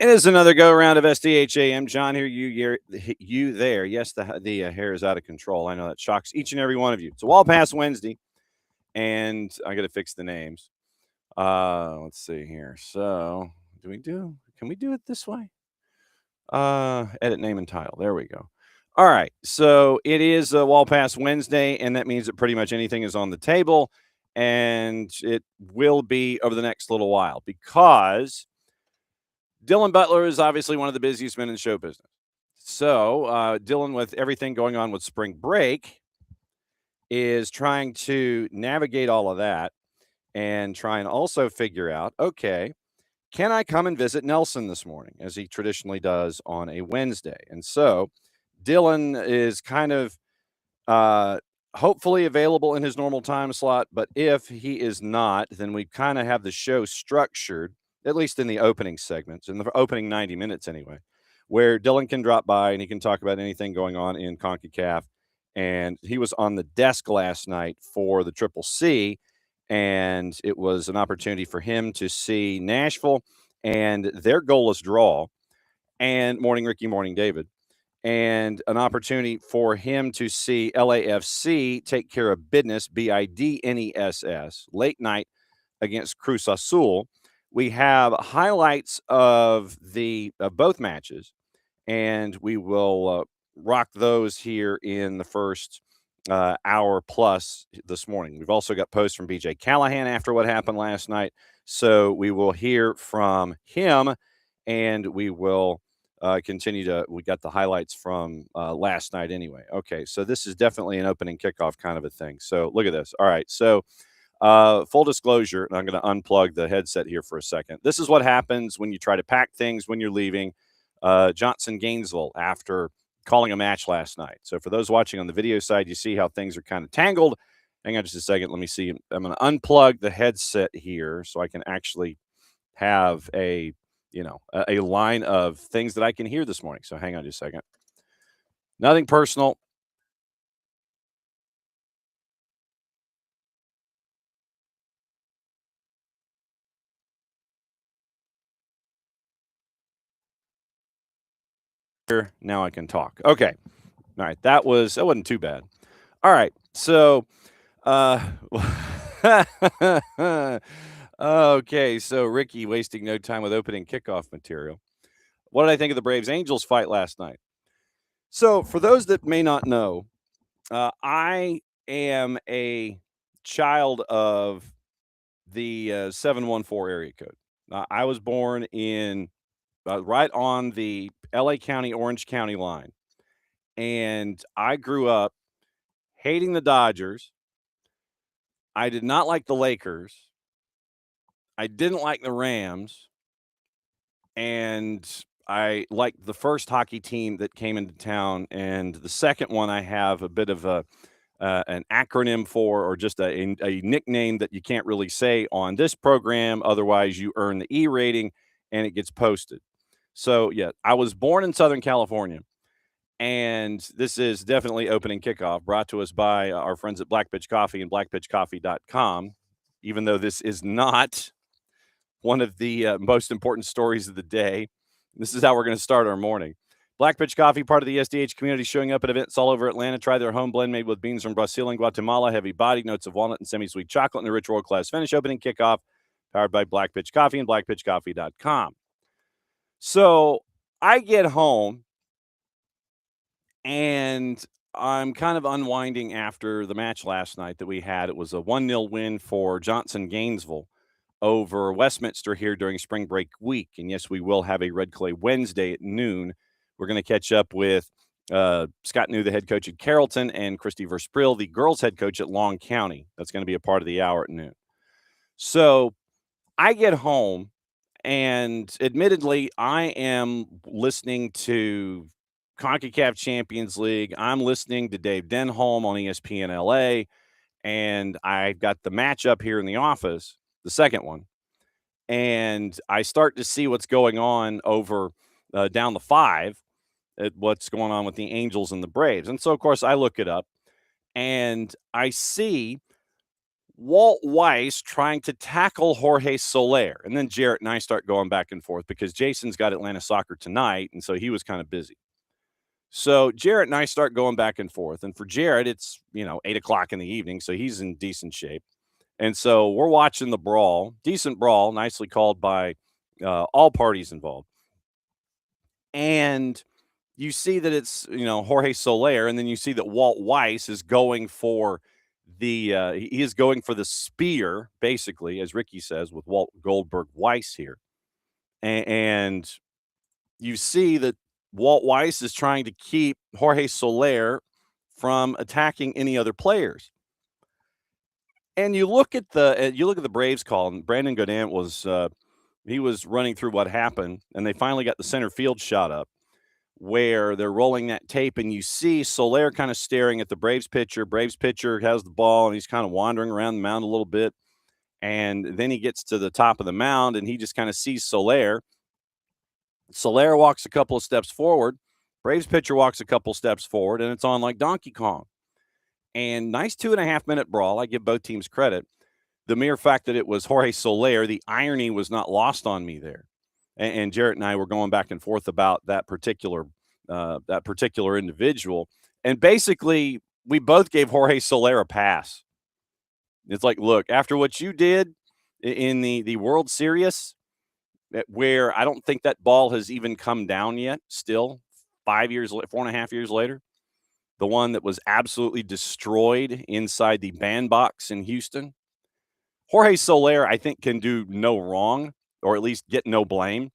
It is another go around of SDH AM. John here, you there. Yes, the hair is out of control. I know that shocks each and every one of you. It's a Wall Pass Wednesday, and I got to fix the names. Let's see here. So, can we do it this way? Edit name and title. There we go. All right. So it is a Wall Pass Wednesday, and that means that pretty much anything is on the table, and it will be over the next little while because Dylan Butler is obviously one of the busiest men in show business. So Dylan, with everything going on with spring break, is trying to navigate all of that and try and also figure out, okay, can I come and visit Nelson this morning, as he traditionally does on a Wednesday? And so Dylan is kind of hopefully available in his normal time slot, but if he is not, then we kind of have the show structured, at least in the opening segments, in the opening 90 minutes anyway, where Dylan can drop by and he can talk about anything going on in CONCACAF. And he was on the desk last night for the Triple C, and it was an opportunity for him to see Nashville and their goalless draw, and morning Ricky, morning David, and an opportunity for him to see LAFC take care of business, BIDNESS, late night against Cruz Azul. We have highlights of both matches, and we will rock those here in the first hour plus this morning. We've also got posts from BJ Callahan after what happened last night, so we will hear from him, and we will we got the highlights from last night anyway. Okay, so this is definitely an opening kickoff kind of a thing. So look at this. All right, so full disclosure, and I'm going to unplug the headset here for a second. This is what happens when you try to pack things when you're leaving Johnson Gainesville after calling a match last night. So for those watching on the video side, you see how things are kind of tangled. Hang on just a second. Let me see. I'm going to unplug the headset here so I can actually have a line of things that I can hear this morning. So hang on just a second. Nothing personal. Now I can talk. Okay. All right. That wasn't too bad. All right. So, okay. So Ricky wasting no time with opening kickoff material. What did I think of the Braves Angels fight last night? So, for those that may not know, I am a child of the 714 area code. I was born in right on the LA County, Orange County line. And I grew up hating the Dodgers. I did not like the Lakers. I didn't like the Rams. And I liked the first hockey team that came into town, and the second one I have a bit of an acronym for, or just a nickname that you can't really say on this program. Otherwise, you earn the E rating, and it gets posted. So, yeah, I was born in Southern California, and this is definitely opening kickoff, brought to us by our friends at Black Pitch Coffee and blackpitchcoffee.com, even though this is not one of the most important stories of the day. This is how we're going to start our morning. Black Pitch Coffee, part of the SDH community, showing up at events all over Atlanta. Try their home blend made with beans from Brazil and Guatemala. Heavy body, notes of walnut and semi-sweet chocolate, and a rich world-class finish. Opening kickoff, powered by Black Pitch Coffee and blackpitchcoffee.com. So I get home, and I'm kind of unwinding after the match last night that we had. It was a 1-0 win for Johnson Gainesville over Westminster here during spring break week. And yes, we will have a Red Clay Wednesday at noon. We're going to catch up with Scott New, the head coach at Carrollton, and Christy Verspril, the girls head coach at Long County. That's going to be a part of the hour at noon. So I get home, and admittedly, I am listening to CONCACAF Champions League. I'm listening to Dave Denholm on ESPN LA, and I got the matchup here in the office, the second one, and I start to see what's going on over down the 5 at what's going on with the Angels and the Braves. And so, of course, I look it up, and I see Walt Weiss trying to tackle Jorge Soler. And then Jarrett and I start going back and forth because Jason's got Atlanta soccer tonight. And so he was kind of busy. So Jarrett and I start going back and forth. And for Jarrett, it's, 8 o'clock in the evening. So he's in decent shape. And so we're watching the brawl, decent brawl, nicely called by all parties involved. And you see that it's, Jorge Soler. And then you see that Walt Weiss is going for he is going for the spear, basically, as Ricky says, with Walt Goldberg Weiss here. And you see that Walt Weiss is trying to keep Jorge Soler from attacking any other players. And you look at the Braves call, and Brandon Godin was he was running through what happened, and they finally got the center field shot up where they're rolling that tape, and you see Soler kind of staring at the Braves pitcher. Braves pitcher has the ball, and he's kind of wandering around the mound a little bit. And then he gets to the top of the mound, and he just kind of sees Soler. Soler walks a couple of steps forward. Braves pitcher walks a couple steps forward, and it's on like Donkey Kong. And nice 2.5-minute brawl. I give both teams credit. The mere fact that it was Jorge Soler, the irony was not lost on me there. And Jarrett and I were going back and forth about that particular individual. And basically, we both gave Jorge Soler a pass. It's like, look, after what you did in the World Series, where I don't think that ball has even come down yet, still 4.5 years later, the one that was absolutely destroyed inside the bandbox in Houston. Jorge Soler, I think, can do no wrong, or at least get no blame.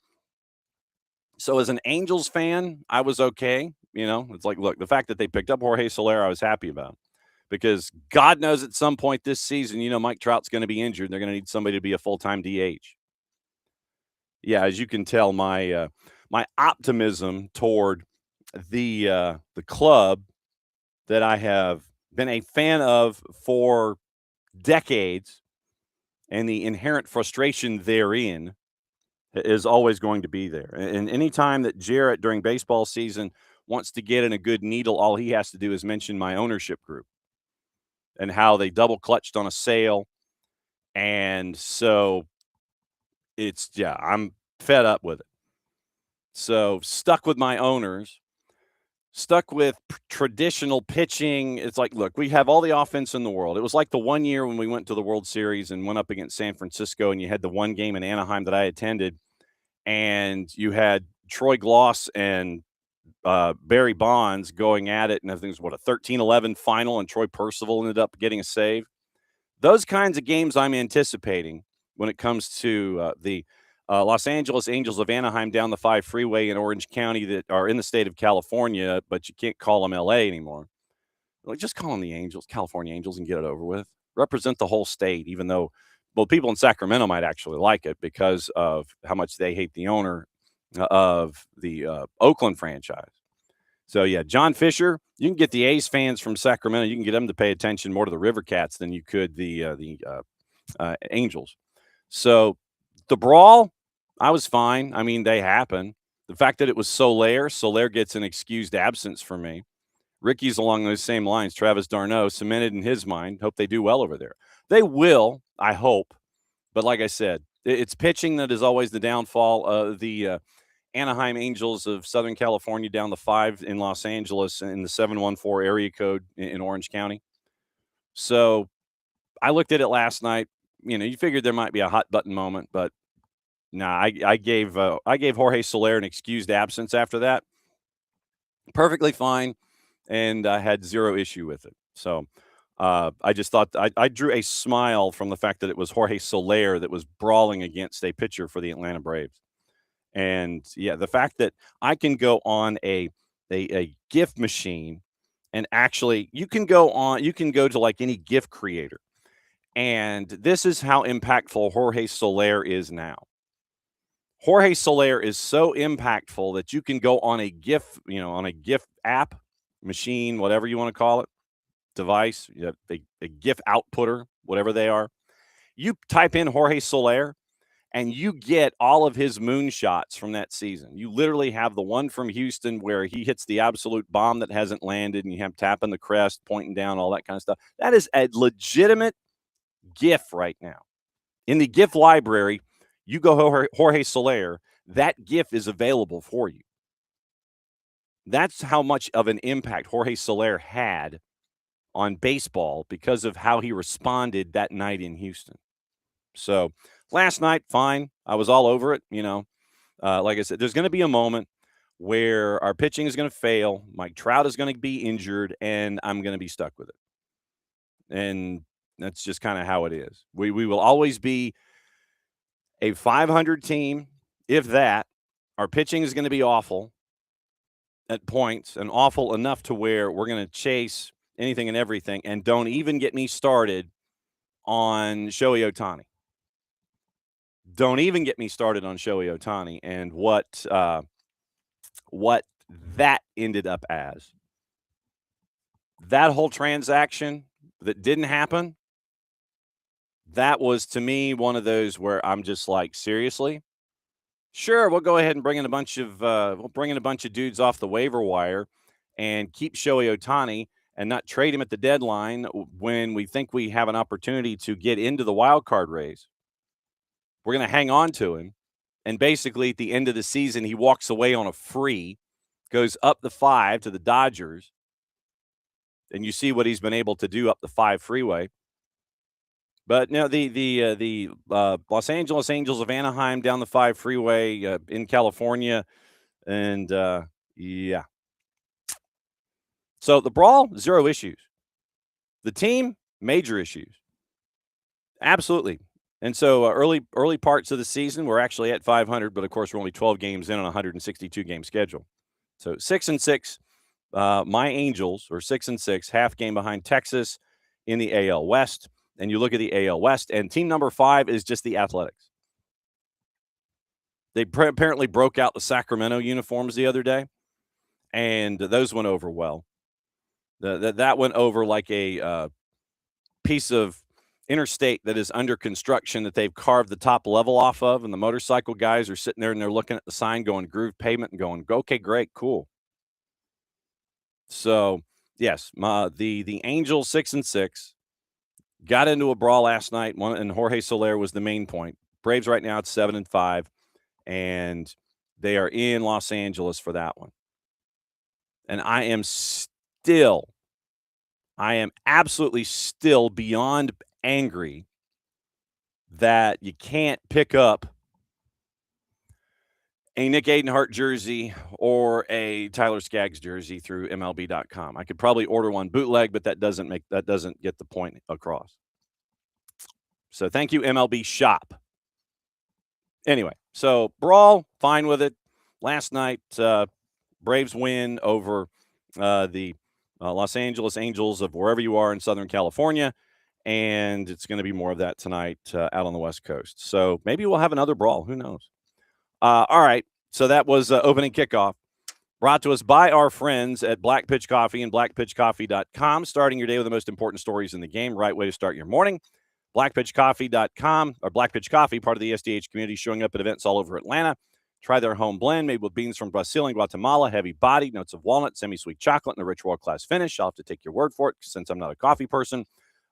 So as an Angels fan, I was okay. It's like, look, the fact that they picked up Jorge Soler, I was happy about. Because God knows at some point this season, Mike Trout's going to be injured. They're going to need somebody to be a full-time DH. Yeah, as you can tell, my optimism toward the club that I have been a fan of for decades, and the inherent frustration therein is always going to be there. And anytime that Jarrett during baseball season wants to get in a good needle, all he has to do is mention my ownership group and how they double clutched on a sale. And so I'm fed up with it. So stuck with my owners, stuck with traditional pitching. It's like, look, we have all the offense in the world. It was like the one year when we went to the World Series and went up against San Francisco, and you had the one game in Anaheim that I attended, and you had Troy Gloss and Barry Bonds going at it, and I think it was, a 13-11 final, and Troy Percival ended up getting a save. Those kinds of games I'm anticipating when it comes to the Los Angeles Angels of Anaheim down the 5 freeway in Orange County that are in the state of California, but you can't call them LA anymore. Like, just call them the Angels, California Angels, and get it over with. Represent the whole state, even though, people in Sacramento might actually like it because of how much they hate the owner of the Oakland franchise. So, yeah, John Fisher, you can get the A's fans from Sacramento. You can get them to pay attention more to the River Cats than you could the Angels. So, the brawl, I was fine. I mean, they happen. The fact that it was Soler gets an excused absence for me. Ricky's along those same lines. Travis d'Arnaud cemented in his mind. Hope they do well over there. They will, I hope. But like I said, it's pitching that is always the downfall of the Anaheim Angels of Southern California down the 5 in Los Angeles in the 714 area code in Orange County. So I looked at it last night. You figured there might be a hot button moment, but I gave Jorge Soler an excused absence after that. Perfectly fine, and I had zero issue with it. So I just thought I drew a smile from the fact that it was Jorge Soler that was brawling against a pitcher for the Atlanta Braves. And yeah, the fact that I can go on a gift machine, and actually you can go to like any gift creator. And this is how impactful Jorge Soler is now. Jorge Soler is so impactful that you can go on a gift app, machine, whatever you want to call it, device, a gift outputter, whatever they are. You type in Jorge Soler, and you get all of his moonshots from that season. You literally have the one from Houston where he hits the absolute bomb that hasn't landed, and you have tapping the crest, pointing down, all that kind of stuff. That is a legitimate GIF right now. In the GIF library, you go Jorge Soler, that GIF is available for you. That's how much of an impact Jorge Soler had on baseball because of how he responded that night in Houston. So last night, fine. I was all over it. Like I said, there's going to be a moment where our pitching is going to fail. Mike Trout is going to be injured, and I'm going to be stuck with it. And that's just kind of how it is. We will always be a 500 team, if that. Our pitching is going to be awful at points, and awful enough to where we're going to chase anything and everything. And don't even get me started on Shohei Ohtani. Don't even get me started on Shohei Ohtani and what that ended up as. That whole transaction that didn't happen, that was, to me, one of those where I'm just like, seriously? Sure, we'll go ahead and bring in a bunch of dudes off the waiver wire and keep Shohei Ohtani and not trade him at the deadline when we think we have an opportunity to get into the wild card race. We're going to hang on to him. And basically, at the end of the season, he walks away on a free, goes up the 5 to the Dodgers, and you see what he's been able to do up the 5 freeway. But no, the Los Angeles Angels of Anaheim down the 5 freeway in California, and yeah. So the brawl, 0 issues. The team, major issues. Absolutely. And so early parts of the season, we're actually at 500, but of course we're only 12 games in on a 162-game schedule. So 6-6, my Angels are 6-6, half game behind Texas in the AL West. And you look at the AL West, and team number 5 is just the Athletics. They apparently broke out the Sacramento uniforms the other day, and those went over well. That went over like a piece of interstate that is under construction that they've carved the top level off of, and the motorcycle guys are sitting there and they're looking at the sign going groove pavement and going, okay, great, cool. So, yes, the Angels 6-6 got into a brawl last night, and Jorge Soler was the main point. Braves right now at 7-5, and they are in Los Angeles for that one. And I am absolutely still beyond angry that you can't pick up a Nick Adenhart jersey or a Tyler Skaggs jersey through MLB.com. I could probably order one bootleg, but that doesn't get the point across. So thank you, MLB Shop. Anyway, so brawl, fine with it. Last night, Braves win over the Los Angeles Angels of wherever you are in Southern California, and it's going to be more of that tonight out on the West Coast. So maybe we'll have another brawl. Who knows? All right, so that was opening kickoff. Brought to us by our friends at Black Pitch Coffee and blackpitchcoffee.com. Starting your day with the most important stories in the game. Right way to start your morning. Blackpitchcoffee.com, or Black Pitch Coffee, part of the SDH community, showing up at events all over Atlanta. Try their home blend made with beans from Brazil and Guatemala, heavy body, notes of walnut, semi-sweet chocolate, and a rich world-class finish. I'll have to take your word for it since I'm not a coffee person.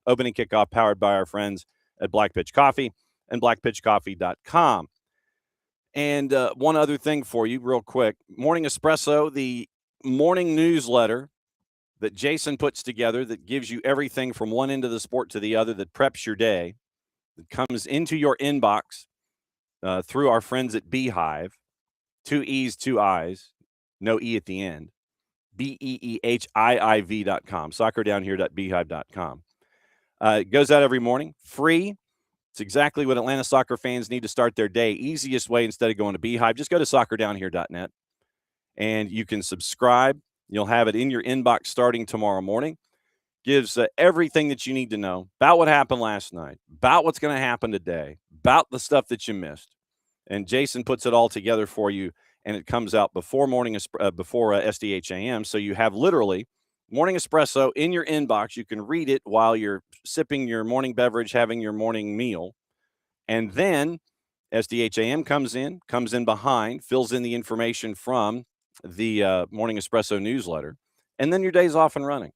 Opening kickoff powered by our friends at Black Pitch Coffee and blackpitchcoffee.com. And one other thing for you real quick. Morning Espresso, the morning newsletter that Jason puts together that gives you everything from one end of the sport to the other that preps your day, that comes into your inbox through our friends at Beehive. 2 E's, 2 I's, no E at the end. BEEHIIV.com, soccerdownhere.beehive.com. It goes out every morning, free. It's exactly what Atlanta soccer fans need to start their day. Easiest way, instead of going to Beehive, just go to soccerdownhere.net, and you can subscribe. You'll have it in your inbox starting tomorrow morning. Gives everything that you need to know about what happened last night, about what's going to happen today, about the stuff that you missed. And Jason puts it all together for you, and it comes out before SDH AM. So you have literally morning espresso in your inbox. You can read it while you're sipping your morning beverage, having your morning meal. And then SDH AM comes in behind, fills in the information from the morning espresso newsletter, and then your day's off and running.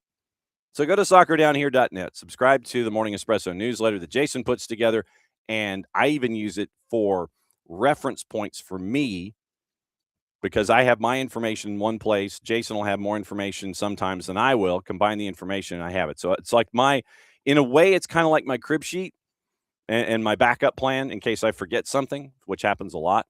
So go to soccerdownhere.net, subscribe to the Morning Espresso newsletter that Jason puts together, and I even use it for reference points for me because I have my information in one place. Jason will have more information sometimes than I will. Combine the information, and I have it. So it's like in a way, it's kind of like my crib sheet and my backup plan in case I forget something, which happens a lot.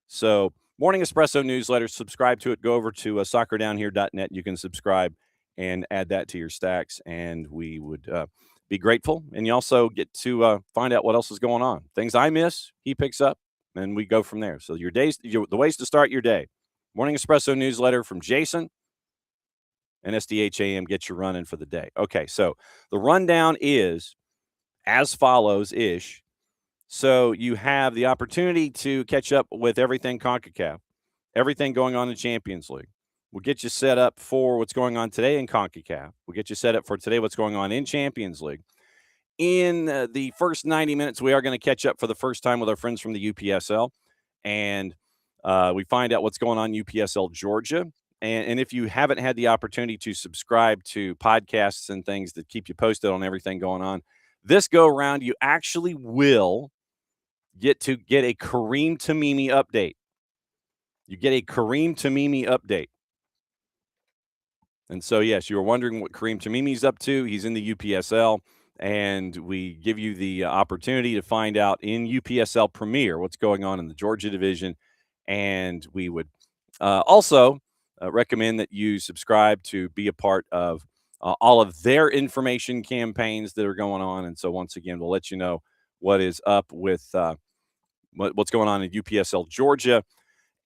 So Morning Espresso newsletter, subscribe to it. Go over to soccerdownhere.net. You can subscribe and add that to your stacks, and we would be grateful. And you also get to find out what else is going on. Things I miss, he picks up, and we go from there. So the ways to start your day. Morning Espresso newsletter from Jason and SDH AM gets you running for the day. Okay, so the rundown is as follows-ish. So you have the opportunity to catch up with everything CONCACAF, everything going on in Champions League. We'll get you set up for what's going on today in CONCACAF. We'll get you set up for today what's going on in Champions League. In the first 90 minutes, we are going to catch up for the first time with our friends from the UPSL, and we find out what's going on in UPSL Georgia. And if you haven't had the opportunity to subscribe to podcasts and things that keep you posted on everything going on, this go around, you actually will get a Kareem Tamimi update. You get a Kareem Tamimi update. And so, yes, you were wondering what Kareem Tamimi's up to. He's in the UPSL, and we give you the opportunity to find out in UPSL Premier what's going on in the Georgia division. And we would also recommend that you subscribe to be a part of all of their information campaigns that are going on. And so, once again, we'll let you know what is up with what's going on in UPSL Georgia,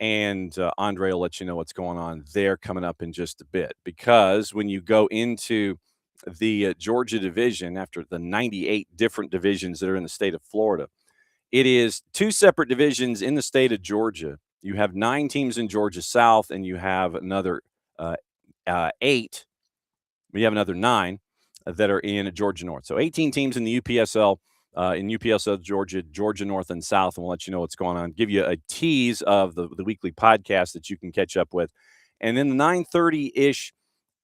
and Andre will let you know what's going on there coming up in just a bit. Because when you go into the Georgia division, after the 98 different divisions that are in the state of Florida, it is two separate divisions in the state of Georgia. You have 9 teams in Georgia South, and you have another 8. We have another 9 that are in Georgia North. So 18 teams in the UPSL. In UPSL Georgia, Georgia North and South, and we'll let you know what's going on. Give you a tease of the weekly podcast that you can catch up with. And then the 9:30-ish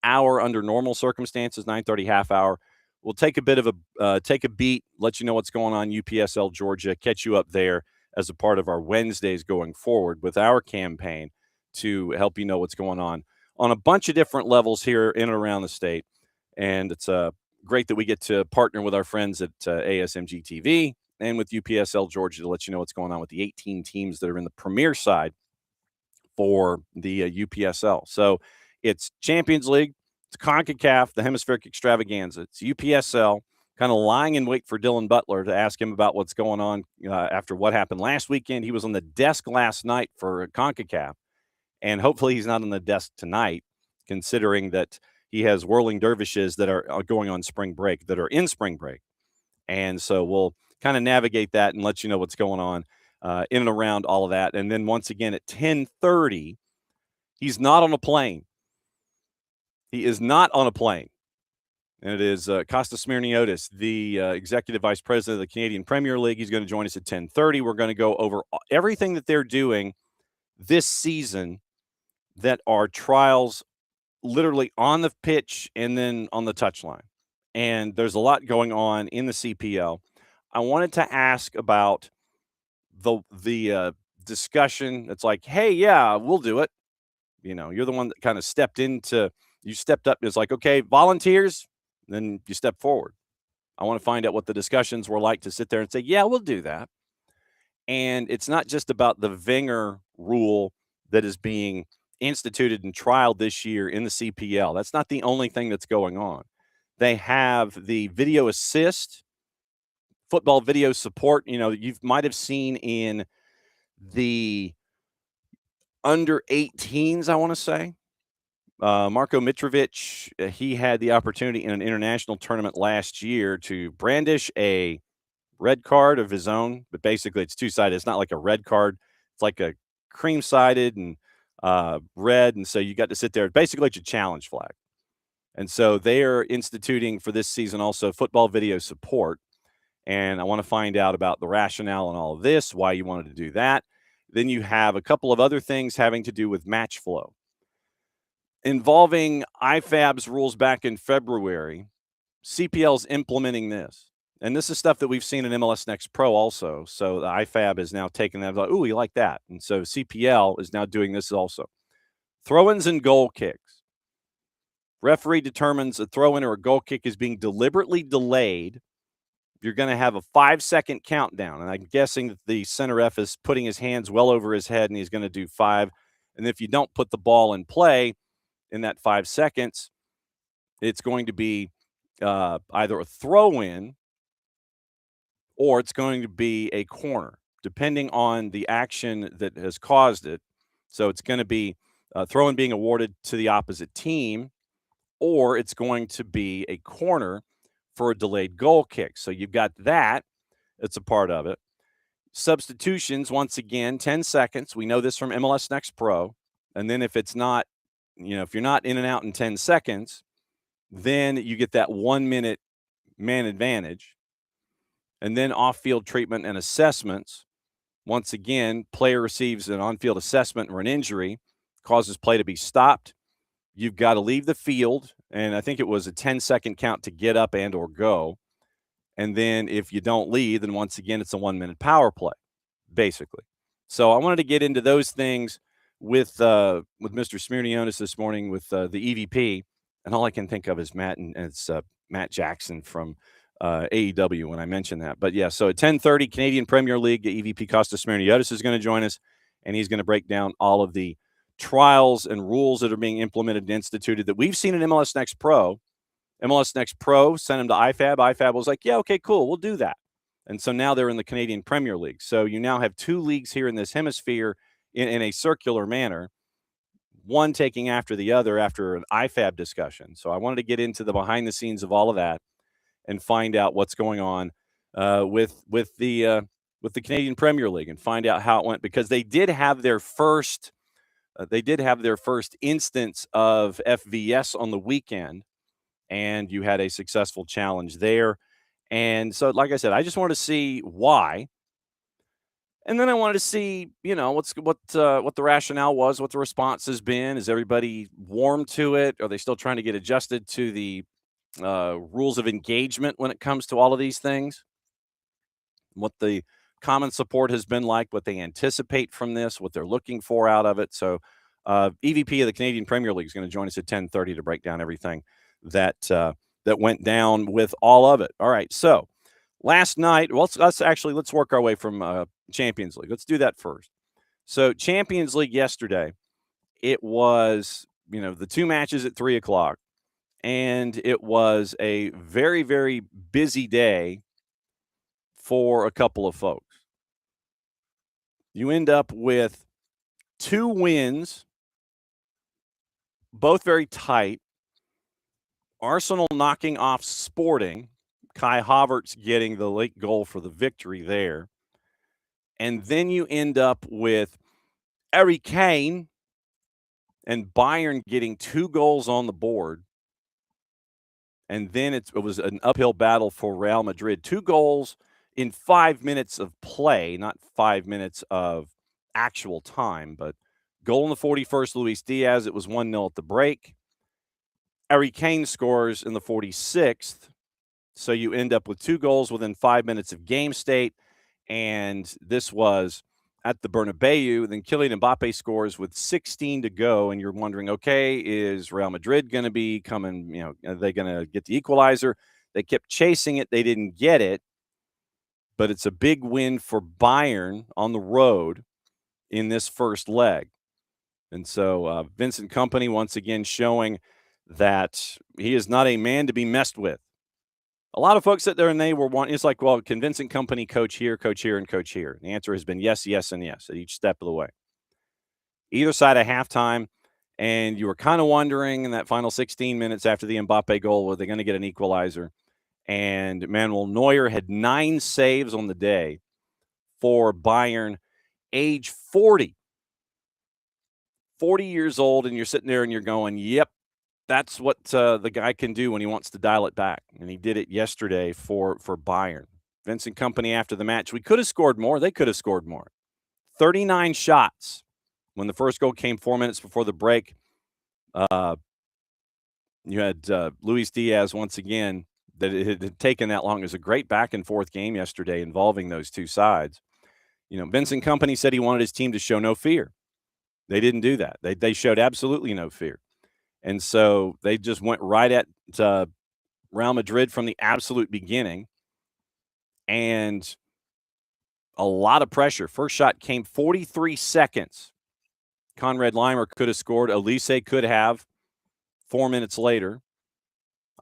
hour under normal circumstances, 9:30 half hour, we'll take a bit of take a beat, let you know what's going on UPSL Georgia, catch you up there as a part of our Wednesdays going forward with our campaign to help you know what's going on a bunch of different levels here in and around the state. And it's great that we get to partner with our friends at ASMG TV and with UPSL Georgia to let you know what's going on with the 18 teams that are in the premier side for the UPSL. So it's Champions League, it's CONCACAF, the Hemispheric Extravaganza. It's UPSL, kind of lying in wait for Dylan Butler to ask him about what's going on after what happened last weekend. He was on the desk last night for CONCACAF, and hopefully he's not on the desk tonight, considering that he has whirling dervishes that are going on spring break, that are in spring break. And so we'll kind of navigate that and let you know what's going on in and around all of that. And then once again at 10:30, he's not on a plane. He is not on a plane. And it is Costa Smyrniotis, the executive vice president of the Canadian Premier League. He's going to join us at 10:30. We're going to go over everything that they're doing this season that are trials literally on the pitch and then on the touchline. And there's a lot going on in the CPL. I wanted to ask about the discussion. It's like, hey, yeah, we'll do it. You know, you're the one that kind of stepped up. It's like, okay, volunteers, then you step forward. I want to find out what the discussions were like to sit there and say, yeah, we'll do that. And it's not just about the Wenger rule that is being instituted and trialed this year in the CPL. That's not the only thing that's going on. They have the video assist, football video support. You know, you might have seen in the under 18s, I want to say. Marko Mitrovic, he had the opportunity in an international tournament last year to brandish a red card of his own, but basically it's two-sided. It's not like a red card. It's like a cream-sided and red, and so you got to sit there. Basically, it's a challenge flag. And so they are instituting for this season also football video support, and I want to find out about the rationale and all of this, why you wanted to do that. Then you have a couple of other things having to do with match flow. Involving IFAB's rules back in February, CPL's implementing this. And this is stuff that we've seen in MLS Next Pro also. So the IFAB is now taking that, like, ooh, we like that. And so CPL is now doing this also. Throw-ins and goal kicks. Referee determines a throw-in or a goal kick is being deliberately delayed. You're going to have a 5-second countdown. And I'm guessing that the center ref is putting his hands well over his head, and he's going to do 5. And if you don't put the ball in play in that 5 seconds, it's going to be either a throw-in or it's going to be a corner, depending on the action that has caused it. So it's going to be a throw-in being awarded to the opposite team, or it's going to be a corner for a delayed goal kick. So you've got that. It's a part of it. Substitutions, once again, 10 seconds. We know this from MLS Next Pro. And then if it's not, if you're not in and out in 10 seconds, then you get that 1-minute man advantage. And then off-field treatment and assessments. Once again, player receives an on-field assessment or an injury, causes play to be stopped. You've got to leave the field, and I think it was a 10-second count to get up and or go. And then if you don't leave, then once again, it's a 1-minute power play, basically. So I wanted to get into those things with Mr. Smyrniotis this morning with the EVP, and all I can think of is Matt, and it's Matt Jackson from AEW when I mentioned that. But, yeah, so at 10:30, Canadian Premier League, EVP Costa Smyrniotis is going to join us, and he's going to break down all of the trials and rules that are being implemented and instituted that we've seen in MLS Next Pro. MLS Next Pro sent him to IFAB. IFAB was like, yeah, okay, cool, we'll do that. And so now they're in the Canadian Premier League. So you now have 2 leagues here in this hemisphere in a circular manner, one taking after the other after an IFAB discussion. So I wanted to get into the behind the scenes of all of that and find out what's going on with the Canadian Premier League and find out how it went, because they did have their first instance of FVS on the weekend, and you had a successful challenge there. And so, like I said, I just wanted to see why. And then I wanted to see, what the rationale was, what the response has been. Is everybody warm to it? Are they still trying to get adjusted to the rules of engagement when it comes to all of these things? What the common support has been like, what they anticipate from this, what they're looking for out of it. So EVP of the Canadian Premier League is going to join us at 10:30 to break down everything that went down with all of it. All right, so last night, let's work our way from Champions League. Let's do that first. So Champions League yesterday, it was, the 2 matches at 3 o'clock, and it was a very, very busy day for a couple of folks. You end up with 2 wins, both very tight. Arsenal knocking off Sporting, Kai Havertz getting the late goal for the victory there. And then you end up with Harry Kane and Bayern getting 2 goals on the board. And then it was an uphill battle for Real Madrid. 2 goals in 5 minutes of play, not 5 minutes of actual time, but goal in the 41st, Luis Diaz. It was 1-0 at the break. Harry Kane scores in the 46th. So you end up with 2 goals within 5 minutes of game state. And this was at the Bernabeu. Then Kylian Mbappe scores with 16 to go. And you're wondering, okay, is Real Madrid going to be coming, are they going to get the equalizer? They kept chasing it. They didn't get it. But it's a big win for Bayern on the road in this first leg. And so Vincent Kompany once again showing that he is not a man to be messed with. A lot of folks sit there and they were wanting, it's like, well, can Vincent Kompany coach here, and coach here? And the answer has been yes, yes, and yes at each step of the way. Either side of halftime, and you were kind of wondering in that final 16 minutes after the Mbappe goal, were they going to get an equalizer? And Manuel Neuer had 9 saves on the day for Bayern, age 40. 40 years old, and you're sitting there and you're going, yep, that's what the guy can do when he wants to dial it back. And he did it yesterday for Bayern. Vincent Kompany after the match, we could have scored more. They could have scored more. 39 shots when the first goal came 4 minutes before the break. You had Luis Diaz once again that it had taken that long. It was a great back and forth game yesterday involving those two sides. Vincent Kompany said he wanted his team to show no fear. They didn't do that. They showed absolutely no fear. And so they just went right at Real Madrid from the absolute beginning. And a lot of pressure. First shot came 43 seconds. Conrad Leimer could have scored. Elise could have 4 minutes later.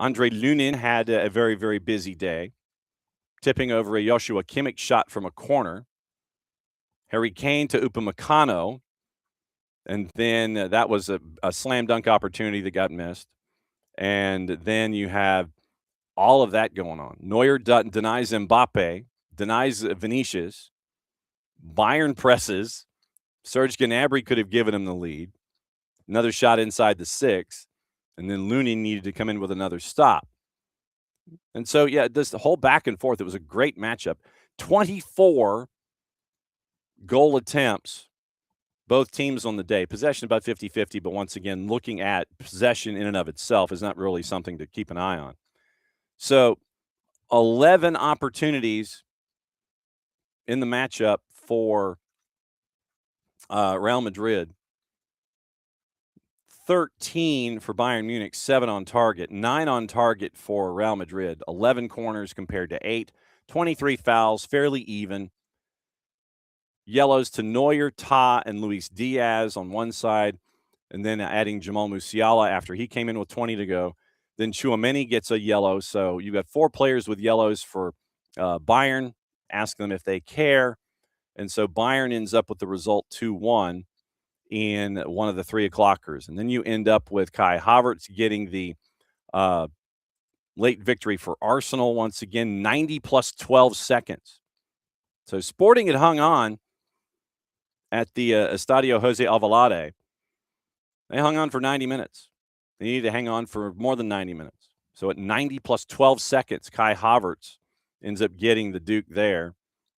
Andre Lunin had a very, very busy day, tipping over a Joshua Kimmich shot from a corner. Harry Kane to Upamecano. And then that was a slam dunk opportunity that got missed. And then you have all of that going on. Neuer denies Mbappe, denies Vinicius. Bayern presses. Serge Gnabry could have given him the lead. Another shot inside the 6. And then Looney needed to come in with another stop. And so, this whole back and forth, it was a great matchup. 24 goal attempts, both teams on the day. Possession about 50-50, but once again, looking at possession in and of itself is not really something to keep an eye on. So 11 opportunities in the matchup for Real Madrid. 13 for Bayern Munich, 7 on target, 9 on target for Real Madrid, 11 corners compared to 8, 23 fouls, fairly even. Yellows to Neuer, Ta, and Luis Diaz on one side, and then adding Jamal Musiala after he came in with 20 to go. Then Tchouaméni gets a yellow, so you've got 4 players with yellows for Bayern. Ask them if they care, and so Bayern ends up with the result 2-1. In one of the 3 o'clockers. And then you end up with Kai Havertz getting the late victory for Arsenal once again, 90 plus 12 seconds. So Sporting had hung on at the Estadio Jose Alvalade. They hung on for 90 minutes. They needed to hang on for more than 90 minutes. So at 90 plus 12 seconds, Kai Havertz ends up getting the Duke there,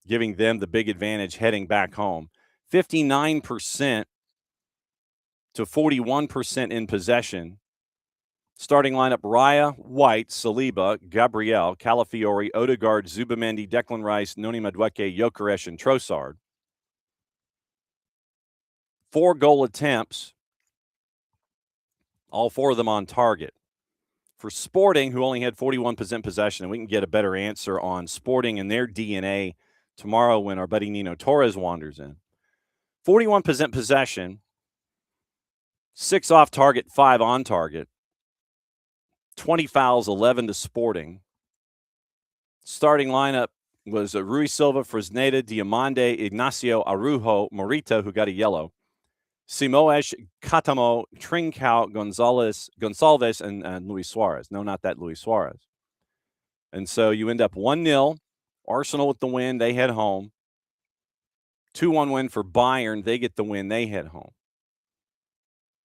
giving them the big advantage heading back home. 59% to 41% in possession. Starting lineup: Raya, White, Saliba, Gabriel, Calafiori, Odegaard, Zubamendi, Declan Rice, Noni Madueke, Gyökeres, and Trossard. 4 goal attempts, all 4 of them on target. For Sporting, who only had 41% possession, and we can get a better answer on Sporting and their DNA tomorrow when our buddy Nino Torres wanders in. 41% possession, 6 off target, 5 on target. 20 fouls, 11 to Sporting. Starting lineup was Rui Silva, Fresneda, Diamande, Ignacio, Arujo, Morita, who got a yellow, Simoes, Catamo, Trincao, Gonçalves, and Luis Suarez. No, not that Luis Suarez. And so you end up 1-0. Arsenal with the win. They head home. 2-1 win for Bayern. They get the win. They head home.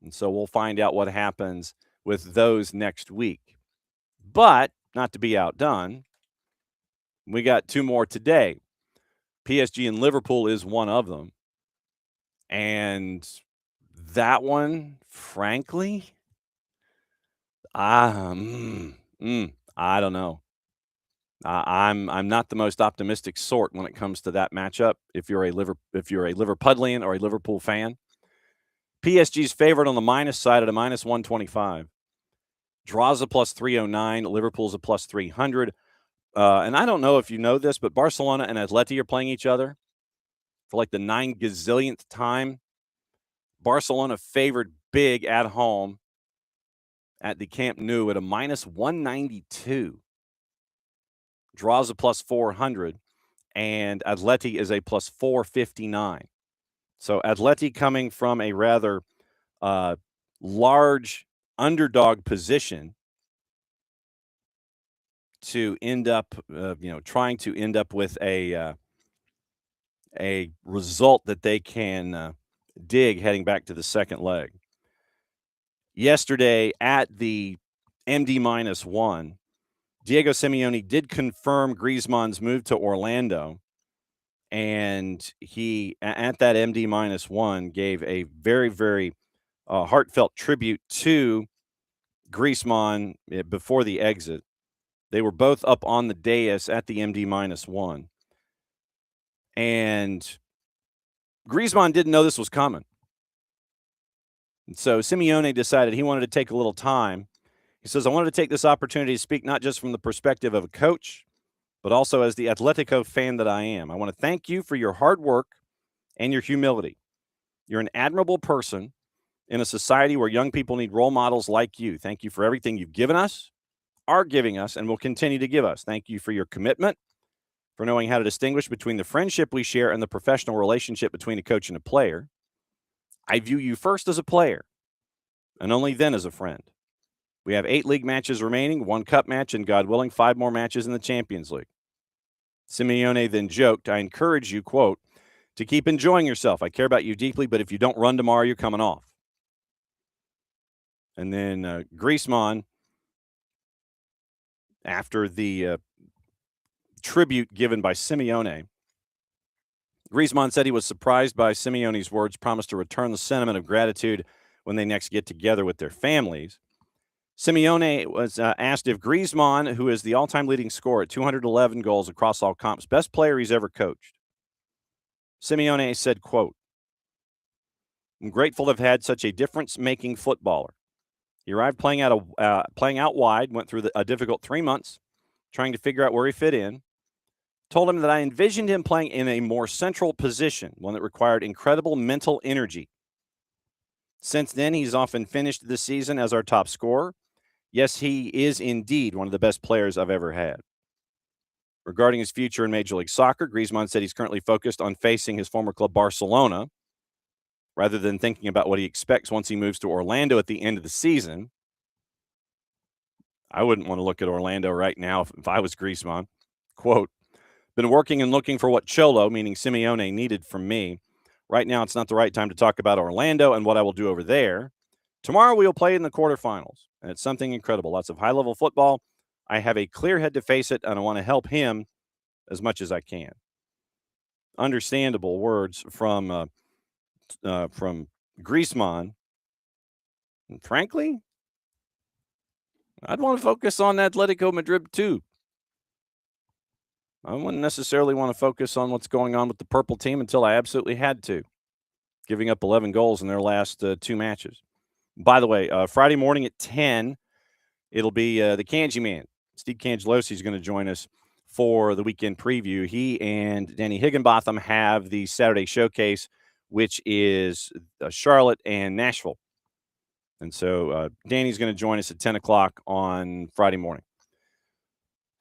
And so we'll find out what happens with those next week. But, not to be outdone, we got 2 more today. PSG and Liverpool is one of them. And that one, frankly, I don't know. I'm not the most optimistic sort when it comes to that matchup. If you're a Liverpudlian or a Liverpool fan, PSG's favorite on the minus side at a minus 125. Draws a plus 309. Liverpool's a plus 300. And I don't know if you know this, but Barcelona and Atleti are playing each other for like the 9 gazillionth time. Barcelona favored big at home at the Camp Nou at a minus 192. Draws a plus 400. And Atleti is a plus 459. So Atleti coming from a rather large underdog position to end up, trying to end up with a result that they can dig heading back to the second leg. Yesterday at the MD-1, Diego Simeone did confirm Griezmann's move to Orlando. And he, at that MD-1, gave a very, very heartfelt tribute to Griezmann before the exit. They were both up on the dais at the MD-1. And Griezmann didn't know this was coming. And so Simeone decided he wanted to take a little time. He says, I wanted to take this opportunity to speak not just from the perspective of a coach, but also as the Atletico fan that I am. I want to thank you for your hard work and your humility. You're an admirable person in a society where young people need role models like you. Thank you for everything you've given us, are giving us, and will continue to give us. Thank you for your commitment, for knowing how to distinguish between the friendship we share and the professional relationship between a coach and a player. I view you first as a player, and only then as a friend. We have 8 league matches remaining, 1 cup match, and God willing, 5 more matches in the Champions League. Simeone then joked, I encourage you, quote, to keep enjoying yourself. I care about you deeply, but if you don't run tomorrow, you're coming off. And then Griezmann, after the tribute given by Simeone, Griezmann said he was surprised by Simeone's words, promised to return the sentiment of gratitude when they next get together with their families. Simeone was asked if Griezmann, who is the all-time leading scorer at 211 goals across all comps, best player he's ever coached. Simeone said, quote, I'm grateful to have had such a difference-making footballer. He arrived playing out wide, went through a difficult 3 months, trying to figure out where he fit in. Told him that I envisioned him playing in a more central position, one that required incredible mental energy. Since then, he's often finished the season as our top scorer. Yes, he is indeed one of the best players I've ever had. Regarding his future in Major League Soccer, Griezmann said he's currently focused on facing his former club Barcelona rather than thinking about what he expects once he moves to Orlando at the end of the season. I wouldn't want to look at Orlando right now if I was Griezmann. Quote, been working and looking for what Cholo, meaning Simeone, needed from me. Right now, it's not the right time to talk about Orlando and what I will do over there. Tomorrow, we will play in the quarterfinals, and it's something incredible. Lots of high-level football. I have a clear head to face it, and I want to help him as much as I can. Understandable words from Griezmann. And frankly, I'd want to focus on Atletico Madrid too. I wouldn't necessarily want to focus on what's going on with the purple team until I absolutely had to, giving up 11 goals in their last 2 matches. By the way, Friday morning at 10, it'll be the Kanji Man. Steve Cangelosi is going to join us for the weekend preview. He and Danny Higginbotham have the Saturday showcase, which is Charlotte and Nashville. And so Danny's going to join us at 10 o'clock on Friday morning.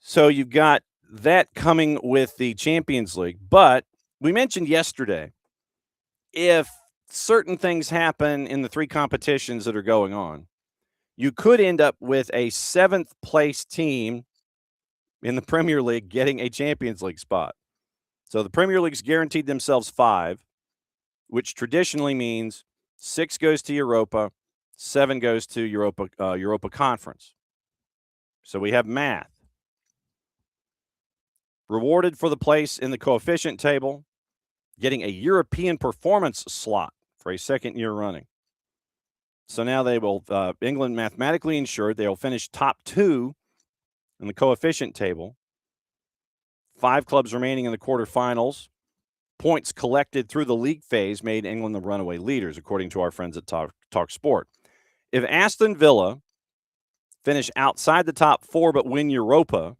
So you've got that coming with the Champions League. But we mentioned yesterday, if certain things happen in the 3 competitions that are going on, you could end up with a 7th place team in the Premier League getting a Champions League spot. So the Premier League's guaranteed themselves 5, which traditionally means 6 goes to Europa, 7 goes to Europa Conference. So we have math. Rewarded for the place in the coefficient table, getting a European performance slot for a 2nd year running. So now they will, England mathematically ensured they will finish top 2 in the coefficient table. 5 clubs remaining in the quarterfinals. Points collected through the league phase made England the runaway leaders, according to our friends at Talk Sport. If Aston Villa finish outside the top 4 but win Europa,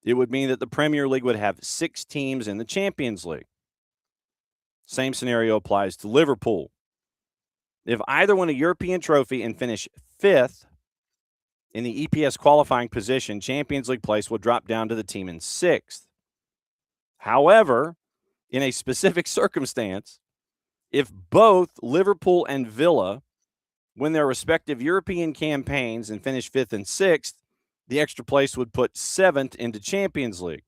it would mean that the Premier League would have 6 teams in the Champions League. Same scenario applies to Liverpool. If either win a European trophy and finish 5th in the EPS qualifying position, Champions League place will drop down to the team in 6th. However, in a specific circumstance, if both Liverpool and Villa win their respective European campaigns and finish 5th and 6th, the extra place would put 7th into Champions League.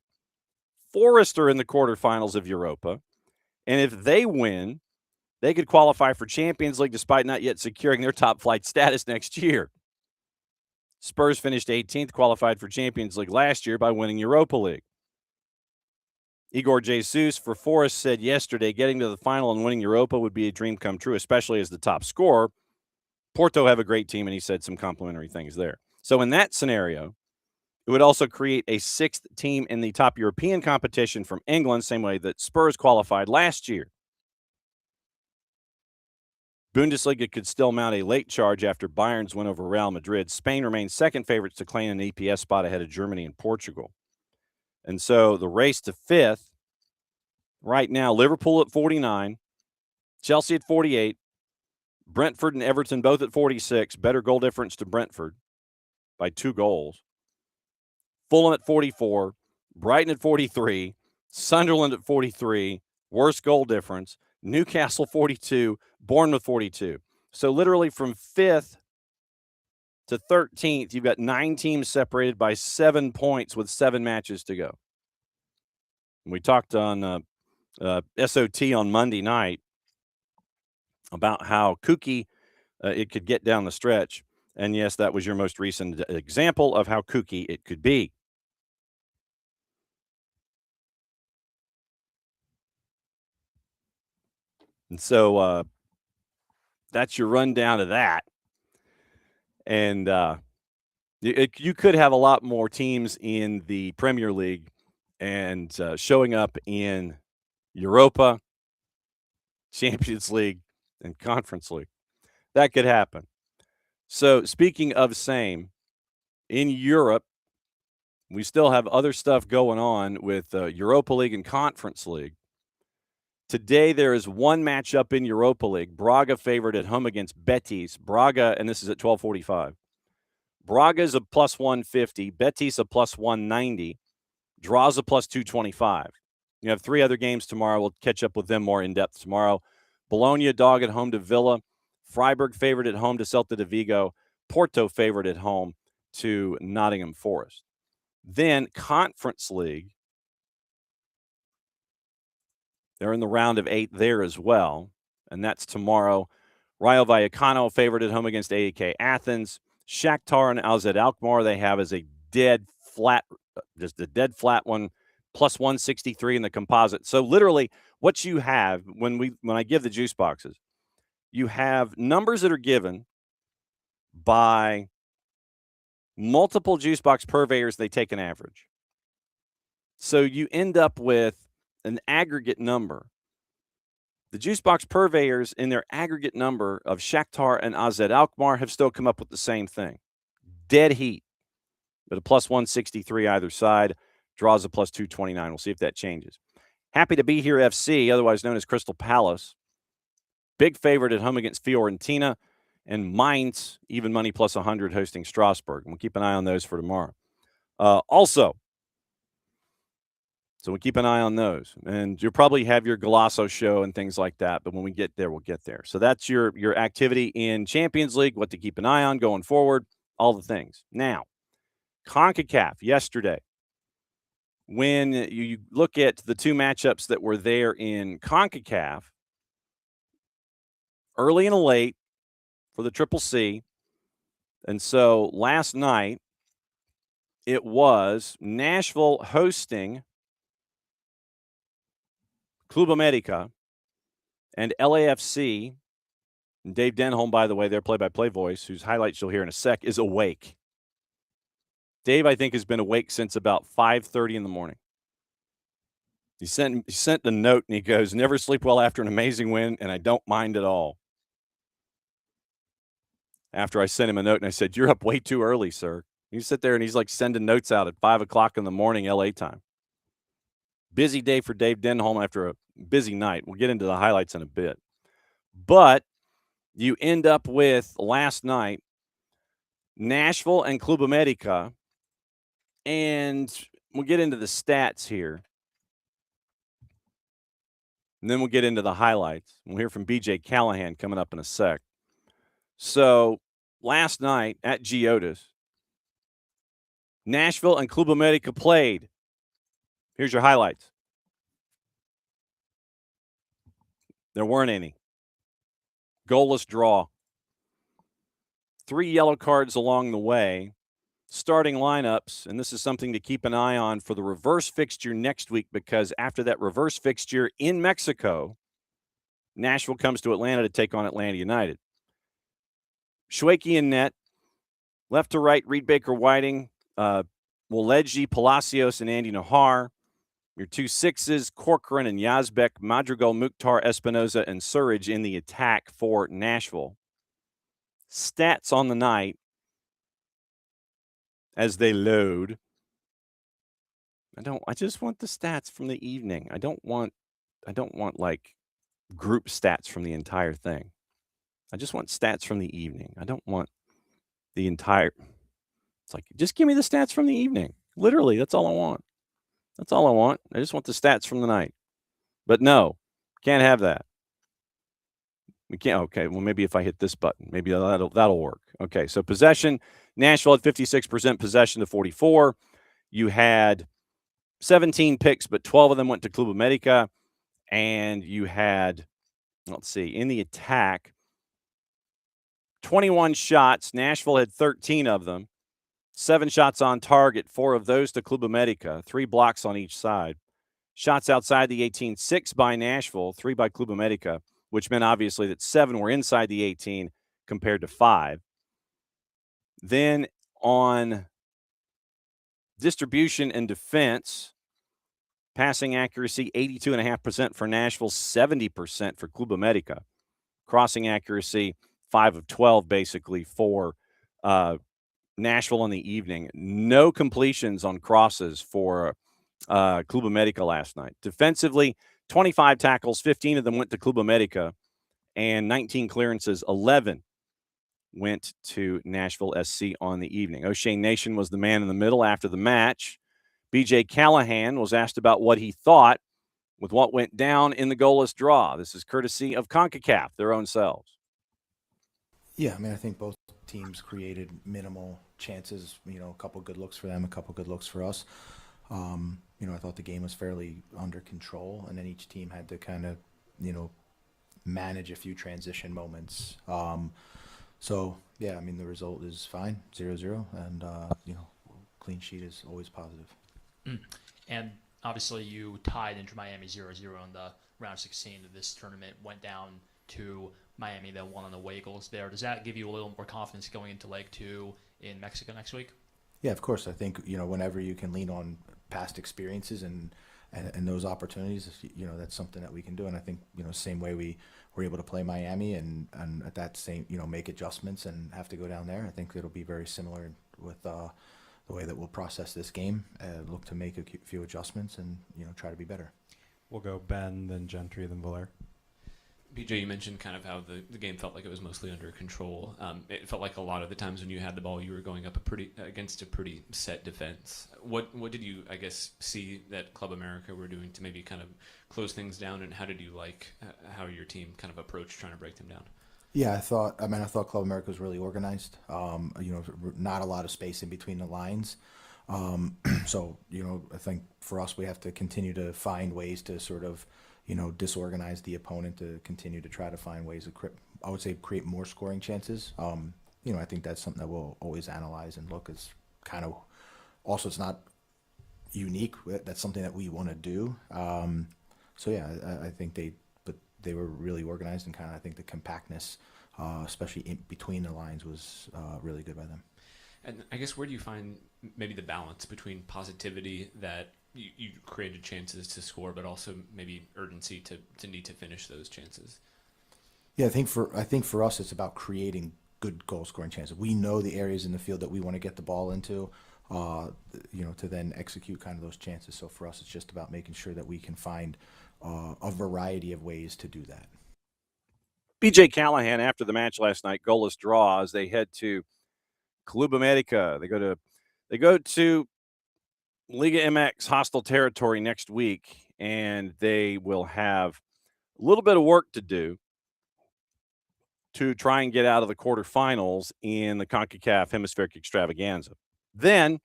Forest are in the quarterfinals of Europa, and if they win, they could qualify for Champions League despite not yet securing their top flight status next year. Spurs finished 18th, qualified for Champions League last year by winning Europa League. Igor Jesus for Forest said yesterday, getting to the final and winning Europa would be a dream come true, especially as the top scorer. Porto have a great team, and he said some complimentary things there. So in that scenario, It would also create a 6th team in the top European competition from England, same way that Spurs qualified last year. Bundesliga could still mount a late charge after Bayern's win over Real Madrid. Spain remains second favorites to claim an EPS spot ahead of Germany and Portugal. And so the race to 5th, right now, Liverpool at 49, Chelsea at 48, Brentford and Everton both at 46, better goal difference to Brentford by 2 goals. Fulham at 44, Brighton at 43, Sunderland at 43, worst goal difference, Newcastle 42, Bournemouth 42. So literally from 5th to 13th, you've got 9 teams separated by 7 points with 7 matches to go. And we talked on SOT on Monday night about how kooky it could get down the stretch. And yes, that was your most recent example of how kooky it could be. And so that's your rundown of that. And you could have a lot more teams in the Premier League and showing up in Europa, Champions League, and Conference League. That could happen. So speaking of same, in Europe, we still have other stuff going on with Europa League and Conference League. Today, there is one matchup in Europa League. Braga favored at home against Betis. Braga, and this is at 12:45. Braga is a plus 150. Betis a plus 190. Draws a plus 225. You have 3 other games tomorrow. We'll catch up with them more in depth tomorrow. Bologna dog at home to Villa. Freiburg favored at home to Celta de Vigo. Porto favored at home to Nottingham Forest. Then Conference League. They're in the round of 8 there as well, and that's tomorrow. Rayo Vallecano favored at home against AEK Athens. Shakhtar and AZ Alkmaar they have as a dead flat, just a dead flat one, plus 163 in the composite. So literally, what you have when I give the juice boxes, you have numbers that are given by multiple juice box purveyors. They take an average, so you end up with an aggregate number. The juice box purveyors in their aggregate number of Shakhtar and AZ Alkmaar have still come up with the same thing. Dead heat, but a plus 163 either side, draws a plus 229. We'll see if that changes. Happy to be here, FC, otherwise known as Crystal Palace. Big favorite at home against Fiorentina, and Mainz, even money plus 100 hosting Strasbourg. And we'll keep an eye on those for tomorrow. So we keep an eye on those. And you'll probably have your Golasso show and things like that. But when we get there, we'll get there. So that's your activity in Champions League, what to keep an eye on going forward, all the things. Now, CONCACAF yesterday. When you look at the 2 matchups that were there in CONCACAF, early and late for the Triple C. And so last night, it was Nashville hosting Club America and LAFC. And Dave Denholm, by the way, their play-by-play voice, whose highlights you'll hear in a sec, is awake. Dave, I think, has been awake since about 5:30 in the morning. He sent the note, and he goes, "Never sleep well after an amazing win, and I don't mind at all." After I sent him a note, and I said, "You're up way too early, sir." You sit there, and he's like sending notes out at 5 o'clock in the morning, LA time. Busy day for Dave Denholm after a busy night. We'll get into the highlights in a bit. But you end up with, last night, Nashville and Club America, and we'll get into the stats here. And then we'll get into the highlights. We'll hear from BJ Callahan coming up in a sec. So last night at Geodis, Nashville and Club America played. Here's your highlights. There weren't any. Goalless draw. 3 yellow cards along the way. Starting lineups, and this is something to keep an eye on for the reverse fixture next week, because after that reverse fixture in Mexico, Nashville comes to Atlanta to take on Atlanta United. Schwakey in net. Left to right, Reed Baker Whiting. Woleji, Palacios, and Andy Nahar. Your 2 6s, Corcoran and Yazbek, Madrigal, Mukhtar, Espinoza, and Surridge in the attack for Nashville. Stats on the night as they load. I just want the stats from the evening. I don't want like group stats from the entire thing. I just want stats from the evening. I don't want the entire. It's like, just give me the stats from the evening. Literally, that's all I want. That's all I want. I just want the stats from the night. But no, can't have that. We can't. Okay, well, maybe if I hit this button, maybe that'll work. Okay, so possession. Nashville had 56% possession to 44. You had 17 picks, but 12 of them went to Club America. And you had, let's see, in the attack, 21 shots. Nashville had 13 of them. 7 shots on target, 4 of those to Club America, 3 blocks on each side. Shots outside the 18, 6 by Nashville, 3 by Club America, which meant obviously that 7 were inside the 18 compared to 5. Then on distribution and defense, passing accuracy 82.5% for Nashville, 70% for Club America. Crossing accuracy 5 of 12 basically for Nashville in the evening. No completions on crosses for Club America last night. Defensively, 25 tackles, 15 of them went to Club America, and 19 clearances, 11 went to Nashville SC on the evening. O'Shea Nation was the man in the middle after the match. BJ Callahan was asked about what he thought with what went down in the goalless draw. This is courtesy of CONCACAF, their own selves. Yeah, I mean, I think both teams created minimal chances, a couple good looks for them, a couple good looks for us. I thought the game was fairly under control, and then each team had to kind of, manage a few transition moments. So, yeah, I mean, the result is fine, 0-0, and, clean sheet is always positive. And obviously you tied Inter Miami 0-0 in the round 16 of this tournament, went down to Miami that won on the away goals there. Does that give you a little more confidence going into leg 2 in Mexico next week? Yeah, of course. I think, whenever you can lean on past experiences and those opportunities, that's something that we can do. And I think, same way we were able to play Miami and at that same, make adjustments and have to go down there. I think it'll be very similar with the way that we'll process this game, look to make a few adjustments and, try to be better. We'll go Ben, then Gentry, then Valer. BJ, you mentioned kind of how the game felt like it was mostly under control. It felt like a lot of the times when you had the ball, you were going up against a pretty set defense. What did you, I guess, see that Club America were doing to maybe kind of close things down, and how did you like how your team kind of approached trying to break them down? Yeah, I thought Club America was really organized. Not a lot of space in between the lines. So, I think for us, we have to continue to find ways to sort of, disorganize the opponent to continue to try to find ways to create more scoring chances. I think that's something that we'll always analyze and look as kind of, also it's not unique. That's something that we want to do. So yeah, I think they were really organized, and kind of, I think the compactness, especially in between the lines, was really good by them. And I guess where do you find maybe the balance between positivity that you created chances to score, but also maybe urgency to need to finish those chances? Yeah, I think for us, it's about creating good goal scoring chances. We know the areas in the field that we want to get the ball into, to then execute kind of those chances. So for us, it's just about making sure that we can find a variety of ways to do that. BJ Callahan, after the match last night, goalless draw, as they head to Club America. They go to Liga MX hostile territory next week, and they will have a little bit of work to do to try and get out of the quarterfinals in the CONCACAF Hemispheric Extravaganza. Then,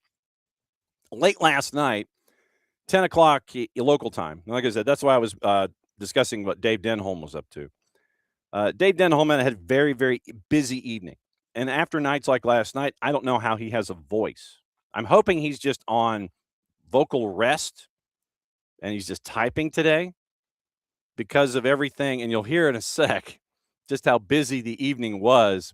late last night, 10 o'clock local time. Like I said, that's why I was discussing what Dave Denholm was up to. Dave Denholm had a very, very busy evening. And after nights like last night, I don't know how he has a voice. I'm hoping he's just on vocal rest and he's just typing today because of everything. And you'll hear in a sec just how busy the evening was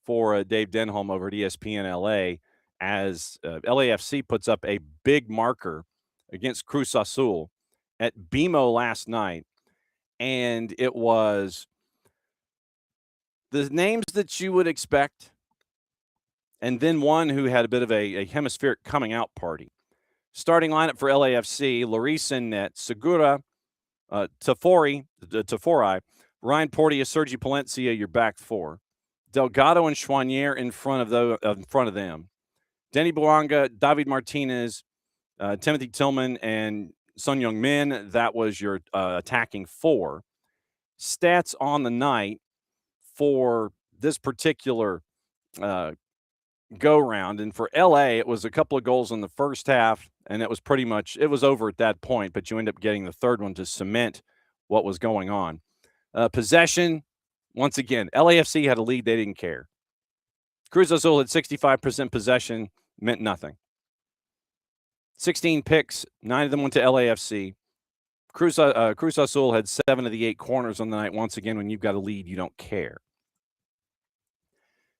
for Dave Denholm over at ESPN LA as LAFC puts up a big marker against Cruz Azul at BMO last night. And it was the names that you would expect, and then one who had a bit of a hemispheric coming out party. Starting lineup for LAFC: Lloris in net, Segura, Tafori, Ryan Portia, Sergi Palencia, your back four. Delgado and Chouanier in front of them. Denny Bouanga, David Martinez, Timothy Tillman, and Son Heung-min. That was your attacking four. Stats on the night for this particular go-round. And for LA, it was a couple of goals in the first half, and it was pretty much – it was over at that point, but you end up getting the third one to cement what was going on. Possession, once again, LAFC had a lead. They didn't care. Cruz Azul had 65% possession, meant nothing. 16 picks, 9 of them went to LAFC. Cruz Azul had 7 of the 8 corners on the night. Once again, when you've got a lead, you don't care.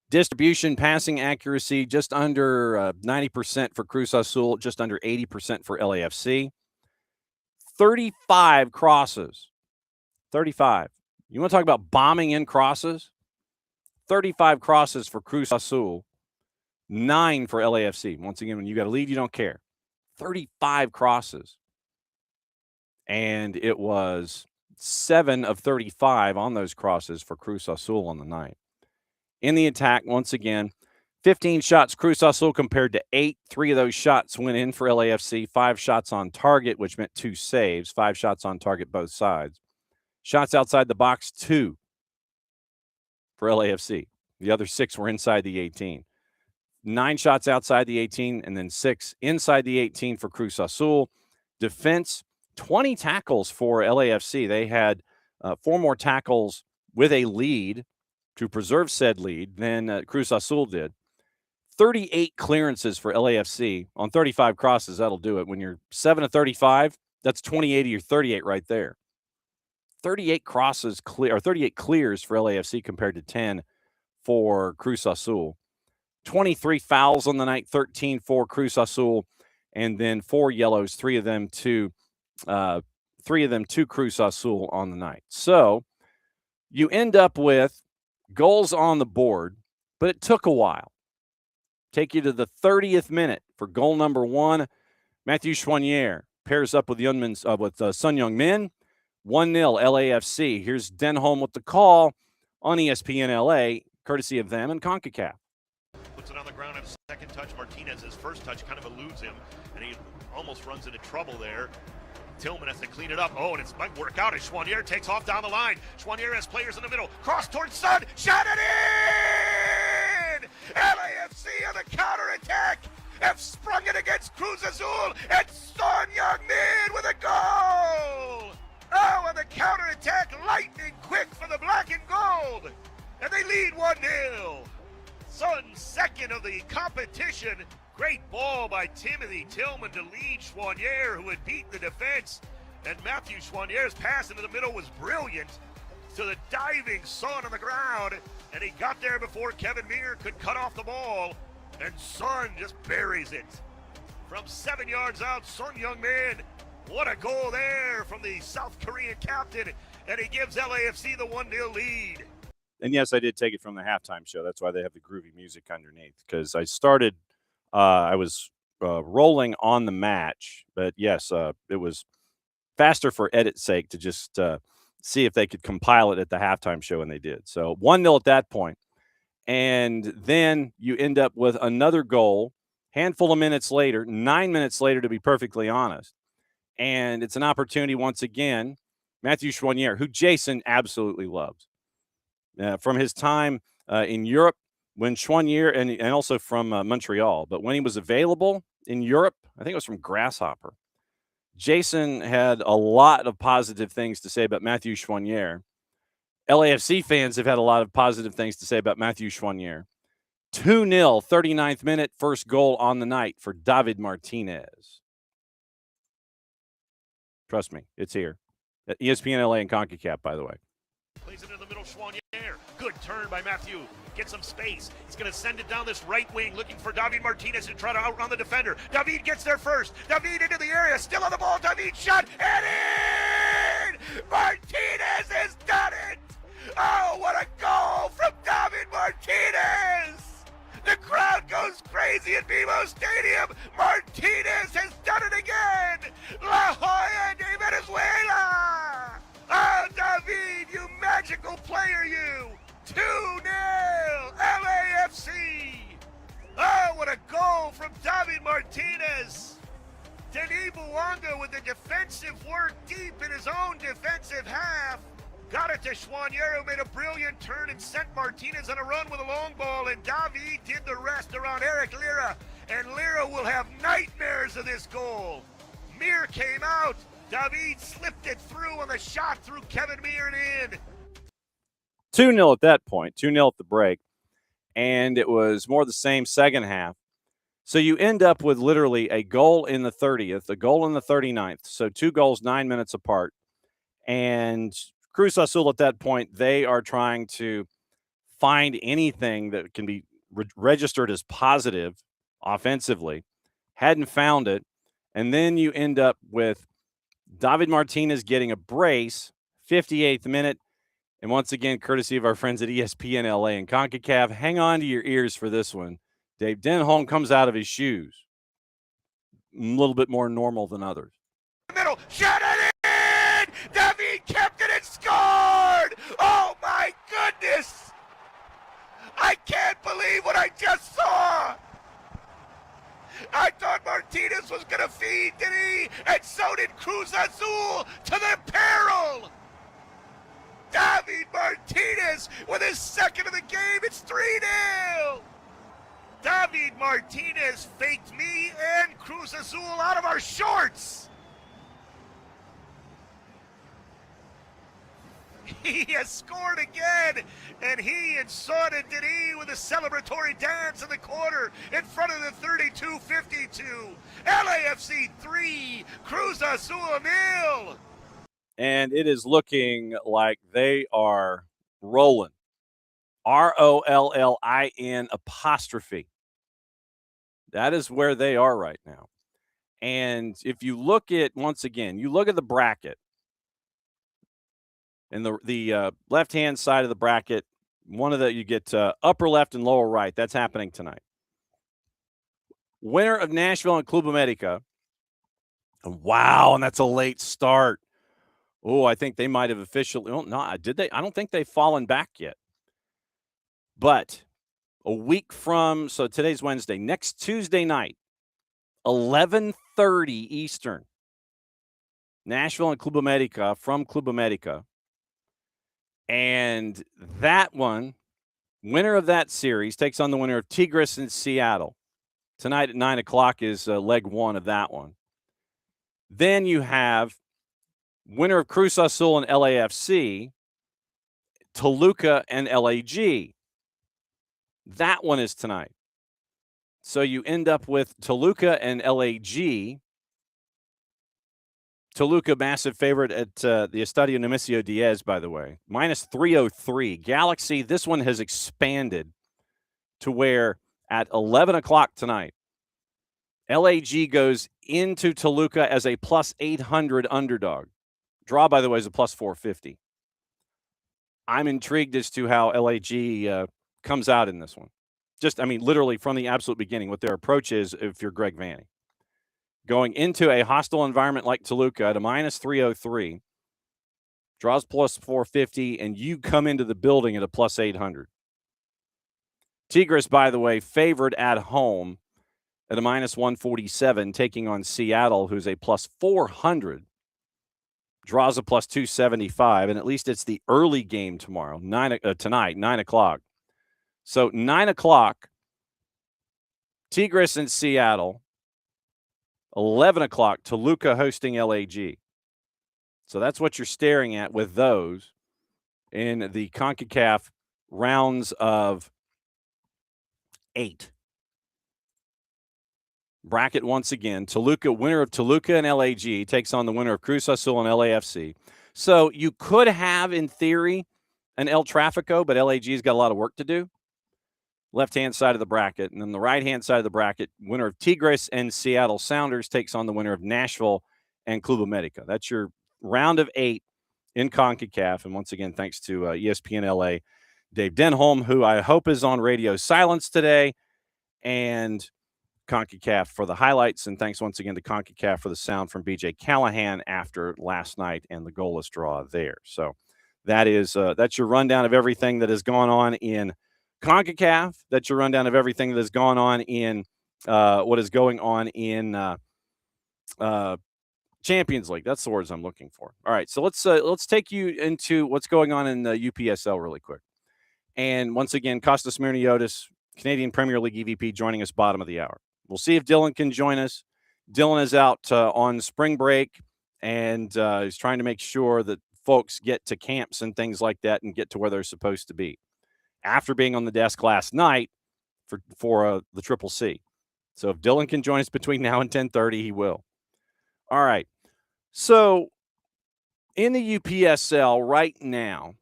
Distribution, passing accuracy, just under 90% for Cruz Azul, just under 80% for LAFC. 35 crosses. 35. You want to talk about bombing in crosses? 35 crosses for Cruz Azul, 9 for LAFC. Once again, when you got a lead, you don't care. 35 crosses. And it was 7 of 35 on those crosses for Cruz Azul on the night. In the attack, once again, 15 shots Cruz Azul compared to 8. 3 of those shots went in for LAFC. 5 shots on target, which meant 2 saves. 5 shots on target both sides. Shots outside the box, 2 for LAFC. The other 6 were inside the 18. 9 shots outside the 18, and then 6 inside the 18 for Cruz Azul. Defense, 20 tackles for LAFC. They had 4 more tackles with a lead to preserve said lead than Cruz Azul did. 38 clearances for LAFC on 35 crosses. That'll do it. When you're 7 of 35, that's 28 of your 38 right there. 38 crosses clear, or 38 clears for LAFC compared to 10 for Cruz Azul. 23 fouls on the night, 13 for Cruz Azul, and then 4 yellows, 3 of them to Cruz Azul on the night. So you end up with goals on the board, but it took a while. Take you to the 30th minute for goal number 1. Matthew Chouanier pairs up with Son Heung-min. 1-0 LAFC. Here's Denholm with the call on ESPN LA, courtesy of them and CONCACAF. Puts it on the ground at second touch. Martinez's first touch kind of eludes him, and he almost runs into trouble there. Tillman has to clean it up. Oh, and it might work out as Chouanier takes off down the line. Chouanier has players in the middle. Cross towards Son. Shot it in! LAFC on the counterattack have sprung it against Cruz Azul, and Son Heung-min with a goal! Oh, on the counterattack, lightning quick for the black and gold. And they lead 1-0. Son, second of the competition. Great ball by Timothy Tillman to lead Chouanier, who had beaten the defense. And Matthew Chouanier's pass into the middle was brilliant to the diving Son on the ground. And he got there before Kevin Meir could cut off the ball. And Son just buries it. From 7 yards out, Son Heung-min. What a goal there from the South Korean captain. And he gives LAFC the 1-0 lead. And yes, I did take it from the halftime show. That's why they have the groovy music underneath. Because I started, I was rolling on the match. But yes, it was faster for edit's sake to just see if they could compile it at the halftime show, and they did. So 1-0 at that point. And then you end up with another goal, handful of minutes later, 9 minutes later to be perfectly honest. And it's an opportunity once again, Matthew Chouanier, who Jason absolutely loves. From his time in Europe, when Chouanier, and also from Montreal, but when he was available in Europe, I think it was from Grasshopper, Jason had a lot of positive things to say about Matthew Chouanier. LAFC fans have had a lot of positive things to say about Matthew Chouanier. 2-0, 39th minute, first goal on the night for David Martinez. Trust me, it's here. At ESPN LA and CONCACAF, by the way. Plays it in the middle, Chouanier. Good turn by Matthew. Get some space. He's going to send it down this right wing, looking for David Martinez to try to outrun the defender. David gets there first. David into the area, still on the ball. David shot and in! Martinez has done it! Oh, what a goal from David Martinez! The crowd goes crazy at BMO Stadium. Martinez has done it again. La Joya de Venezuela. Oh, David, you magical player, you. 2-0, LAFC. Oh, what a goal from David Martinez. Denis Bouanga with the defensive work deep in his own defensive half. Got it to Chouanier, who made a brilliant turn and sent Martinez on a run with a long ball, and David did the rest around Eric Lira, and Lira will have nightmares of this goal. Mir came out. David slipped it through on the shot through Kevin Mir and in. 2-0 at that point, 2-0 at the break, and it was more the same second half. So you end up with literally a goal in the 30th, a goal in the 39th, so 2 goals 9 minutes apart, and Cruz Azul at that point, they are trying to find anything that can be registered as positive offensively. Hadn't found it. And then you end up with David Martinez getting a brace, 58th minute. And once again, courtesy of our friends at ESPN LA and CONCACAF, hang on to your ears for this one. Dave Denholm comes out of his shoes. A little bit more normal than others. Middle, shot it in! David kept it and scored! Oh my goodness! I can't believe what I just saw! I thought Martinez was going to feed Denis, and so did Cruz Azul to the peril! David Martinez with his second of the game, it's 3-0! David Martinez faked me and Cruz Azul out of our shorts! He has scored again, and he insulted Denis with a celebratory dance in the corner in front of the 32-52. LAFC 3, Cruz Azul 0. And it is looking like they are rolling. ROLLIN apostrophe. That is where they are right now. And if you look at, once again, you look at the bracket, and the left-hand side of the bracket, you get upper left and lower right. That's happening tonight. Winner of Nashville and Club America. Wow, and that's a late start. Oh, I think they might have officially. Oh, no, did they? I don't think they've fallen back yet. But a week from, so today's Wednesday, next Tuesday night, 11:30 Eastern, Nashville and Club America from Club America. And that one, winner of that series, takes on the winner of Tigres in Seattle. Tonight at 9 o'clock is leg one of that one. Then you have winner of Cruz Azul and LAFC, Toluca and LAG. That one is tonight. So you end up with Toluca and LAG. Toluca, massive favorite at the Estadio Nemesio Diaz, by the way. Minus 303. Galaxy, this one has expanded to where at 11 o'clock tonight, LAG goes into Toluca as a plus 800 underdog. Draw, by the way, is a plus 450. I'm intrigued as to how LAG comes out in this one. Literally from the absolute beginning, what their approach is if you're Greg Vanny. Going into a hostile environment like Toluca at a minus 303, draws plus 450, and you come into the building at a plus 800. Tigres, by the way, favored at home at a minus 147, taking on Seattle, who's a plus 400. Draws a plus 275, and at least it's the early game tomorrow, tonight, 9 o'clock. So 9 o'clock, Tigres in Seattle. 11 o'clock, Toluca hosting LAG. So that's what you're staring at with those in the CONCACAF rounds of 8. Bracket once again. Toluca, winner of Toluca and LAG, takes on the winner of Cruz Azul and LAFC. So you could have, in theory, an El Trafico, but LAG's got a lot of work to do. Left-hand side of the bracket. And then the right-hand side of the bracket, winner of Tigres and Seattle Sounders takes on the winner of Nashville and Club America. That's your round of 8 in CONCACAF. And once again, thanks to ESPN LA, Dave Denholm, who I hope is on radio silence today, and CONCACAF for the highlights. And thanks once again to CONCACAF for the sound from BJ Callahan after last night and the goalless draw there. So that is that's your rundown of everything that has gone on in CONCACAF. That's your rundown of everything that has gone on in what is going on in Champions League. That's the words I'm looking for. All right, so let's take you into what's going on in the UPSL really quick. And once again, Costa Smyrniotis, Canadian Premier League EVP, joining us bottom of the hour. We'll see if Dylan can join us. Dylan is out on spring break, and he's trying to make sure that folks get to camps and things like that and get to where they're supposed to be after being on the desk last night for the Triple C. So if Dylan can join us between now and 10:30, he will. All right. So in the UPSL right now,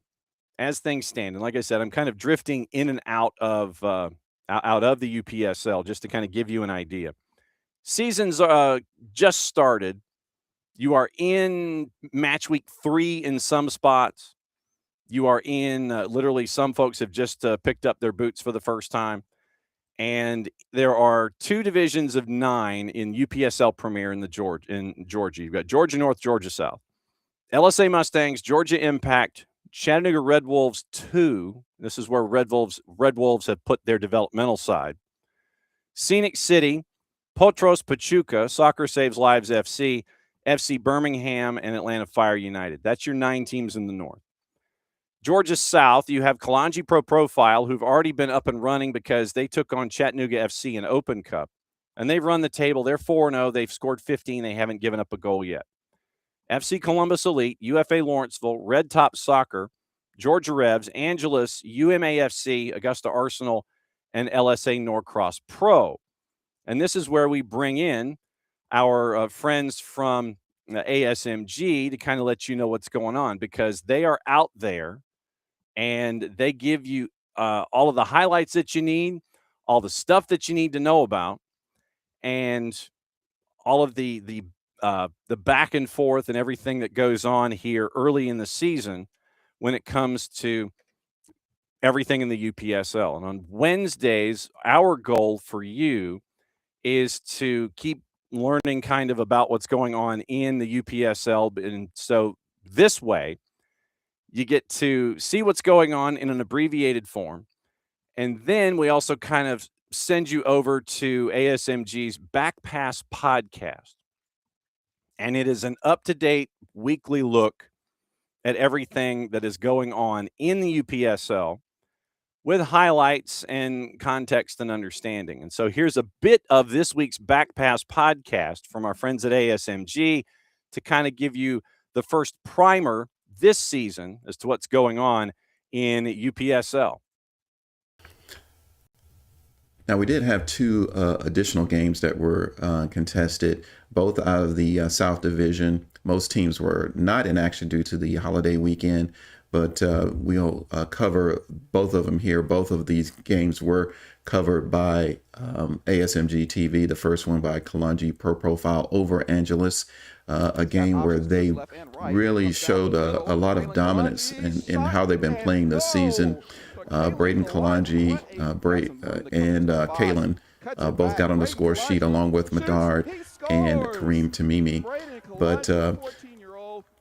as things stand, and like I said, I'm kind of drifting in and out of the UPSL just to kind of give you an idea. Season's just started. You are in match week 3 in some spots. You are in literally some folks have just picked up their boots for the first time. And there are 2 divisions of 9 in UPSL Premier in Georgia. You've got Georgia North, Georgia South. LSA Mustangs, Georgia Impact, Chattanooga Red Wolves 2. This is where Red Wolves have put their developmental side. Scenic City, Potros Pachuca, Soccer Saves Lives FC, FC Birmingham, and Atlanta Fire United. That's your 9 teams in the north. Georgia South, you have Kalanji Pro Profile, who've already been up and running because they took on Chattanooga FC in Open Cup. And they've run the table. They're 4-0. They've scored 15. They haven't given up a goal yet. FC Columbus Elite, UFA Lawrenceville, Red Top Soccer, Georgia Revs, Angeles, UMAFC, Augusta Arsenal, and LSA Norcross Pro. And this is where we bring in our friends from ASMG to kind of let you know what's going on, because they are out there and they give you all of the highlights that you need, all the stuff that you need to know about, and all of the back and forth and everything that goes on here early in the season when it comes to everything in the UPSL. And on Wednesdays, our goal for you is to keep learning kind of about what's going on in the UPSL. And so this way, you get to see what's going on in an abbreviated form. And then we also kind of send you over to ASMG's Back Pass podcast. And it is an up-to-date weekly look at everything that is going on in the UPSL with highlights and context and understanding. And so here's a bit of this week's Back Pass podcast from our friends at ASMG to kind of give you the first primer this season as to what's going on in UPSL. Now, we did have 2 additional games that were contested, both out of the South Division. Most teams were not in action due to the holiday weekend, but we'll cover both of them here. Both of these games were covered by ASMG TV. The first one by Kalanji Pro Profile over Angeles, a game where they really showed a lot of dominance in how they've been playing this season. Braden Kalanji and Kalen both got on the score sheet along with Medard and Kareem Tamimi. But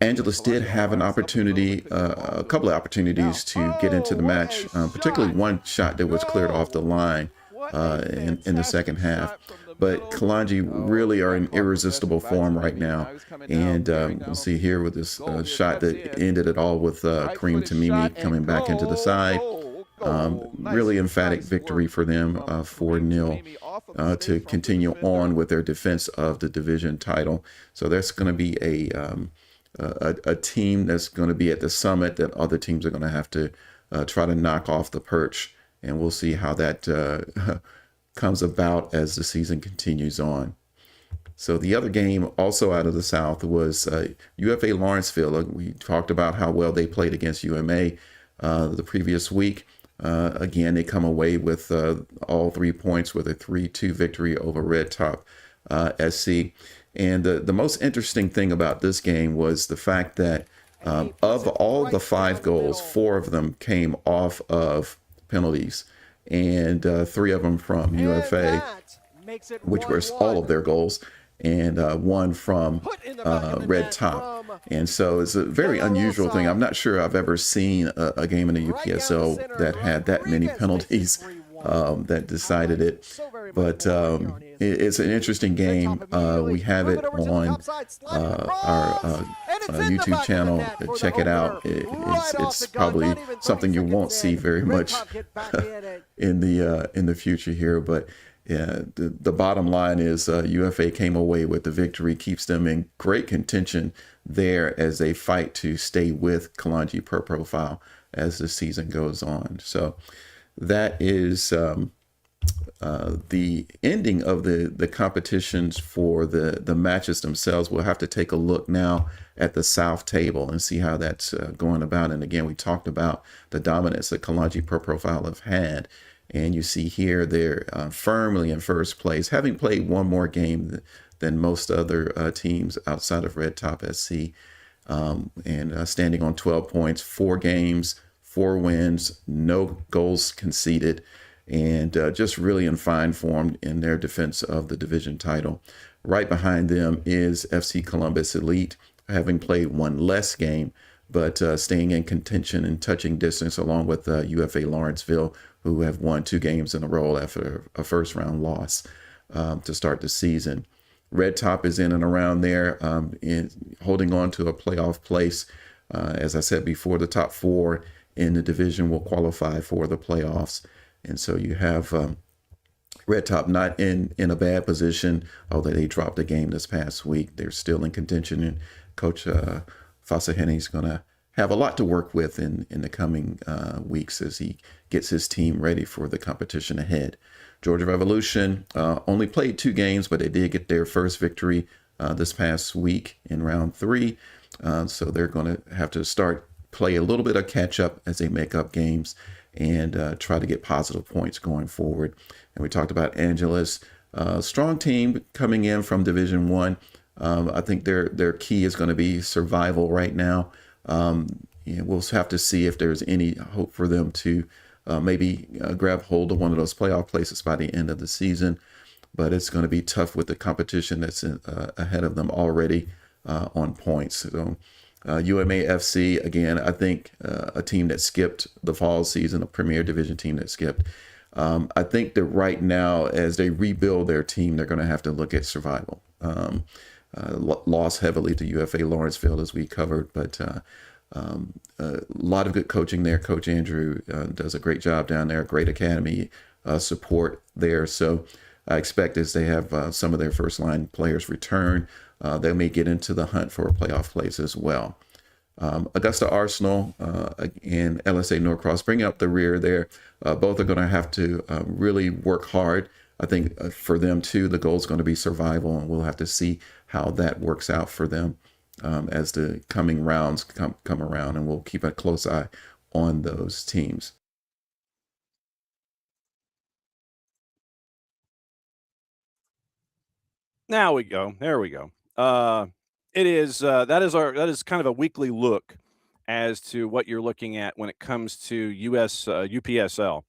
Angeles did have an opportunity, a couple of opportunities to get into the match, particularly one shot that was cleared off the line in the second half. But Kalanji really are in irresistible form right now. And we'll see here with this shot that ended it all with Kareem Tamimi coming back into the side. Really emphatic victory for them, 4-0, to continue on with their defense of the division title. So that's going to be a team that's going to be at the summit that other teams are going to have to try to knock off the perch. And we'll see how that comes about as the season continues on. So the other game also out of the South was UFA Lawrenceville. We talked about how well they played against UMA. the previous week. Again, they come away with all 3 points with a 3-2 victory over Red Top SC. And the most interesting thing about this game was the fact that of all the 5 goals, 4 of them came off of penalties, and 3 of them from UFA, which were all of their goals, and 1 from Red Top. And so it's a very unusual thing. I'm not sure I've ever seen a game in the UPSL that had that many penalties that decided it. But it's an interesting game. We have it on our YouTube channel. Check it out. It's probably something you won't see very much in the future here, but yeah, the bottom line is UFA came away with the victory, keeps them in great contention there as they fight to stay with Kalonji per profile as the season goes on. So that is the ending of the competitions for the matches themselves. We'll have to take a look now at the South table and see how that's going about. And again, we talked about the dominance that Kalonji per profile have had. And you see here they're firmly in first place, having played 1 more game than most other teams outside of Red Top SC, and standing on 12 points, 4 games, 4 wins, no goals conceded, and just really in fine form in their defense of the division title. Right behind them is FC Columbus Elite, having played 1 less game, but staying in contention and touching distance along with UFA Lawrenceville, who have won 2 games in a row after a first round loss to start the season. Red Top is in and around there, holding on to a playoff place. As I said before, the top 4 in the division will qualify for the playoffs. And so you have Red Top not in a bad position, although they dropped a game this past week. They're still in contention, and Coach Fasahene is going to have a lot to work with in the coming weeks as he gets his team ready for the competition ahead. Georgia Revolution only played 2 games, but they did get their first victory this past week in round 3. So they're going to have to play a little bit of catch up as they make up games and try to get positive points going forward. And we talked about Angeles, strong team coming in from Division 1. I think their key is going to be survival right now. We'll have to see if there's any hope for them to maybe grab hold of one of those playoff places by the end of the season. But it's going to be tough with the competition that's ahead of them already on points. So UMA FC, again, I think a team that skipped the fall season, a Premier Division team that skipped. I think that right now, as they rebuild their team, they're going to have to look at survival. Lost heavily to UFA Lawrenceville, as we covered, but a lot of good coaching there. Coach Andrew does a great job down there, great academy support there. So I expect as they have some of their first line players return, they may get into the hunt for a playoff place as well. Augusta Arsenal and LSA Norcross bring up the rear there. Both are going to have to really work hard. I think for them too, the goal is going to be survival, and we'll have to see how that works out for them as the coming rounds come around, and we'll keep a close eye on those teams. Now we go. There we go. It is that is kind of a weekly look as to what you're looking at when it comes to UPSL.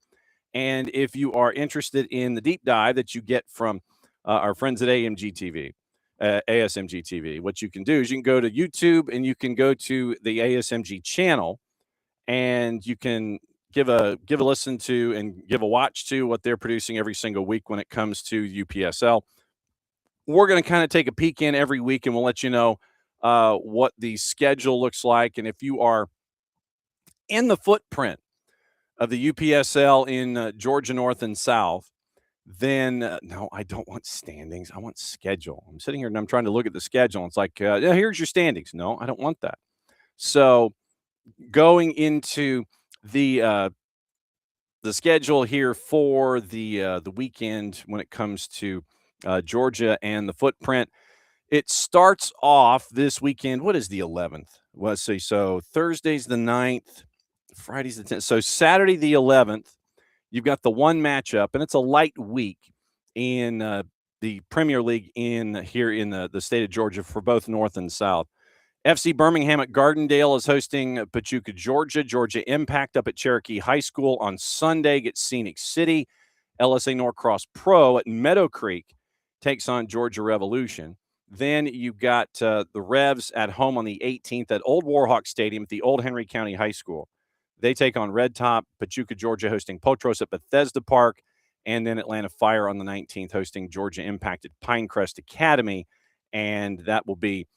And if you are interested in the deep dive that you get from our friends at ASMG TV, what you can do is you can go to YouTube and you can go to the ASMG channel, and you can give a listen to and give a watch to what they're producing every single week when it comes to UPSL. We're going to kind of take a peek in every week, and we'll let you know what the schedule looks like. And if you are in the footprint of the UPSL in Georgia North and South, then no, I don't want standings. I want schedule. I'm sitting here and I'm trying to look at the schedule. And it's like, yeah, here's your standings. No, I don't want that. So going into the schedule here for the weekend when it comes to Georgia and the footprint, it starts off this weekend. What is the 11th? Let's see. So Thursday's the 9th. Friday's the 10th. So Saturday the 11th, you've got the one matchup, and it's a light week in the Premier League here in the state of Georgia for both North and South. FC Birmingham at Gardendale is hosting Pachuca, Georgia. Georgia Impact up at Cherokee High School on Sunday gets Scenic City. LSA Norcross Pro at Meadow Creek takes on Georgia Revolution. Then you've got the Revs at home on the 18th at Old Warhawk Stadium at the Old Henry County High School. They take on Red Top. Pachuca, Georgia hosting Potros at Bethesda Park. And then Atlanta Fire on the 19th hosting Georgia Impact at Pinecrest Academy. And that will be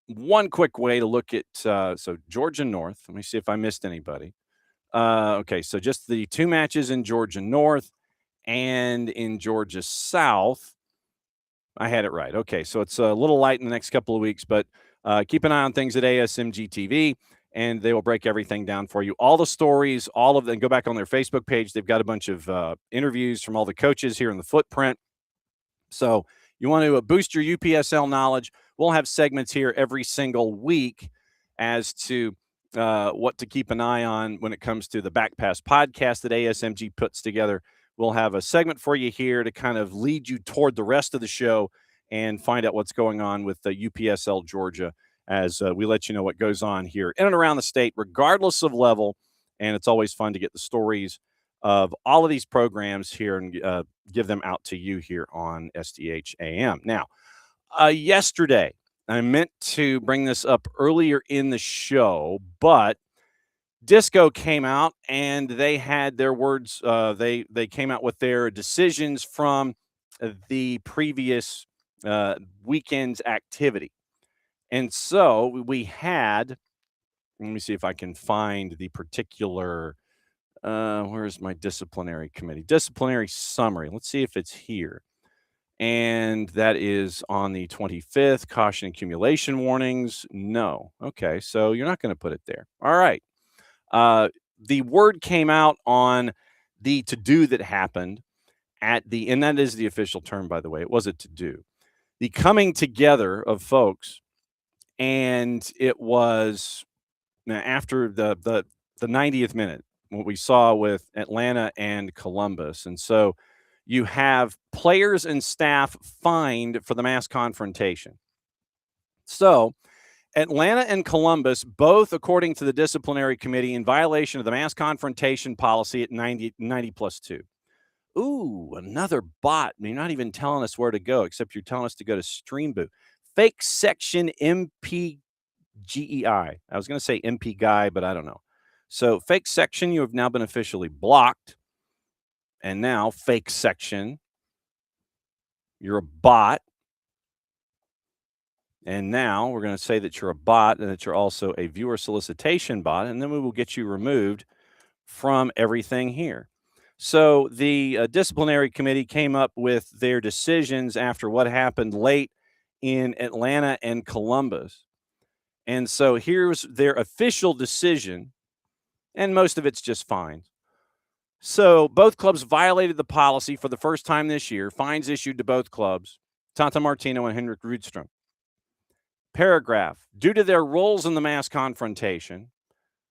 one quick way to look at so Georgia North. Let me see if I missed anybody. Okay, so just the two matches in Georgia North and in Georgia South. I had it right. Okay, so it's a little light in the next couple of weeks, but keep an eye on things at ASMG TV, and they will break everything down for you. All the stories, all of them, go back on their Facebook page. They've got a bunch of interviews from all the coaches here in the footprint. So you want to boost your UPSL knowledge. We'll have segments here every single week as to what to keep an eye on when it comes to the Back Pass podcast that ASMG puts together. We'll have a segment for you here to kind of lead you toward the rest of the show and find out what's going on with the UPSL Georgia as we let you know what goes on here in and around the state, regardless of level. And it's always fun to get the stories of all of these programs here and give them out to you here on SDH AM. Now, yesterday, I meant to bring this up earlier in the show, but Disco came out and they had their words. They came out with their decisions from the previous weekend's activity. And so we had, let me see if I can find the particular, where's my disciplinary committee? Disciplinary summary. Let's see if it's here. And that is on the 25th, caution accumulation warnings. No. Okay, so you're not going to put it there. All right. The word came out on the to-do that happened at the, and that is the official term, by the way. It was a to-do. The coming together of folks, and it was after the 90th minute, what we saw with Atlanta and Columbus. And so you have players and staff fined for the mass confrontation. So Atlanta and Columbus, both according to the disciplinary committee, in violation of the mass confrontation policy at 90 plus 2. Ooh, another bot. You're not even telling us where to go, except you're telling us to go to Streamboot. Fake section MPGEI. I was going to say MP guy, but I don't know. So fake section, you have now been officially blocked. And now fake section, you're a bot. And now we're going to say that you're a bot and that you're also a viewer solicitation bot, and then we will get you removed from everything here. So the disciplinary committee came up with their decisions after what happened late in Atlanta and Columbus. And so here's their official decision, and most of it's just fines. So both clubs violated the policy for the first time this year. Fines issued to both clubs, Tata Martino and Henrik Rudstrom. Paragraph, due to their roles in the mass confrontation,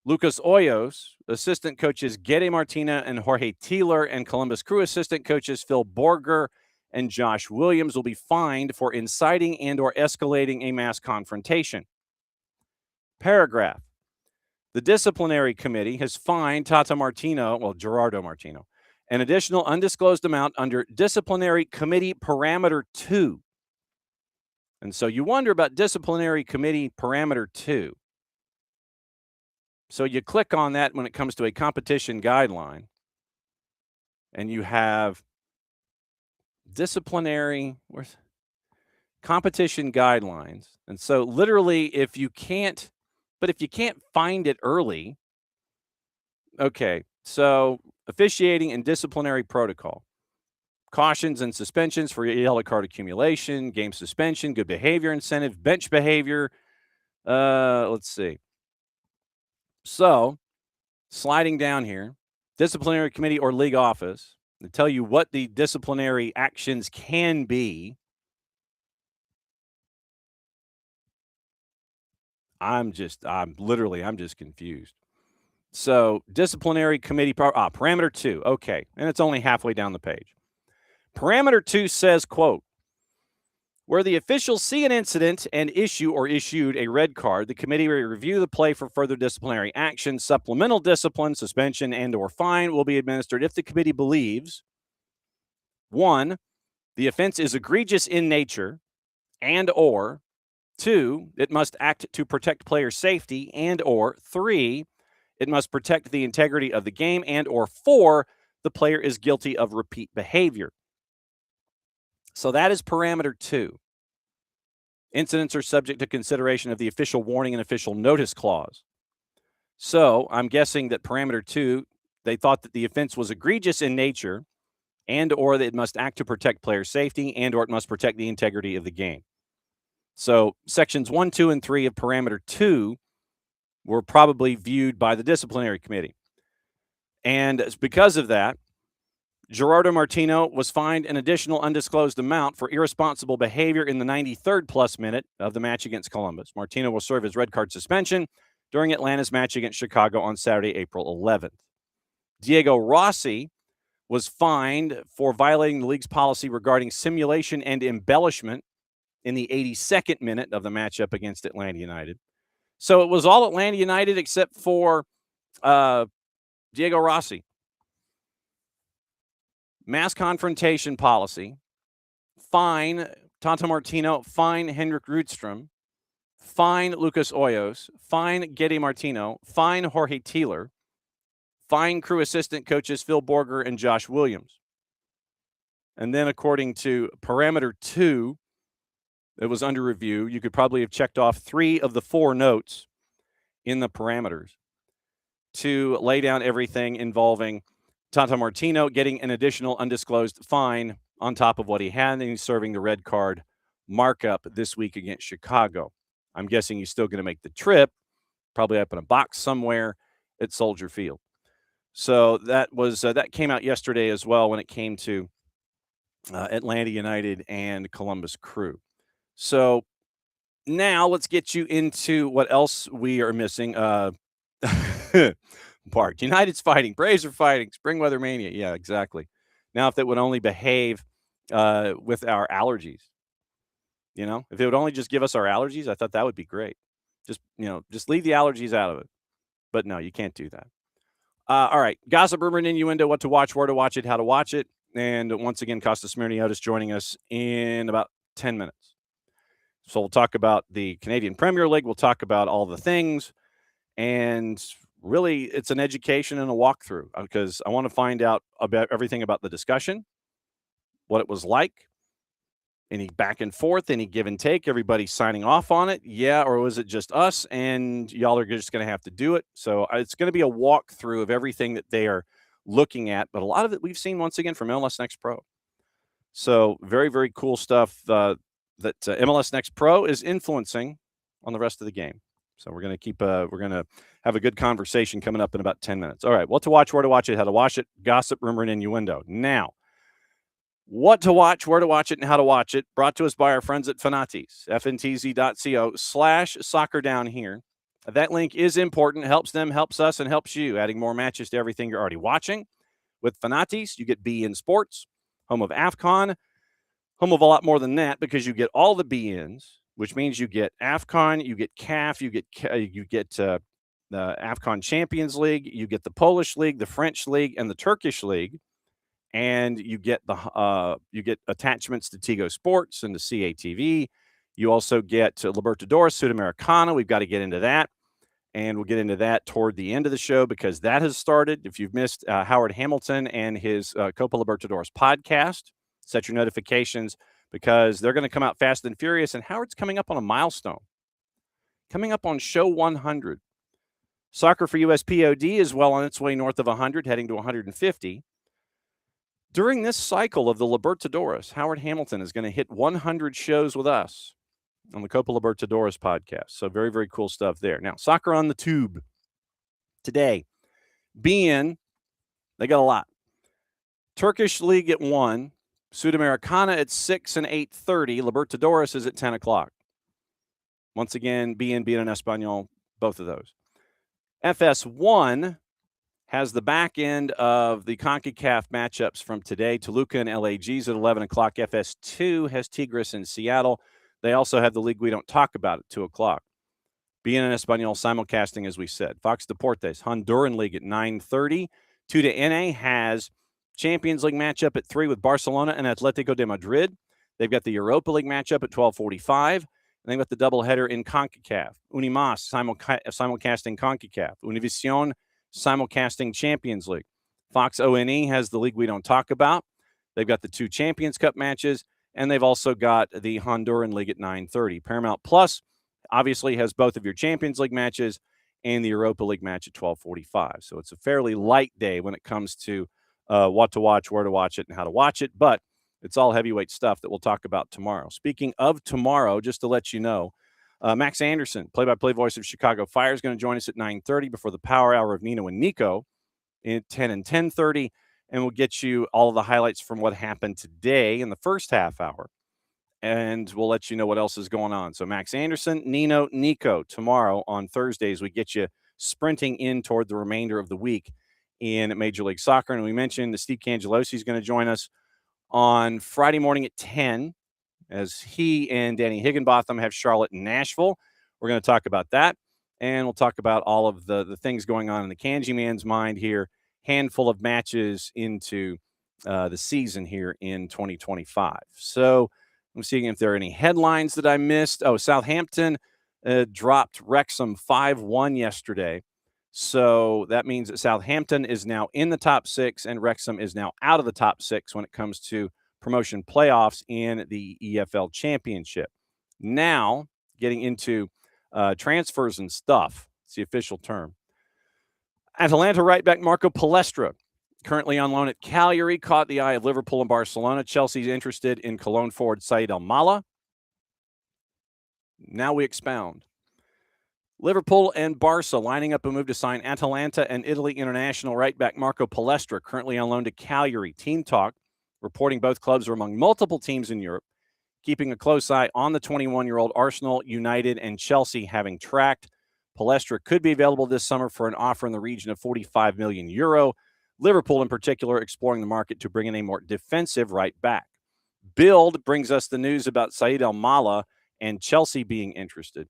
Lucas Hoyos, assistant coaches Gede Martina and Jorge Tieler, and Columbus Crew assistant coaches Phil Borger and Josh Williams will be fined for inciting and or escalating a mass confrontation. Paragraph, the disciplinary committee has fined Gerardo Martino, an additional undisclosed amount under disciplinary committee parameter 2. And so you wonder about disciplinary committee parameter 2. So you click on that when it comes to a competition guideline, and you have disciplinary competition guidelines. And so literally, if you can't find it early, okay, so officiating and disciplinary protocol. Cautions and suspensions for yellow card accumulation, game suspension, good behavior incentive, bench behavior. Let's see. So, sliding down here, disciplinary committee or league office, to tell you what the disciplinary actions can be. I'm just confused. So disciplinary committee, parameter 2. Okay, and it's only halfway down the page. Parameter 2 says, quote, where the officials see an incident and issue or issued a red card, the committee will review the play for further disciplinary action. Supplemental discipline, suspension, and or fine will be administered if the committee believes, 1, the offense is egregious in nature, and or 2, it must act to protect player safety, and or 3, it must protect the integrity of the game, and or 4, the player is guilty of repeat behavior. So that is parameter 2. Incidents are subject to consideration of the official warning and official notice clause. So I'm guessing that parameter 2, they thought that the offense was egregious in nature, and or that it must act to protect player safety, and or it must protect the integrity of the game. So sections 1, 2, and 3 of parameter 2 were probably viewed by the disciplinary committee. And because of that, Gerardo Martino was fined an additional undisclosed amount for irresponsible behavior in the 93rd plus minute of the match against Columbus. Martino will serve his red card suspension during Atlanta's match against Chicago on Saturday, April 11th. Diego Rossi was fined for violating the league's policy regarding simulation and embellishment in the 82nd minute of the matchup against Atlanta United. So it was all Atlanta United except for Diego Rossi. Mass confrontation policy, fine Tata Martino, fine Henrik Rudstrom, fine Lucas Hoyos, fine Geddy Martino, fine Jorge Tieler, fine crew assistant coaches Phil Borger and Josh Williams. And then according to parameter 2, it was under review. You could probably have checked off 3 of the 4 notes in the parameters to lay down everything involving Tata Martino getting an additional undisclosed fine on top of what he had, and he's serving the red card markup this week against Chicago. I'm guessing he's still going to make the trip, probably up in a box somewhere at Soldier Field. So that was that came out yesterday as well when it came to Atlanta United and Columbus Crew. So now let's get you into what else we are missing. Bart, United's fighting, Braves are fighting, spring weather mania. Yeah, exactly. Now, if they would only behave with our allergies, if it would only just give us our allergies, I thought that would be great. Just leave the allergies out of it. But no, you can't do that. All right, gossip, rumor, and innuendo, what to watch, where to watch it, how to watch it. And once again, Costa Smyrniotis joining us in about 10 minutes. So we'll talk about the Canadian Premier League. We'll talk about all the things. And really, it's an education and a walkthrough because I want to find out about everything about the discussion, what it was like, any back and forth, any give and take, everybody signing off on it. Yeah, or was it just us and y'all are just going to have to do it? So it's going to be a walkthrough of everything that they are looking at. But a lot of it we've seen once again from MLS Next Pro. So very, very cool stuff that MLS Next Pro is influencing on the rest of the game. So we're going to have a good conversation coming up in about 10 minutes. All right, what to watch, where to watch it, how to watch it, gossip, rumor, and innuendo. Now, what to watch, where to watch it, and how to watch it, brought to us by our friends at Fanatis, fntz.co/soccer down here. That link is important, helps them, helps us, and helps you, adding more matches to everything you're already watching. With Fanatis, you get BN Sports, home of AFCON, home of a lot more than that because you get all the BNs, which means you get AFCON, you get CAF, you get the AFCON Champions League, you get the Polish League, the French League, and the Turkish League, and you get attachments to Tigo Sports and to CATV. You also get Libertadores, Sudamericana. We've got to get into that, and we'll get into that toward the end of the show because that has started. If you've missed Howard Hamilton and his Copa Libertadores podcast, set your notifications because they're going to come out fast and furious, and Howard's coming up on a milestone, coming up on show 100. Soccer for USPOD is well on its way north of 100, heading to 150. During this cycle of the Libertadores, Howard Hamilton is going to hit 100 shows with us on the Copa Libertadores podcast. So very, very cool stuff there. Now, Soccer on the Tube today. BN, they got a lot. Turkish League at 1. Sudamericana at 6 and 8:30. Libertadores is at 10 o'clock. Once again, BN, BN Espanol, both of those. FS1 has the back end of the CONCACAF matchups from today. Toluca and LAGs at 11 o'clock. FS2 has Tigres in Seattle. They also have the league we don't talk about at 2 o'clock. BN en Español simulcasting, as we said. Fox Deportes, Honduran League at 9:30. 2 to NA has Champions League matchup at 3 with Barcelona and Atletico de Madrid. They've got the Europa League matchup at 12:45. And they've got the doubleheader in CONCACAF. Unimas simulcasting CONCACAF. Univision simulcasting Champions League. Fox ONE has the league we don't talk about. They've got the 2 Champions Cup matches, and they've also got the Honduran League at 9:30. Paramount Plus obviously has both of your Champions League matches and the Europa League match at 12:45. So it's a fairly light day when it comes to what to watch, where to watch it, and how to watch it. But it's all heavyweight stuff that we'll talk about tomorrow. Speaking of tomorrow, just to let you know, Max Anderson, play-by-play voice of Chicago Fire, is going to join us at 9:30 before the Power Hour of Nino and Nico at 10 and 10:30, and we'll get you all of the highlights from what happened today in the first half hour, and we'll let you know what else is going on. So Max Anderson, Nino, Nico tomorrow on Thursdays. We get you sprinting in toward the remainder of the week in Major League Soccer, and we mentioned that Steve Cangelosi is going to join us on Friday morning at 10 as he and Danny Higginbotham have Charlotte and Nashville. We're going to talk about that, and we'll talk about all of the things going on in the Kanji man's mind here, handful of matches into the season here in 2025. So I'm seeing if there are any headlines that I missed. Oh, Southampton dropped Wrexham 5-1 yesterday. So that means that Southampton is now in the top 6 and Wrexham is now out of the top 6 when it comes to promotion playoffs in the EFL Championship. Now, getting into transfers and stuff. It's the official term. Atalanta right back Marco Palestra, currently on loan at Cagliari, caught the eye of Liverpool and Barcelona. Chelsea's interested in Cologne forward Said Al-Mala. Now we expound. Liverpool and Barca lining up a move to sign Atalanta and Italy international right back Marco Palestra, currently on loan to Cagliari. Team Talk reporting both clubs are among multiple teams in Europe, keeping a close eye on the 21-year-old. Arsenal, United, and Chelsea having tracked. Palestra could be available this summer for an offer in the region of €45 million. Liverpool, in particular, exploring the market to bring in a more defensive right back. Bild brings us the news about Said Al-Mala and Chelsea being interested.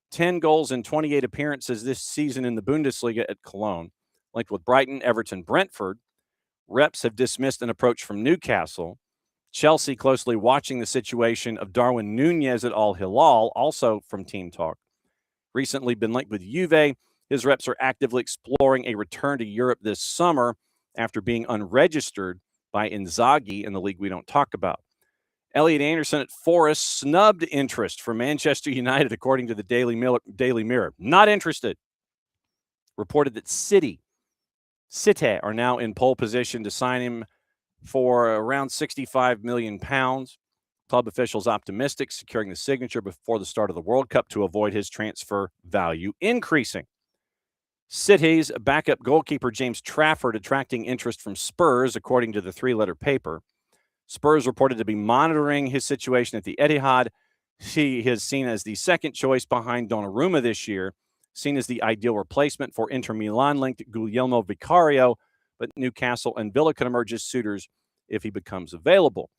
10 goals in 28 appearances this season in the Bundesliga at Cologne, linked with Brighton, Everton, Brentford. Reps have dismissed an approach from Newcastle. Chelsea closely watching the situation of Darwin Nunez at Al Hilal, also from Team Talk. Recently been linked with Juve. His reps are actively exploring a return to Europe this summer after being unregistered by Inzaghi in the league we don't talk about. Elliot Anderson at Forest snubbed interest from Manchester United, according to the Daily Mirror. Not interested. Reported that City are now in pole position to sign him for around £65 million. Club officials optimistic, securing the signature before the start of the World Cup to avoid his transfer value increasing. City's backup goalkeeper James Trafford attracting interest from Spurs, according to the 3-letter paper. Spurs reported to be monitoring his situation at the Etihad. He is seen as the second choice behind Donnarumma this year, seen as the ideal replacement for Inter Milan-linked Guglielmo Vicario, but Newcastle and Villa could emerge as suitors if he becomes available.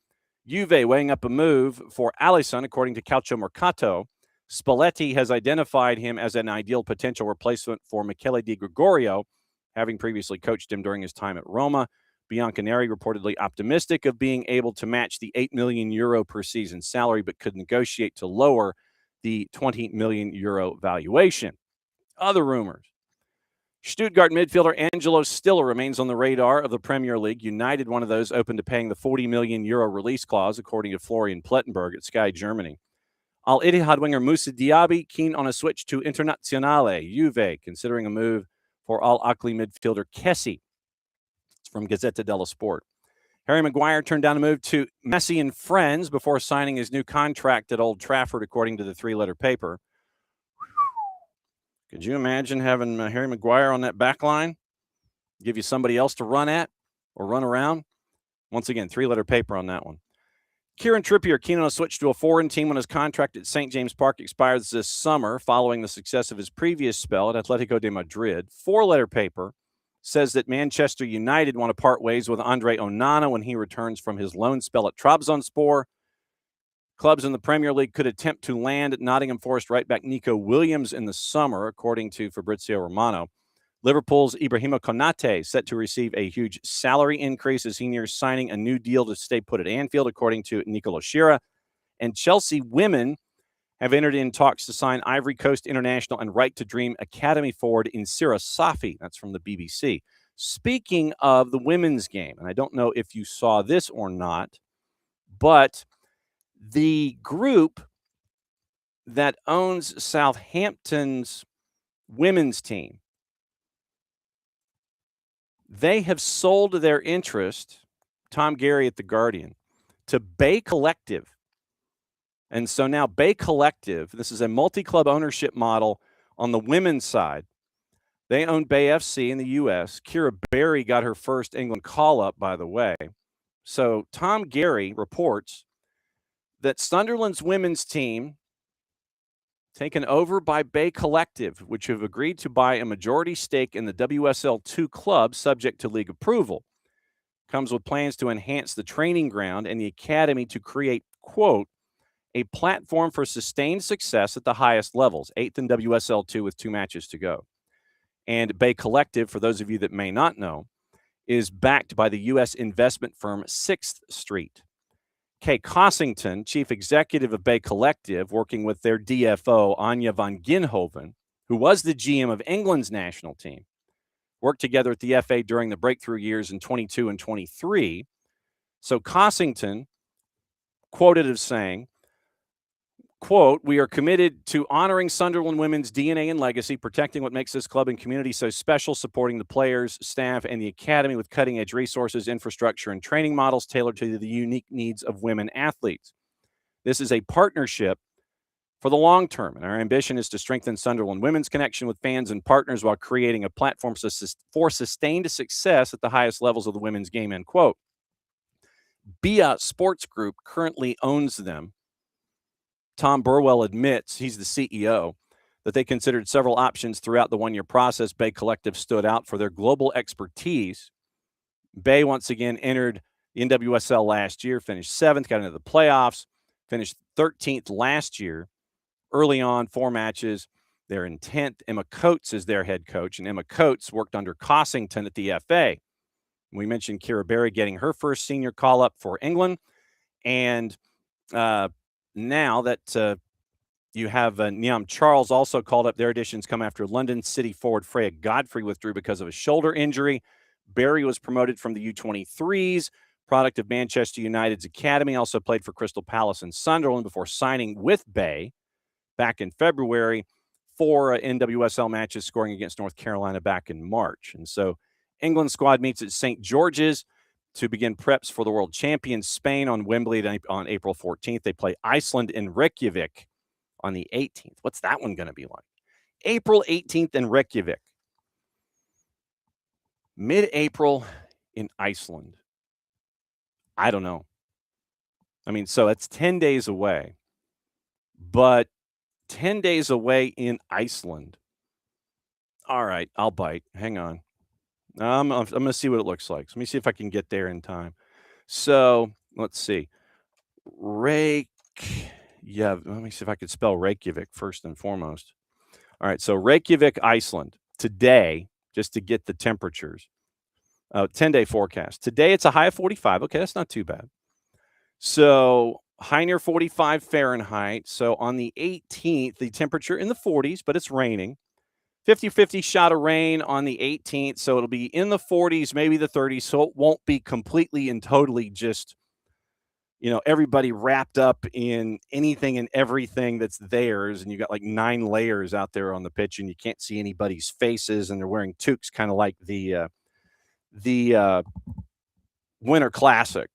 Juve weighing up a move for Alisson, according to Calcio Mercato. Spalletti has identified him as an ideal potential replacement for Michele Di Gregorio, having previously coached him during his time at Roma. Bianconeri reportedly optimistic of being able to match the €8 million per season salary, but could negotiate to lower the €20 million valuation. Other rumors. Stuttgart midfielder Angelo Stiller remains on the radar of the Premier League. United, one of those, open to paying the €40 million release clause, according to Florian Plettenberg at Sky Germany. Al Ittihad winger Moussa Diaby keen on a switch to Internazionale. Juve considering a move for Al Ahly midfielder Kessie. It's from Gazzetta dello Sport. Harry Maguire turned down a move to Messi and Friends before signing his new contract at Old Trafford, according to the 3-letter paper. Could you imagine having Harry Maguire on that back line? Give you somebody else to run at or run around? Once again, 3-letter paper on that one. Kieran Trippier keen on a switch to a foreign team when his contract at St. James Park expires this summer following the success of his previous spell at Atletico de Madrid. Four-letter paper says that Manchester United want to part ways with Andre Onana when he returns from his loan spell at Trabzonspor. Clubs in the Premier League could attempt to land Nottingham Forest right back Nico Williams in the summer, according to Fabrizio Romano. Liverpool's Ibrahima Konate set to receive a huge salary increase as he nears signing a new deal to stay put at Anfield, according to Nicolo Schira. And Chelsea women have entered in talks to sign Ivory Coast international and Right to Dream Academy forward Insira Safi. That's from the BBC. Speaking of the women's game, and I don't know if you saw this or not, but the group that owns Southampton's women's team, they have sold their interest, Tom Gary at The Guardian, to Bay Collective. And so now Bay Collective, this is a multi-club ownership model on the women's side. They own Bay FC in the U.S. Kira Berry got her first England call-up, by the way. So Tom Gary reports that Sunderland's women's team, taken over by Bay Collective, which have agreed to buy a majority stake in the WSL 2 club subject to league approval, comes with plans to enhance the training ground and the academy to create, quote, a platform for sustained success at the highest levels, 8th in WSL 2 with 2 matches to go. And Bay Collective, for those of you that may not know, is backed by the U.S. investment firm 6th Street. Kay Cossington, chief executive of Bay Collective, working with their DFO, Anja van Ginhoven, who was the GM of England's national team, worked together at the FA during the breakthrough years in 22 and 23. So Cossington, quoted as saying, quote, we are committed to honoring Sunderland women's DNA and legacy, protecting what makes this club and community so special, supporting the players, staff, and the academy with cutting-edge resources, infrastructure, and training models tailored to the unique needs of women athletes. This is a partnership for the long term, and our ambition is to strengthen Sunderland women's connection with fans and partners while creating a platform for sustained success at the highest levels of the women's game, end quote. BIA Sports Group currently owns them. Tom Burwell admits, he's the CEO, that they considered several options throughout the one-year process. Bay Collective stood out for their global expertise. Bay once again entered the NWSL last year, finished 7th, got into the playoffs, finished 13th last year. Early on, 4 matches, they're in 10th. Emma Coates is their head coach, and Emma Coates worked under Cossington at the FA. We mentioned Kira Berry getting her first senior call-up for England, and now that you have Niam Charles also called up. Their additions come after London City forward Freya Godfrey withdrew because of a shoulder injury. Berry was promoted from the U23s, product of Manchester United's academy, also played for Crystal Palace and Sunderland before signing with Bay back in February, 4 NWSL matches, scoring against North Carolina back in March. And so England squad meets at St. George's to begin preps for the world champions Spain on Wembley on April 14th. They play Iceland in Reykjavik on the 18th. What's that one going to be like? April 18th in Reykjavik. Mid-April in Iceland. I don't know. I mean, so it's 10 days away. But 10 days away in Iceland. All right, I'll bite. Hang on. I'm going to see what it looks like. So let me see if I can get there in time. So let's see. Let me see if I could spell Reykjavik first and foremost. All right, so Reykjavik, Iceland. Today, just to get the temperatures, 10-day forecast. Today, it's a high of 45. Okay, that's not too bad. So high near 45 Fahrenheit. So on the 18th, the temperature in the 40s, but it's raining. 50-50 shot of rain on the 18th, so it'll be in the 40s, maybe the 30s, so it won't be completely and totally just, everybody wrapped up in anything and everything that's theirs, and you got like 9 layers out there on the pitch, and you can't see anybody's faces, and they're wearing toques, kind of like the Winter Classic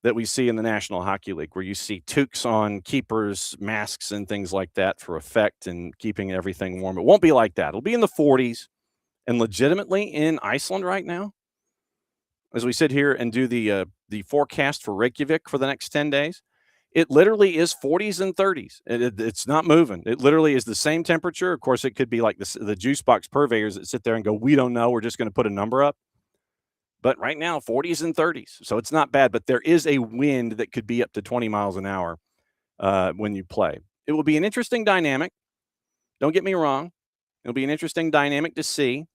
that we see in the National Hockey League, where you see toques on keepers, masks, and things like that for effect and keeping everything warm. It won't be like that. It'll be in the 40s, and legitimately in Iceland right now, as we sit here and do the forecast for Reykjavik for the next 10 days, it literally is 40s and 30s. It's not moving. It literally is the same temperature. Of course, it could be like the juice box purveyors that sit there and go, we don't know. We're just going to put a number up. But right now, 40s and 30s. So it's not bad. But there is a wind that could be up to 20 miles an hour when you play. It will be an interesting dynamic. Don't get me wrong. It'll be an interesting dynamic to see,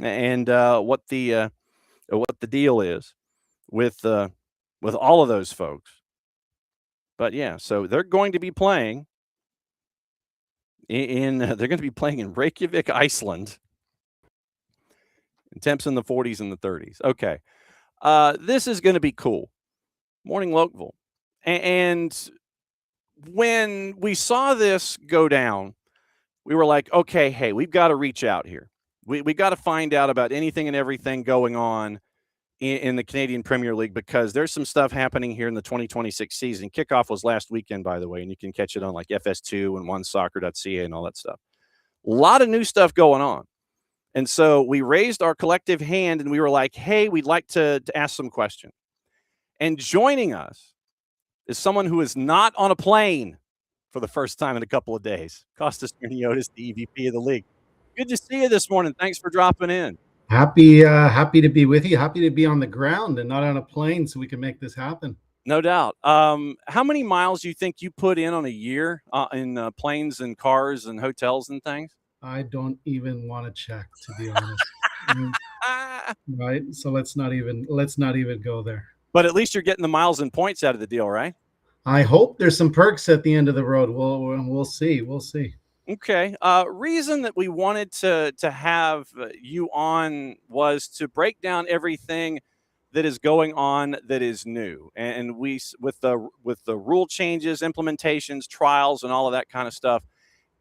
and what the deal is with all of those folks. But yeah, so they're going to be playing they're going to be playing in Reykjavik, Iceland. And temps in the 40s and the 30s. Okay, this is going to be cool. Morning, Lokeville, and when we saw this go down, we were like, okay, hey, we've got to reach out here. We got to find out about anything and everything going on in the Canadian Premier League, because there's some stuff happening here in the 2026 season. Kickoff was last weekend, by the way, and you can catch it on like FS2 and onesoccer.ca and all that stuff. A lot of new stuff going on. And so we raised our collective hand and we were like, hey, we'd like to ask some questions. And joining us is someone who is not on a plane for the first time in a couple of days. Costa Smyrniotis, the EVP of the league. Good to see you this morning. Thanks for dropping in. Happy to be with you. Happy to be on the ground and not on a plane, so we can make this happen. No doubt. How many miles do you think you put in on a year in planes and cars and hotels and things? I don't even want to check, to be honest. Right. So let's not even go there. But at least you're getting the miles and points out of the deal, right? I hope there's some perks at the end of the road. We'll see. We'll see. Okay. Reason that we wanted to have you on was to break down everything that is going on that is new, and we with the rule changes, implementations, trials, and all of that kind of stuff.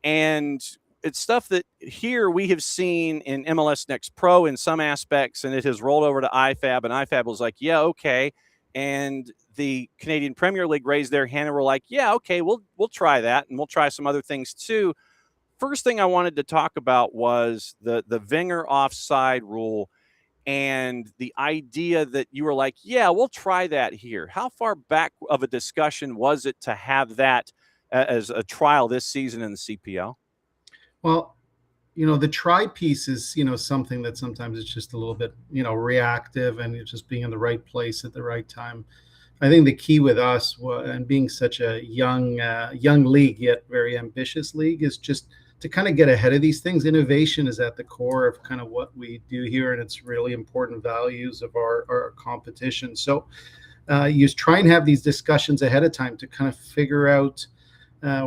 And it's stuff that here we have seen in MLS Next Pro in some aspects, and it has rolled over to IFAB, and IFAB was like, yeah, okay. And the Canadian Premier League raised their hand and were like, yeah, okay, we'll try that, and we'll try some other things too. First thing I wanted to talk about was the Wenger offside rule and the idea that you were like, yeah, we'll try that here. How far back of a discussion was it to have that as a trial this season in the CPL? Well, the try piece is, something that sometimes it's just a little bit, reactive, and it's just being in the right place at the right time. I think the key with us, and being such a young league, yet very ambitious league, is just to kind of get ahead of these things. Innovation is at the core of kind of what we do here, and it's really important values of our competition. So you try and have these discussions ahead of time to kind of figure out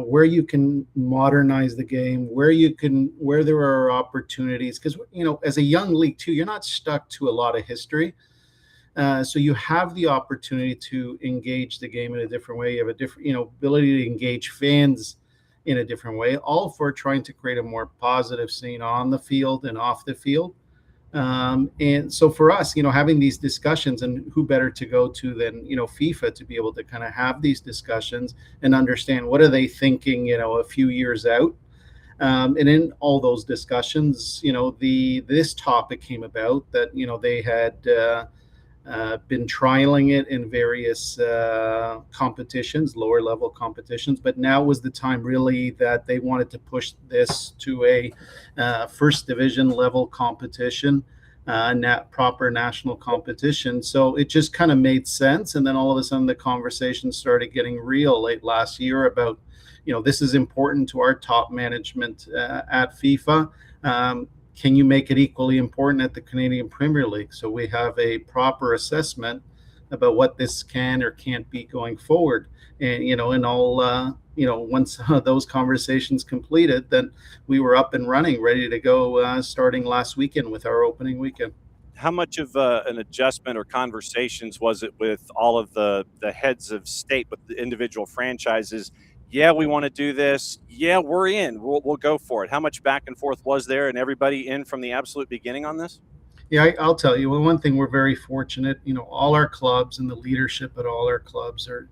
where you can modernize the game, where there are opportunities, because as a young league too, you're not stuck to a lot of history, so you have the opportunity to engage the game in a different way. You have a different ability to engage fans in a different way, all for trying to create a more positive scene on the field and off the field. And so for us, having these discussions, and who better to go to than, FIFA, to be able to kind of have these discussions and understand what are they thinking, a few years out. And in all those discussions, this topic came about that, they had been trialing it in various competitions, lower level competitions, but now was the time really that they wanted to push this to a first division level competition, proper national competition. So it just kind of made sense. And then all of a sudden the conversation started getting real late last year about, this is important to our top management at FIFA. Can you make it equally important at the Canadian Premier League? So we have a proper assessment about what this can or can't be going forward. And, once those conversations completed, then we were up and running, ready to go, starting last weekend with our opening weekend. How much of an adjustment or conversations was it with all of the heads of state, with the individual franchises? Yeah, we want to do this. Yeah, we're in. We'll go for it. How much back and forth was there, and everybody in from the absolute beginning on this? Yeah, I'll tell you. Well, one thing, we're very fortunate. All our clubs and the leadership at all our clubs are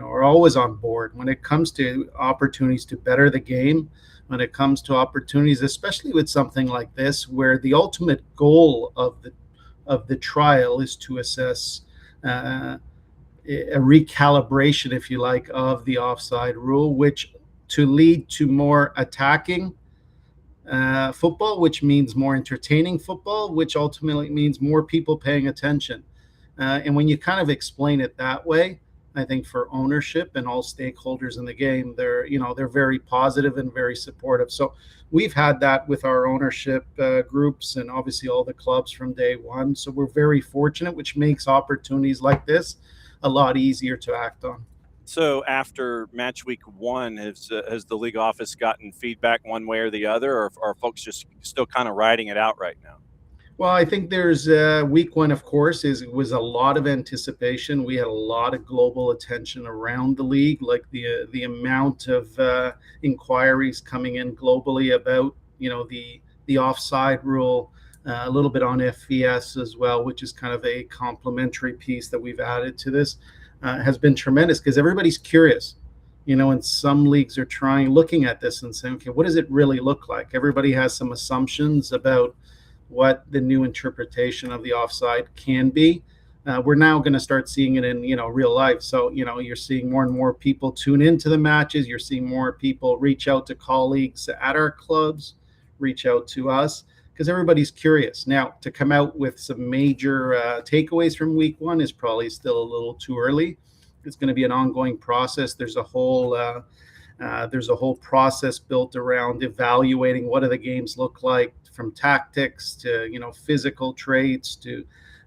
always on board when it comes to opportunities to better the game. When it comes to opportunities, especially with something like this, where the ultimate goal of of the trial is to assess a recalibration, if you like, of the offside rule, which to lead to more attacking football, which means more entertaining football, which ultimately means more people paying attention. And when you kind of explain it that way, I think for ownership and all stakeholders in the game, they're very positive and very supportive. So we've had that with our ownership groups and obviously all the clubs from day one. So we're very fortunate, which makes opportunities like this a lot easier to act on. So after match week 1, has the league office gotten feedback one way or the other, or are folks just still kind of riding it out right now? Well, I think there's week 1, of course, was a lot of anticipation. We had a lot of global attention around the league, like the amount of inquiries coming in globally about the offside rule, a little bit on FVS as well, which is kind of a complementary piece that we've added to this, has been tremendous because everybody's curious. And some leagues are looking at this and saying, okay, what does it really look like? Everybody has some assumptions about what the new interpretation of the offside can be. We're now going to start seeing it in real life. So you're seeing more and more people tune into the matches. You're seeing more people reach out to colleagues at our clubs, reach out to us, because everybody's curious. Now, to come out with some major takeaways from week 1 is probably still a little too early. It's going to be an ongoing process. There's a whole process built around evaluating what do the games look like, from tactics to physical traits to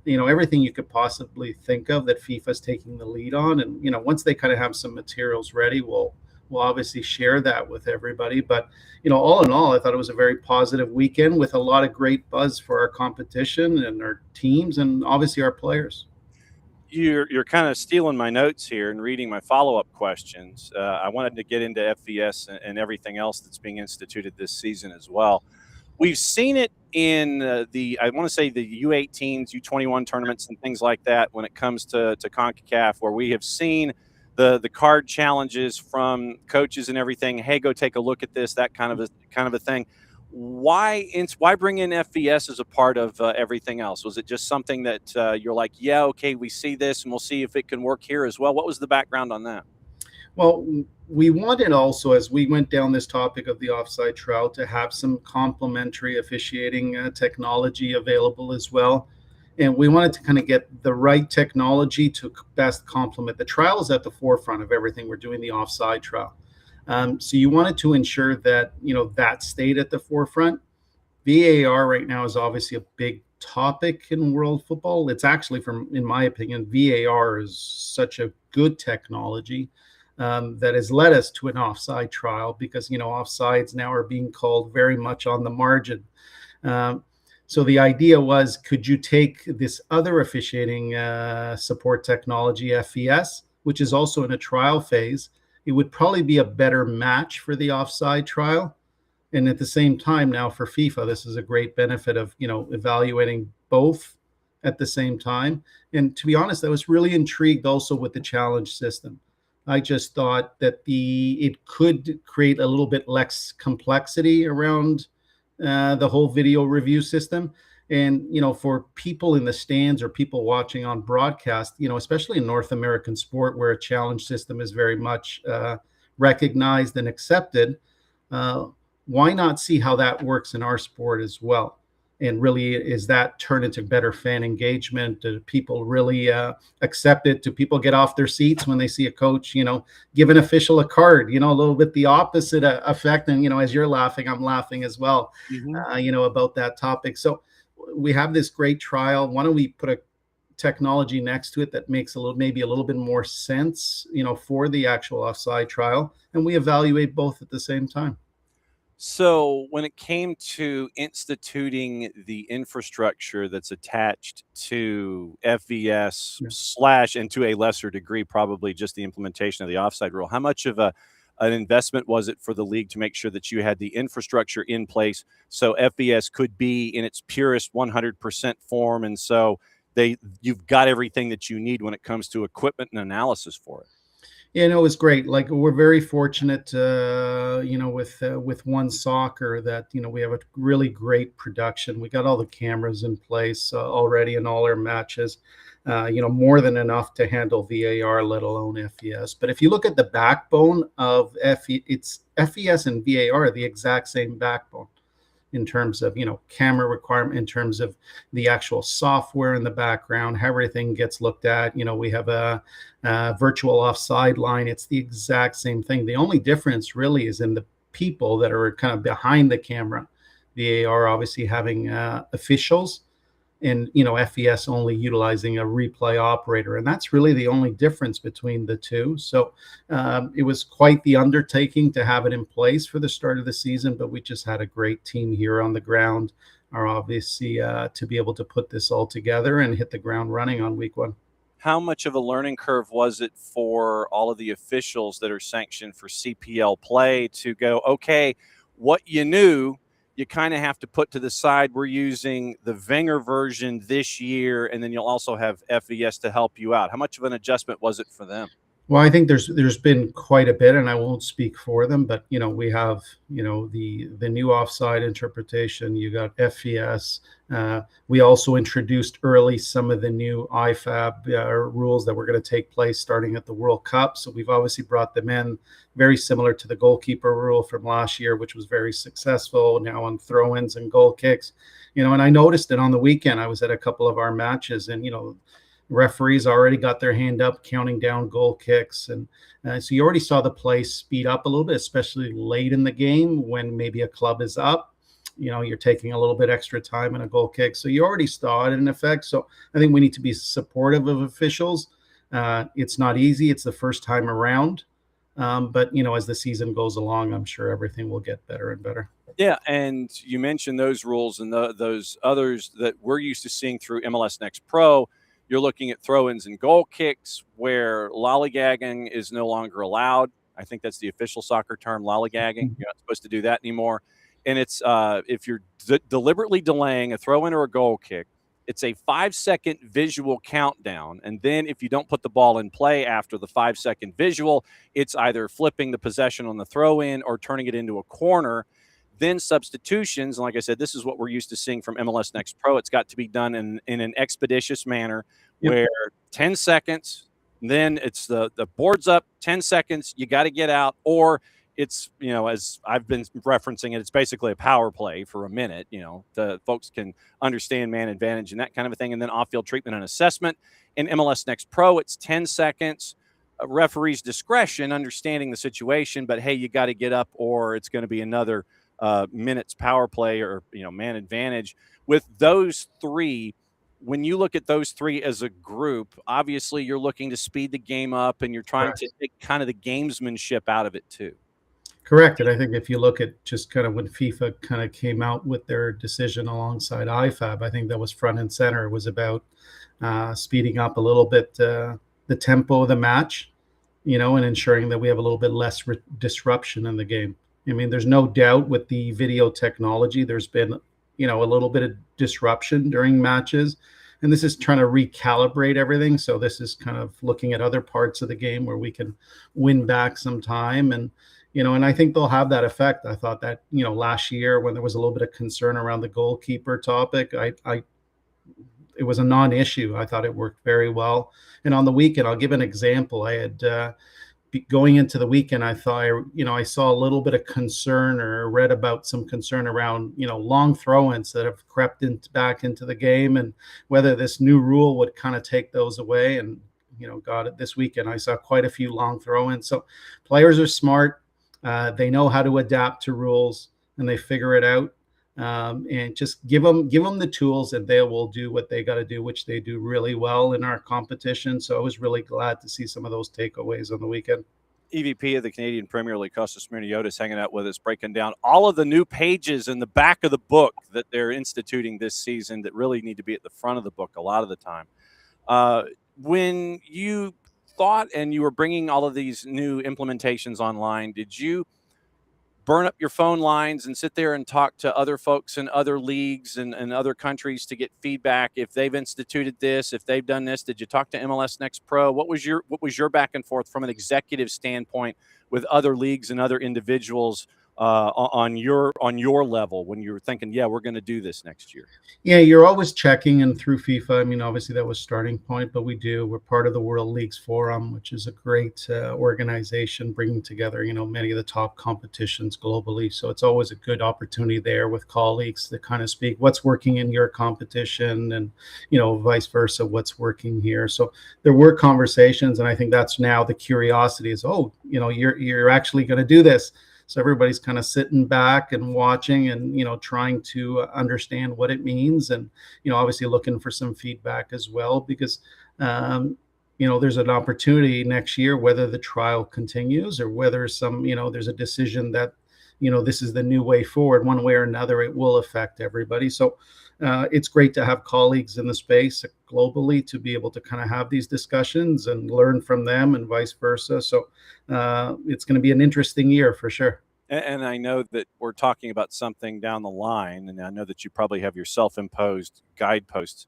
everything you could possibly think of that FIFA's taking the lead on. And once they kind of have some materials ready, we'll obviously share that with everybody. But all in all, I thought it was a very positive weekend with a lot of great buzz for our competition and our teams and obviously our players. You're kind of stealing my notes here and reading my follow-up questions. I wanted to get into FVS and everything else that's being instituted this season as well. We've seen it in I want to say the U18s, U21 tournaments and things like that when it comes to CONCACAF, where we have seen the card challenges from coaches and everything. Hey, go take a look at this, that kind of a thing. Why bring in FVS as a part of everything else? Was it just something that you're like, yeah, okay, we see this and we'll see if it can work here as well? What was the background on that? Well, we wanted also, as we went down this topic of the offside trial, to have some complementary officiating technology available as well. And we wanted to kind of get the right technology to best complement. The trial is at the forefront of everything we're doing, the offside trial. So you wanted to ensure that, that stayed at the forefront. VAR right now is obviously a big topic in world football. It's actually, in my opinion, VAR is such a good technology that has led us to an offside trial because, offsides now are being called very much on the margin. So the idea was, could you take this other officiating support technology, FVS, which is also in a trial phase? It would probably be a better match for the offside trial. And at the same time, now for FIFA, this is a great benefit of, evaluating both at the same time. And to be honest, I was really intrigued also with the challenge system. I just thought that it could create a little bit less complexity around the whole video review system. And, for people in the stands or people watching on broadcast, especially in North American sport where a challenge system is very much recognized and accepted, why not see how that works in our sport as well? And really, is that turn into better fan engagement? Do people really accept it? Do people get off their seats when they see a coach, give an official a card, a little bit the opposite effect? And, as you're laughing, I'm laughing as well, about that topic. So we have this great trial. Why don't we put a technology next to it that makes maybe a little bit more sense, for the actual offside trial, and we evaluate both at the same time. So when it came to instituting the infrastructure that's attached to FVS / and to a lesser degree, probably just the implementation of the offside rule, how much of an investment was it for the league to make sure that you had the infrastructure in place so FVS could be in its purest 100% form? And so you've got everything that you need when it comes to equipment and analysis for it. Yeah, no, it was great. Like we're very fortunate, with One Soccer that we have a really great production. We got all the cameras in place already in all our matches. More than enough to handle VAR, let alone FES. But if you look at the backbone of it's FES and VAR are the exact same backbone in terms of camera requirement, in terms of the actual software in the background, how everything gets looked at. We have a virtual offside line. It's the exact same thing. The only difference really is in the people that are kind of behind the camera. VAR obviously having officials, and FES only utilizing a replay operator, and that's really the only difference between the two. So it was quite the undertaking to have it in place for the start of the season, but we just had a great team here on the ground, are obviously to be able to put this all together and hit the ground running on week 1. How much of a learning curve was it for all of the officials that are sanctioned for CPL play to go, okay, what you knew, you kind of have to put to the side. We're using the Wenger version this year, and then you'll also have FES to help you out. How much of an adjustment was it for them? Well, I think there's been quite a bit, and I won't speak for them, but we have the new offside interpretation. You got FES. We also introduced early some of the new IFAB rules that were going to take place starting at the World Cup. So we've obviously brought them in, very similar to the goalkeeper rule from last year, which was very successful. Now on throw-ins and goal kicks, and I noticed it on the weekend. I was at a couple of our matches, and referees already got their hand up counting down goal kicks, and so you already saw the play speed up a little bit, especially late in the game when maybe a club is up. You're taking a little bit extra time in a goal kick, so you already saw it in effect. So I think we need to be supportive of officials. It's not easy. It's the first time around, but as the season goes along, I'm sure everything will get better and better. Yeah, and you mentioned those rules and those others that we're used to seeing through MLS Next Pro. You're looking at throw-ins and goal kicks where lollygagging is no longer allowed. I think that's the official soccer term, lollygagging. You're not supposed to do that anymore. And it's if you're deliberately delaying a throw-in or a goal kick, it's a 5-second visual countdown. And then if you don't put the ball in play after the 5-second visual, it's either flipping the possession on the throw-in or turning it into a corner. Then substitutions, and like I said, this is what we're used to seeing from MLS Next Pro. It's got to be done in an expeditious manner. Yep. Where 10 seconds, then it's the board's up, 10 seconds, you got to get out, or it's, as I've been referencing it, it's basically a power play for a minute. The folks can understand man advantage and that kind of a thing, and then off-field treatment and assessment. In MLS Next Pro, it's 10 seconds. A referee's discretion, understanding the situation, but hey, you got to get up, or it's going to be another minutes power play or man advantage. With those three, when you look at those three as a group, obviously you're looking to speed the game up and you're trying to take kind of the gamesmanship out of it too. Correct. And I think if you look at just kind of when FIFA kind of came out with their decision alongside IFAB, I think that was front and center. It was about speeding up a little bit the tempo of the match, and ensuring that we have a little bit less disruption in the game. I mean, there's no doubt with the video technology, there's been, a little bit of disruption during matches. And this is trying to recalibrate everything. So this is kind of looking at other parts of the game where we can win back some time. And, and I think they'll have that effect. I thought that, last year when there was a little bit of concern around the goalkeeper topic, it was a non-issue. I thought it worked very well. And on the weekend, I'll give an example. I had, going into the weekend, I thought, I saw a little bit of concern or read about some concern around, long throw-ins that have crept back into the game, and whether this new rule would kind of take those away. And, got it this weekend. I saw quite a few long throw-ins. So players are smart. They know how to adapt to rules and they figure it out. And just give them the tools and they will do what they got to do, which they do really well in our competition. So I was really glad to see some of those takeaways on the weekend. EVP of the Canadian Premier League, Costa Smyrniotis, hanging out with us, breaking down all of the new pages in the back of the book that they're instituting this season that really need to be at the front of the book a lot of the time. When you thought and you were bringing all of these new implementations online, did you burn up your phone lines and sit there and talk to other folks in other leagues and other countries to get feedback if they've instituted this, if they've done this? Did you talk to MLS Next Pro? What was your back and forth from an executive standpoint with other leagues and other individuals on your level when you were thinking, yeah, we're going to do this next year? Yeah, you're always checking, and through FIFA, I mean, obviously that was starting point, but we're part of the World Leagues Forum, which is a great organization bringing together, many of the top competitions globally. So it's always a good opportunity there with colleagues to kind of speak what's working in your competition and, vice versa, what's working here. So there were conversations, and I think that's now the curiosity is, you're actually going to do this. So everybody's kind of sitting back and watching and, trying to understand what it means and, obviously looking for some feedback as well, because, there's an opportunity next year, whether the trial continues or whether there's a decision that, this is the new way forward, one way or another, it will affect everybody. So it's great to have colleagues in the space globally to be able to kind of have these discussions and learn from them and vice versa. So it's going to be an interesting year for sure. And I know that we're talking about something down the line, and I know that you probably have your self-imposed guideposts.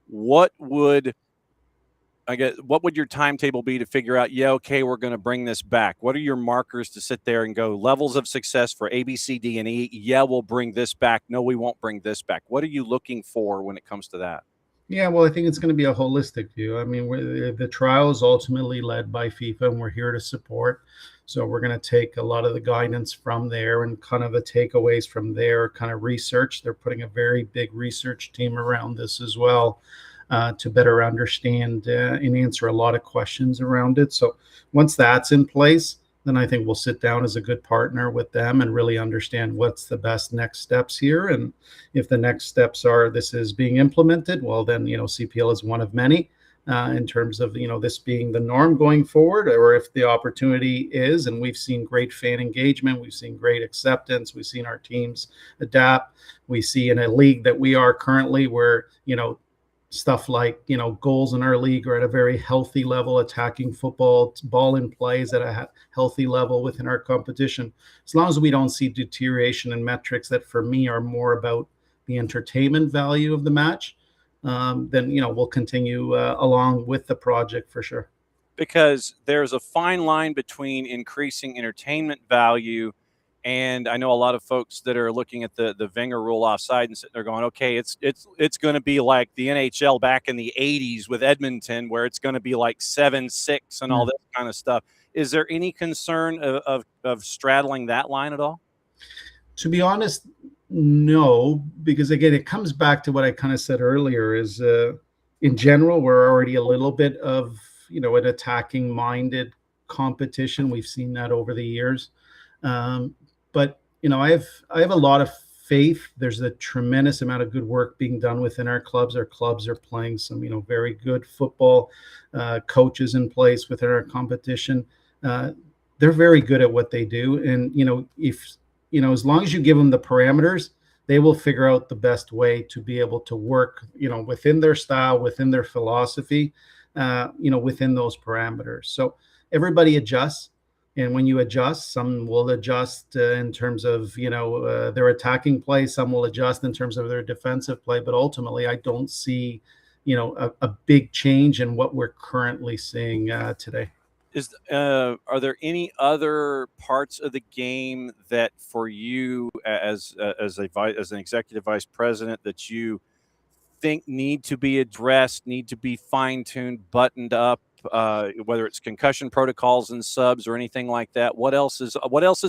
What would your timetable be to figure out, yeah, okay, we're going to bring this back? What are your markers to sit there and go, levels of success for A, B, C, D, and E? Yeah, we'll bring this back. No, we won't bring this back. What are you looking for when it comes to that? Yeah, well, I think it's going to be a holistic view. I mean, the trial is ultimately led by FIFA, and we're here to support. So we're going to take a lot of the guidance from there and kind of the takeaways from there, kind of research. They're putting a very big research team around this as well to better understand and answer a lot of questions around it. So once that's in place, then I think we'll sit down as a good partner with them and really understand what's the best next steps here. And if the next steps are this is being implemented, well, then, CPL is one of many in terms of, this being the norm going forward, or if the opportunity is, and we've seen great fan engagement, we've seen great acceptance, we've seen our teams adapt. We see in a league that we are currently where, stuff like, goals in our league are at a very healthy level, attacking football, ball in play is at a healthy level within our competition. As long as we don't see deterioration in metrics that for me are more about the entertainment value of the match, then, we'll continue along with the project for sure. Because there's a fine line between increasing entertainment value, and I know a lot of folks that are looking at the Wenger rule offside and sitting there going, okay, it's going to be like the NHL back in the 80s with Edmonton, where it's going to be like 7-6 and all that kind of stuff. Is there any concern of straddling that line at all? To be honest, no, because again, it comes back to what I kind of said earlier is in general, we're already a little bit of, an attacking minded competition. We've seen that over the years. But, I have a lot of faith. There's a tremendous amount of good work being done within our clubs. Our clubs are playing some, very good football, coaches in place within our competition. They're very good at what they do. And, if, as long as you give them the parameters, they will figure out the best way to be able to work, within their style, within their philosophy, within those parameters. So everybody adjusts. And when you adjust, some will adjust in terms of, their attacking play. Some will adjust in terms of their defensive play. But ultimately, I don't see, a big change in what we're currently seeing today. Are there any other parts of the game that for you as an executive vice president that you think need to be addressed, need to be fine-tuned, buttoned up? Whether it's concussion protocols and subs or anything like that, what else is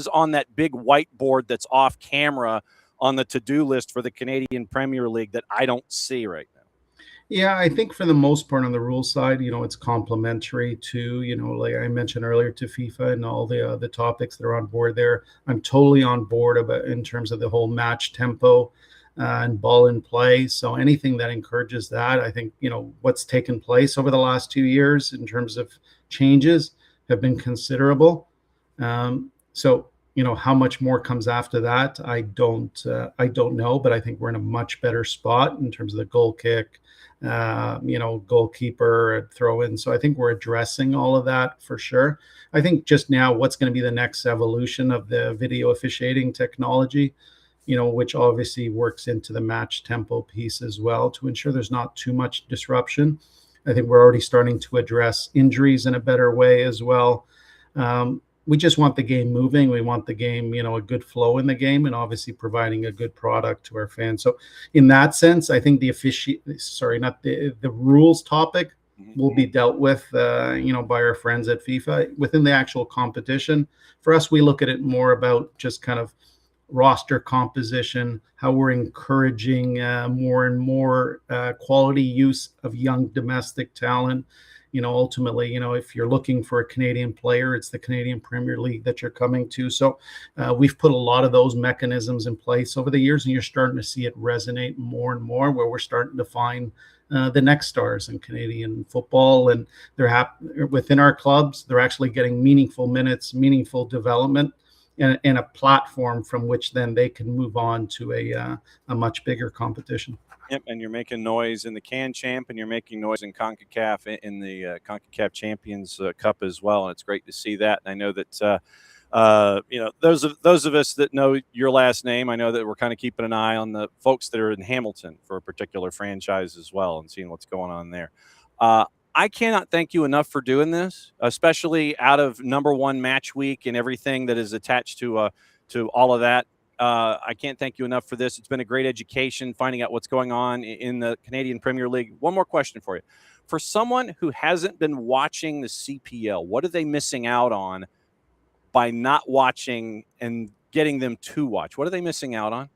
on that big whiteboard that's off camera on the to-do list for the Canadian Premier League that I don't see right now? Yeah, I think for the most part on the rule side, it's complementary to, like I mentioned earlier, to FIFA and all the topics that are on board there. I'm totally on board in terms of the whole match tempo and ball in play. So anything that encourages that, I think, what's taken place over the last 2 years in terms of changes have been considerable. So how much more comes after that, I don't know, but I think we're in a much better spot in terms of the goal kick, goalkeeper, throw in. So I think we're addressing all of that for sure. I think just now, what's going to be the next evolution of the video officiating technology, which obviously works into the match tempo piece as well to ensure there's not too much disruption. I think we're already starting to address injuries in a better way as well. We just want the game moving. We want the game, a good flow in the game, and obviously providing a good product to our fans. So in that sense, I think the rules topic will be dealt with, by our friends at FIFA within the actual competition. For us, we look at it more about just kind of roster composition, how we're encouraging more and more quality use of young domestic talent. Ultimately, if you're looking for a Canadian player, it's the Canadian Premier League that you're coming to. So we've put a lot of those mechanisms in place over the years, and you're starting to see it resonate more and more, where we're starting to find the next stars in Canadian football, and they're within our clubs. They're actually getting meaningful minutes, meaningful development, and a platform from which then they can move on to a much bigger competition. Yep, and you're making noise in the CanChamp, and you're making noise in CONCACAF, in the CONCACAF Champions Cup as well, and it's great to see that. And I know that those of us that know your last name, I know that we're kind of keeping an eye on the folks that are in Hamilton for a particular franchise as well, and seeing what's going on there. I cannot thank you enough for doing this, especially out of number one match week and everything that is attached to all of that. I can't thank you enough for this. It's been a great education finding out what's going on in the Canadian Premier League. One more question for you. For someone who hasn't been watching the CPL, what are they missing out on by not watching and getting them to watch? What are they missing out on?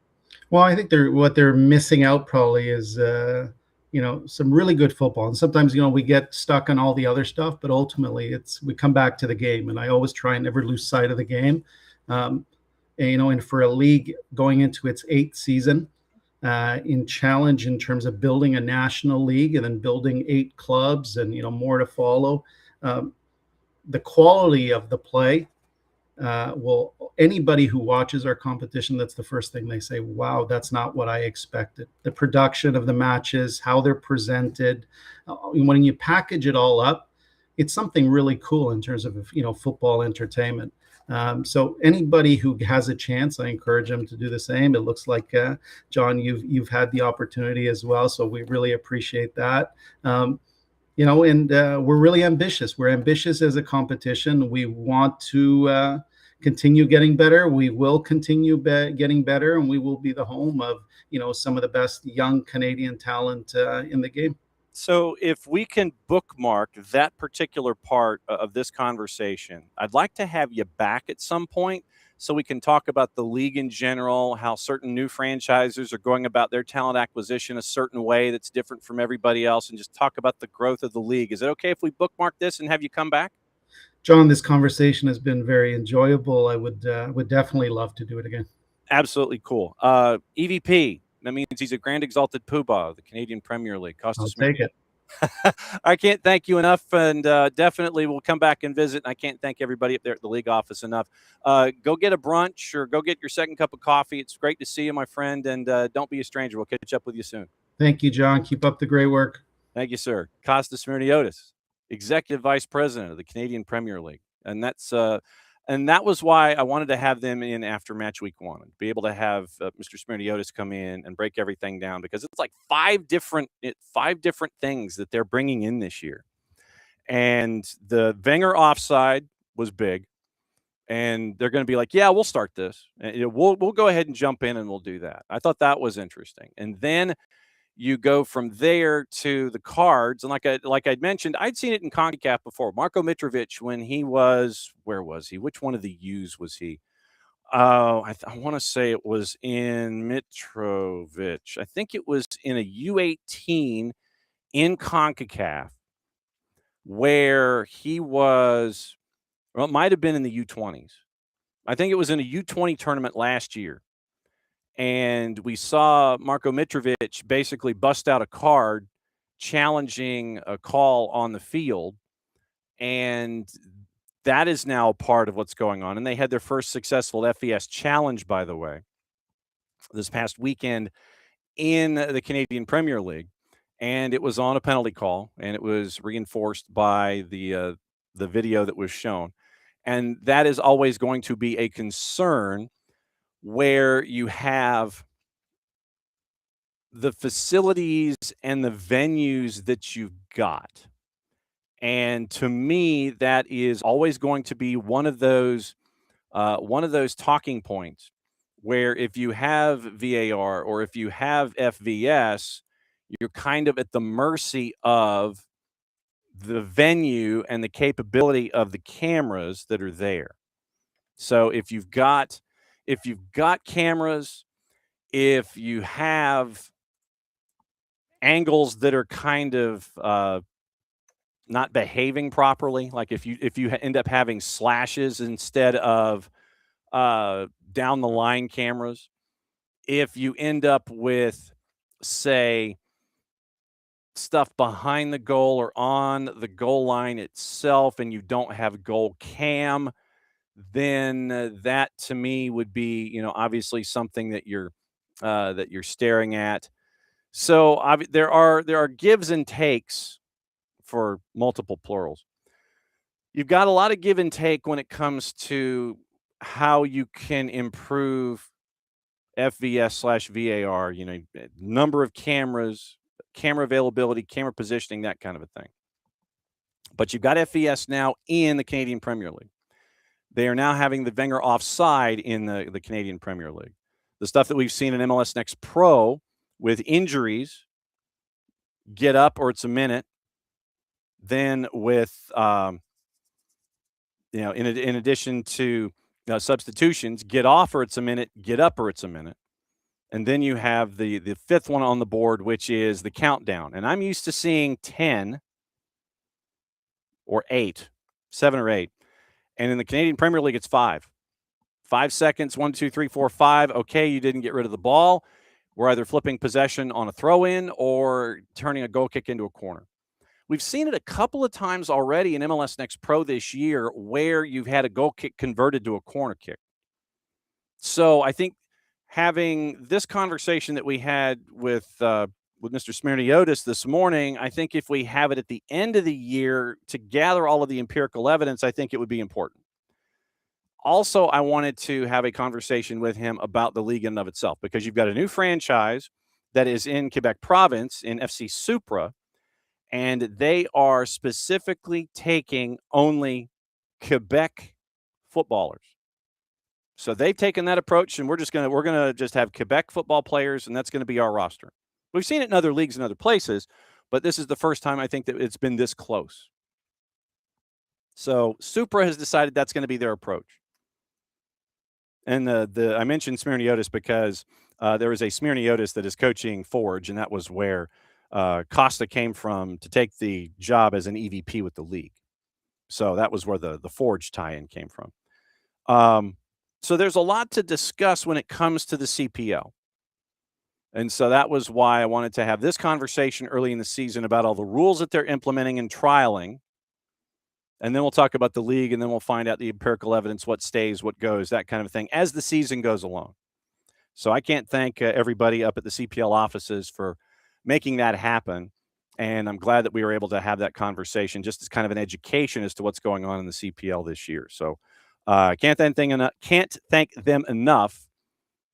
Well, I think what they're missing out probably is some really good football. And sometimes, we get stuck on all the other stuff, but ultimately we come back to the game. And I always try and never lose sight of the game. And for a league going into its 8th season, in challenge in terms of building a national league and then building 8 clubs and, more to follow, the quality of the play anybody who watches our competition, that's the first thing they say, wow, that's not what I expected. The production of the matches, how they're presented, when you package it all up, it's something really cool in terms of, football entertainment. So anybody who has a chance, I encourage them to do the same. It looks like, John, you've had the opportunity as well. So we really appreciate that. And we're really ambitious. We're ambitious as a competition. We want to continue getting better. We will continue getting better, and we will be the home of, some of the best young Canadian talent in the game. So if we can bookmark that particular part of this conversation, I'd like to have you back at some point so we can talk about the league in general, how certain new franchises are going about their talent acquisition a certain way that's different from everybody else, and just talk about the growth of the league. Is it okay if we bookmark this and have you come back? John, this conversation has been very enjoyable. I would definitely love to do it again. Absolutely cool. EVP, that means he's a Grand Exalted Poobah of the Canadian Premier League. Costa I'll take it. I can't thank you enough, and definitely we'll come back and visit. And I can't thank everybody up there at the league office enough. Go get a brunch or go get your second cup of coffee. It's great to see you, my friend, and don't be a stranger. We'll catch up with you soon. Thank you, John. Keep up the great work. Thank you, sir. Costa Smyrniotis, Executive Vice President of the Canadian Premier League. And that was why I wanted to have them in after match week 1, and be able to have Mr. Smyrniotis come in and break everything down, because it's like 5 different things that they're bringing in this year. And the Wenger offside was big, and they're going to be like, yeah, we'll start this. And, we'll go ahead and jump in and we'll do that. I thought that was interesting. And then you go from there to the cards. And like I'd mentioned, I'd seen it in CONCACAF before. Marko Mitrovic, when he was, where was he? Which one of the U's was he? I want to say it was in Mitrovic. I think it was in a U18 in CONCACAF, where he was, well, it might have been in the U20s. I think it was in a U20 tournament last year. And we saw Marko Mitrovic basically bust out a card challenging a call on the field. And That is now part of what's going on. And they had their first successful FVS challenge, by the way, this past weekend in the Canadian Premier League. And it was on a penalty call, and it was reinforced by the video that was shown. And that is always going to be a concern where you have the facilities and the venues that you've got. And to me, that is always going to be one of those talking points where if you have VAR or if you have FVS, you're kind of at the mercy of the venue and the capability of the cameras that are there. So if you've got cameras, if you have angles that are kind of not behaving properly, like if you end up having slashes instead of down the line cameras, if you end up with, say, stuff behind the goal or on the goal line itself and you don't have goal cam, then that to me would be, obviously something that you're staring at. So there are gives and takes for multiple plurals. You've got a lot of give and take when it comes to how you can improve FVS/VAR, number of cameras, camera availability, camera positioning, that kind of a thing. But you've got FVS now in the Canadian Premier League. They are now having the Wenger offside in the Canadian Premier League. The stuff that we've seen in MLS Next Pro with injuries, get up or it's a minute. Then with, in addition to substitutions, get off or it's a minute, get up or it's a minute. And then you have the fifth one on the board, which is the countdown. And I'm used to seeing 10 or 8, 7 or 8. And in the Canadian Premier League, it's 5. 5 seconds, 1, 2, 3, 4, 5. Okay, you didn't get rid of the ball. We're either flipping possession on a throw-in or turning a goal kick into a corner. We've seen it a couple of times already in MLS Next Pro this year where you've had a goal kick converted to a corner kick. So I think having this conversation that we had with Mr. Smyrniotis this morning, I think if we have it at the end of the year to gather all of the empirical evidence, I think it would be important. Also, I wanted to have a conversation with him about the league in and of itself, because you've got a new franchise that is in Quebec province in FC Supra, and they are specifically taking only Quebec footballers. So they've taken that approach, and we're gonna just have Quebec football players, and that's going to be our roster. We've seen it in other leagues and other places, but this is the first time I think that it's been this close. So Supra has decided that's going to be their approach. And I mentioned Smyrniotis because there is a Smyrniotis that is coaching Forge, and that was where Costa came from to take the job as an EVP with the league. So that was where the Forge tie-in came from. So there's a lot to discuss when it comes to the CPL. And so that was why I wanted to have this conversation early in the season about all the rules that they're implementing and trialing. And then we'll talk about the league, and then we'll find out the empirical evidence, what stays, what goes, that kind of thing, as the season goes along. So I can't thank everybody up at the CPL offices for making that happen. And I'm glad that we were able to have that conversation just as kind of an education as to what's going on in the CPL this year. So can't thank them enough.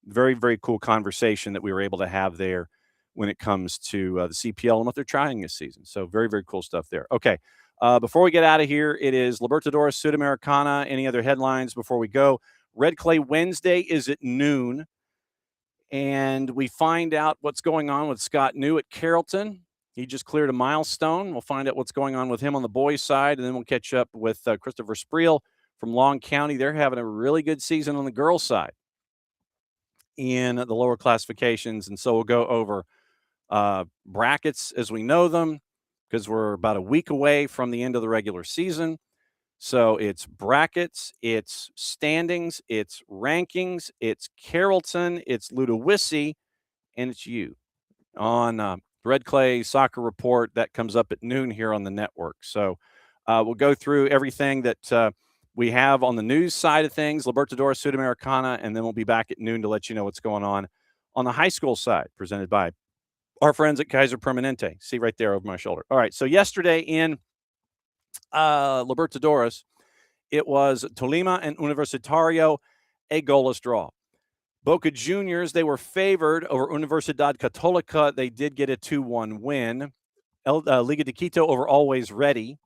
Very, very cool conversation that we were able to have there when it comes to the CPL and what they're trying this season. So very, very cool stuff there. Okay. Before we get out of here, it is Libertadores Sudamericana. Any other headlines before we go? Red Clay Wednesday is at noon. And we find out what's going on with Scott New at Carrollton. He just cleared a milestone. We'll find out what's going on with him on the boys' side. And then we'll catch up with Christopher Spreel from Long County. They're having a really good season on the girls' side in the lower classifications. And so we'll go over brackets as we know them, because we're about a week away from the end of the regular season. So it's brackets, it's standings, it's rankings, it's Carrollton, it's Ludowici, and it's you on Red Clay Soccer Report. That comes up at noon here on the network. So we'll go through everything that We have on the news side of things, Libertadores Sudamericana, and then we'll be back at noon to let you know what's going on the high school side, presented by our friends at Kaiser Permanente. See right there over my shoulder. All right, so yesterday in Libertadores, it was Tolima and Universitario, a goalless draw. Boca Juniors, they were favored over Universidad Católica. They did get a 2-1 win. Liga de Quito over Always Ready,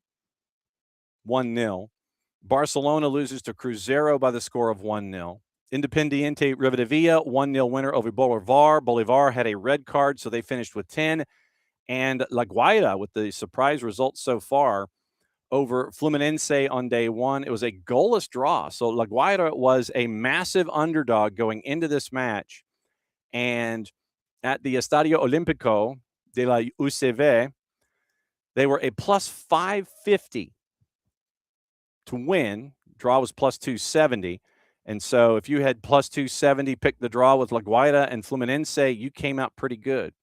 1-0. Barcelona loses to Cruzeiro by the score of 1-0. Independiente Rivadavia, 1-0 winner over Bolivar. Bolivar had a red card, so they finished with 10. And La Guaira, with the surprise results so far, over Fluminense on day one. It was a goalless draw. So La Guaira was a massive underdog going into this match. And at the Estadio Olímpico de la UCV, they were a plus 550 to win. Draw was plus 270. And so if you had plus 270, pick the draw with La Guaira and Fluminense, you came out pretty good.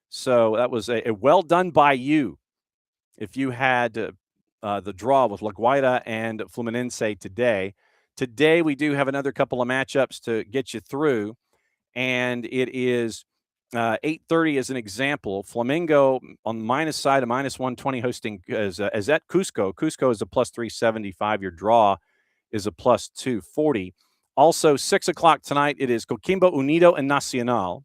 So that was a well done by you if you had the draw with La Guaira and Fluminense today. Today, we do have another couple of matchups to get you through, and it is 8:30 as an example. Flamengo on the minus side, a minus 120 hosting is at Cusco. Cusco is a plus 375. Your draw is a plus 240. Also, 6 o'clock tonight, it is Coquimbo Unido and Nacional.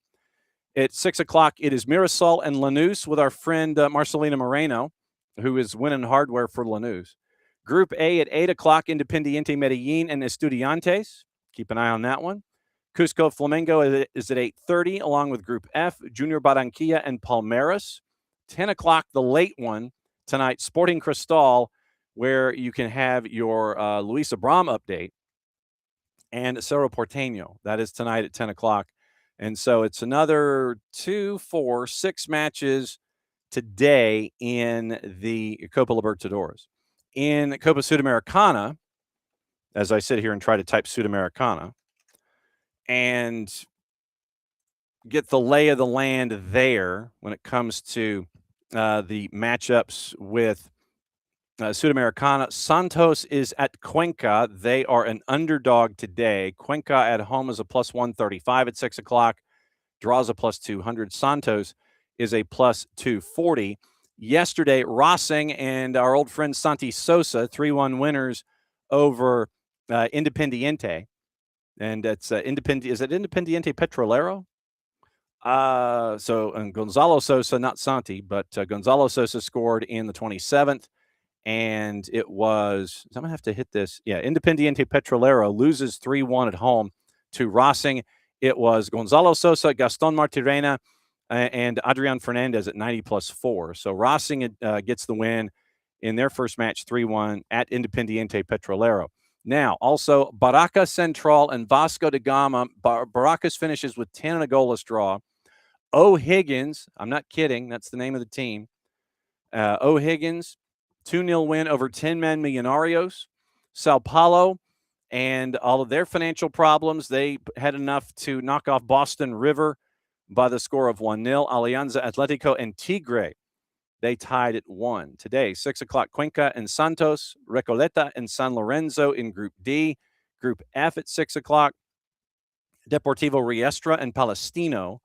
At 6 o'clock, it is Mirasol and Lanús with our friend Marcelina Moreno, who is winning hardware for Lanús. Group A at 8 o'clock, Independiente Medellin and Estudiantes. Keep an eye on that one. Cusco Flamengo is at 8:30, along with Group F, Junior Barranquilla and Palmeiras. 10 o'clock, the late one tonight, Sporting Cristal, where you can have your Luis Abram update, and Cerro Porteño. That is tonight at 10 o'clock. And so it's another 2, 4, 6 matches today in the Copa Libertadores. In Copa Sudamericana, as I sit here and try to type Sudamericana and get the lay of the land there when it comes to the matchups with Sudamericana. Santos is at Cuenca. They are an underdog today. Cuenca at home is a plus 135 at 6 o'clock. Draws a plus 200. Santos is a plus 240. Yesterday, Racing and our old friend Santi Sosa, 3-1 winners over Independiente. And it's is it Independiente Petrolero? So Gonzalo Sosa, not Santi, but Gonzalo Sosa scored in the 27th. And it was, I'm going to have to hit this. Yeah, Independiente Petrolero loses 3-1 at home to Racing. It was Gonzalo Sosa, Gaston Martirena, and Adrian Fernandez at 90 plus 4. So Racing gets the win in their first match, 3-1 at Independiente Petrolero. Now, also, Baracas Central and Vasco da Gama. Baracas finishes with 10 and a goalless draw. O'Higgins, I'm not kidding, that's the name of the team. O'Higgins, 2-0 win over 10-man Millonarios. Sao Paulo and all of their financial problems, they had enough to knock off Boston River by the score of 1-0. Alianza Atletico and Tigre, they tied at 1. Today, 6 o'clock, Cuenca and Santos, Recoleta and San Lorenzo in Group D. Group F at 6 o'clock, Deportivo Riestra and Palestino.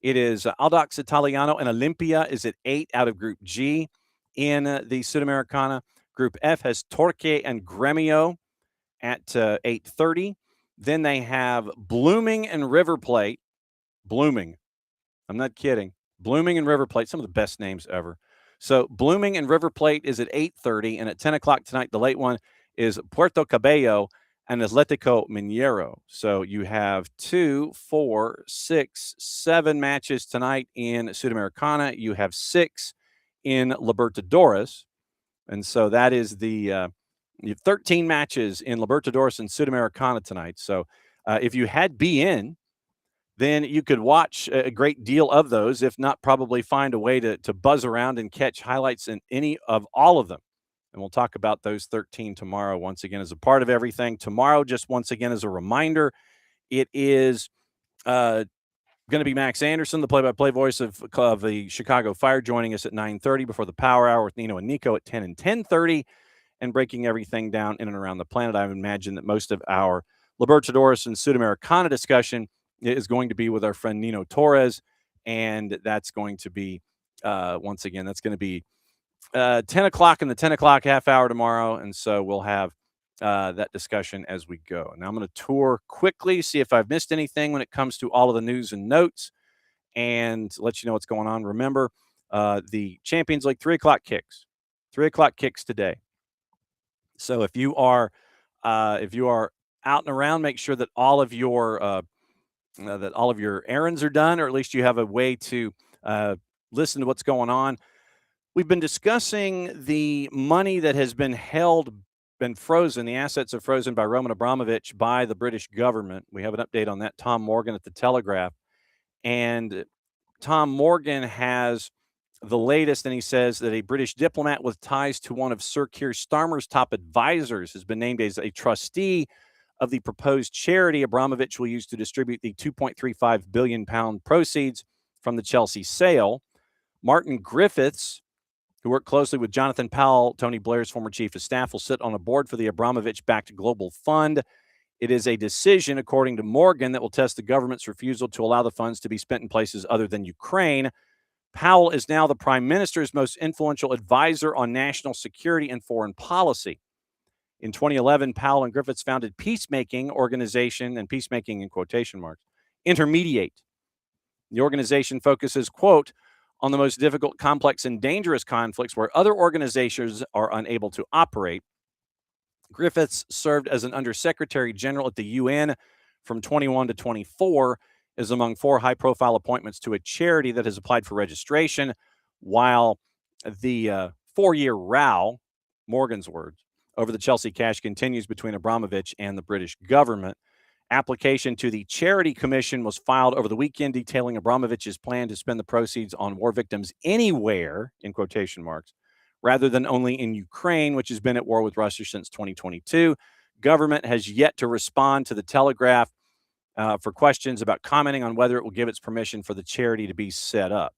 It is Audax Italiano and Olimpia is at 8 out of Group G. In the Sudamericana, Group F has Torque and Gremio at 8:30. Then they have Blooming and River Plate. Blooming. I'm not kidding. Blooming and River Plate, some of the best names ever. So Blooming and River Plate is at 8:30. And at 10 o'clock tonight, the late one is Puerto Cabello and Atlético Mineiro. So you have 2, 4, 6, 7 matches tonight in Sudamericana. You have 6 in Libertadores. And so that is you have 13 matches in Libertadores and Sudamericana tonight. So if you had BN, then you could watch a great deal of those, if not probably find a way to buzz around and catch highlights in any of all of them. And we'll talk about those 13 tomorrow once again as a part of everything. Tomorrow, just once again as a reminder, it is going to be Max Anderson, the play-by-play voice of the Chicago Fire, joining us at 9:30 before the Power Hour with Nino and Nico at 10 and 10:30. and breaking everything down in and around the planet. I would imagine that most of our Libertadores and Sudamericana discussion is going to be with our friend Nino Torres, and that's going to be, once again, that's going to be 10 o'clock in the 10 o'clock half hour tomorrow, and so we'll have that discussion as we go. Now I'm going to tour quickly, see if I've missed anything when it comes to all of the news and notes, and let you know what's going on. Remember, the Champions League 3 o'clock kicks. 3 o'clock kicks today. So if you are out and around, make sure that all of your errands are done, or at least you have a way to listen to what's going on. We've been discussing the money that has been frozen. The assets are frozen by Roman Abramovich by the British government. We have an update on that. Tom Morgan at the Telegraph. And Tom Morgan has the latest, and he says that a British diplomat with ties to one of Sir Keir Starmer's top advisors has been named as a trustee of the proposed charity Abramovich will use to distribute the £2.35 billion proceeds from the Chelsea sale. Martin Griffiths, who worked closely with Jonathan Powell, Tony Blair's former chief of staff, will sit on a board for the Abramovich-backed Global Fund. It is a decision, according to Morgan, that will test the government's refusal to allow the funds to be spent in places other than Ukraine. Powell is now the prime minister's most influential advisor on national security and foreign policy. In 2011, Powell and Griffiths founded peacemaking organization, and peacemaking in quotation marks, Intermediate. The organization focuses, quote, on the most difficult, complex, and dangerous conflicts where other organizations are unable to operate. Griffiths served as an undersecretary general at the UN from 21 to 24, is among 4 high-profile appointments to a charity that has applied for registration, while the 4-year row, Morgan's words, over the Chelsea cash continues between Abramovich and the British government. Application to the Charity Commission was filed over the weekend detailing Abramovich's plan to spend the proceeds on war victims anywhere, in quotation marks, rather than only in Ukraine, which has been at war with Russia since 2022. Government has yet to respond to the Telegraph for questions about commenting on whether it will give its permission for the charity to be set up.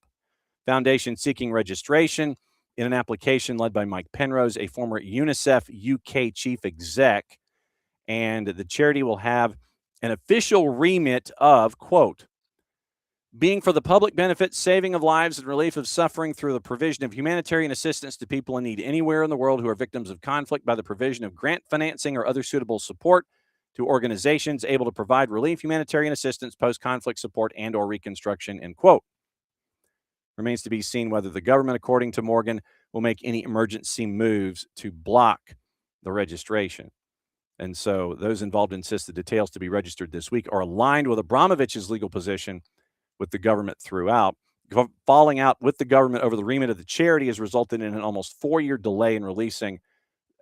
Foundation seeking registration in an application led by Mike Penrose, a former UNICEF UK chief exec, and the charity will have an official remit of, quote, being for the public benefit, saving of lives, and relief of suffering through the provision of humanitarian assistance to people in need anywhere in the world who are victims of conflict by the provision of grant financing or other suitable support to organizations able to provide relief, humanitarian assistance, post-conflict support, and or reconstruction, end quote. Remains to be seen whether the government, according to Morgan, will make any emergency moves to block the registration. And so those involved insist the details to be registered this week are aligned with Abramovich's legal position with the government throughout. Falling out with the government over the remit of the charity has resulted in an almost 4-year delay in releasing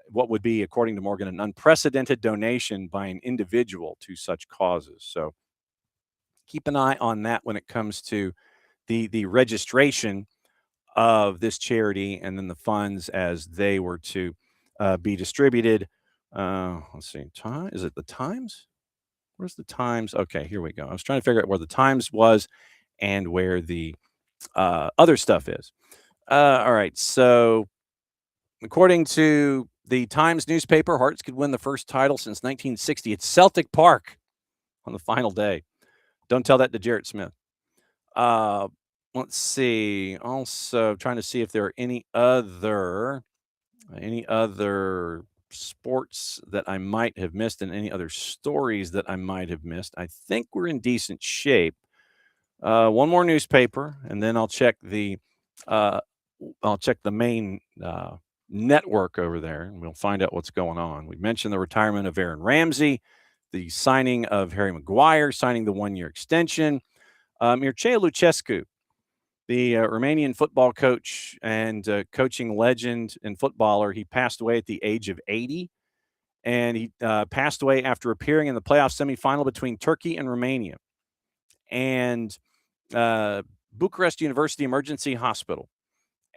what would be, according to Morgan, an unprecedented donation by an individual to such causes. So keep an eye on that when it comes to the registration of this charity and then the funds as they were to be distributed. Let's see. Is it the Times? Where's the Times? Okay, here we go. I was trying to figure out where the Times was and where the other stuff is. All right. So according to the Times newspaper, Hearts could win the first title since 1960 at Celtic Park on the final day. Don't tell that to Jarrett Smith. Let's see. Also trying to see if there are any other sports that I might have missed and any other stories that I might have missed. I think we're in decent shape. One more newspaper, and then I'll check the main network over there, and we'll find out what's going on. We mentioned the retirement of Aaron Ramsey, the signing of Harry Maguire, signing the 1-year extension. Mircea Lucescu, the Romanian football coach and coaching legend and footballer, he passed away at the age of 80. And he passed away after appearing in the playoff semifinal between Turkey and Romania. And Bucharest University Emergency Hospital.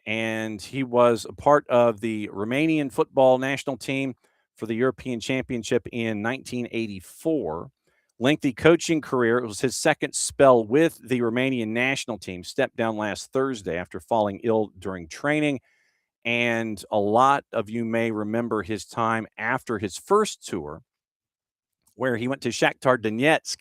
And he was a part of the Romanian football national team for the European Championship in 1984. Lengthy coaching career. It was his second spell with the Romanian national team. Stepped down last Thursday after falling ill during training. And a lot of you may remember his time after his first tour, where he went to Shakhtar Donetsk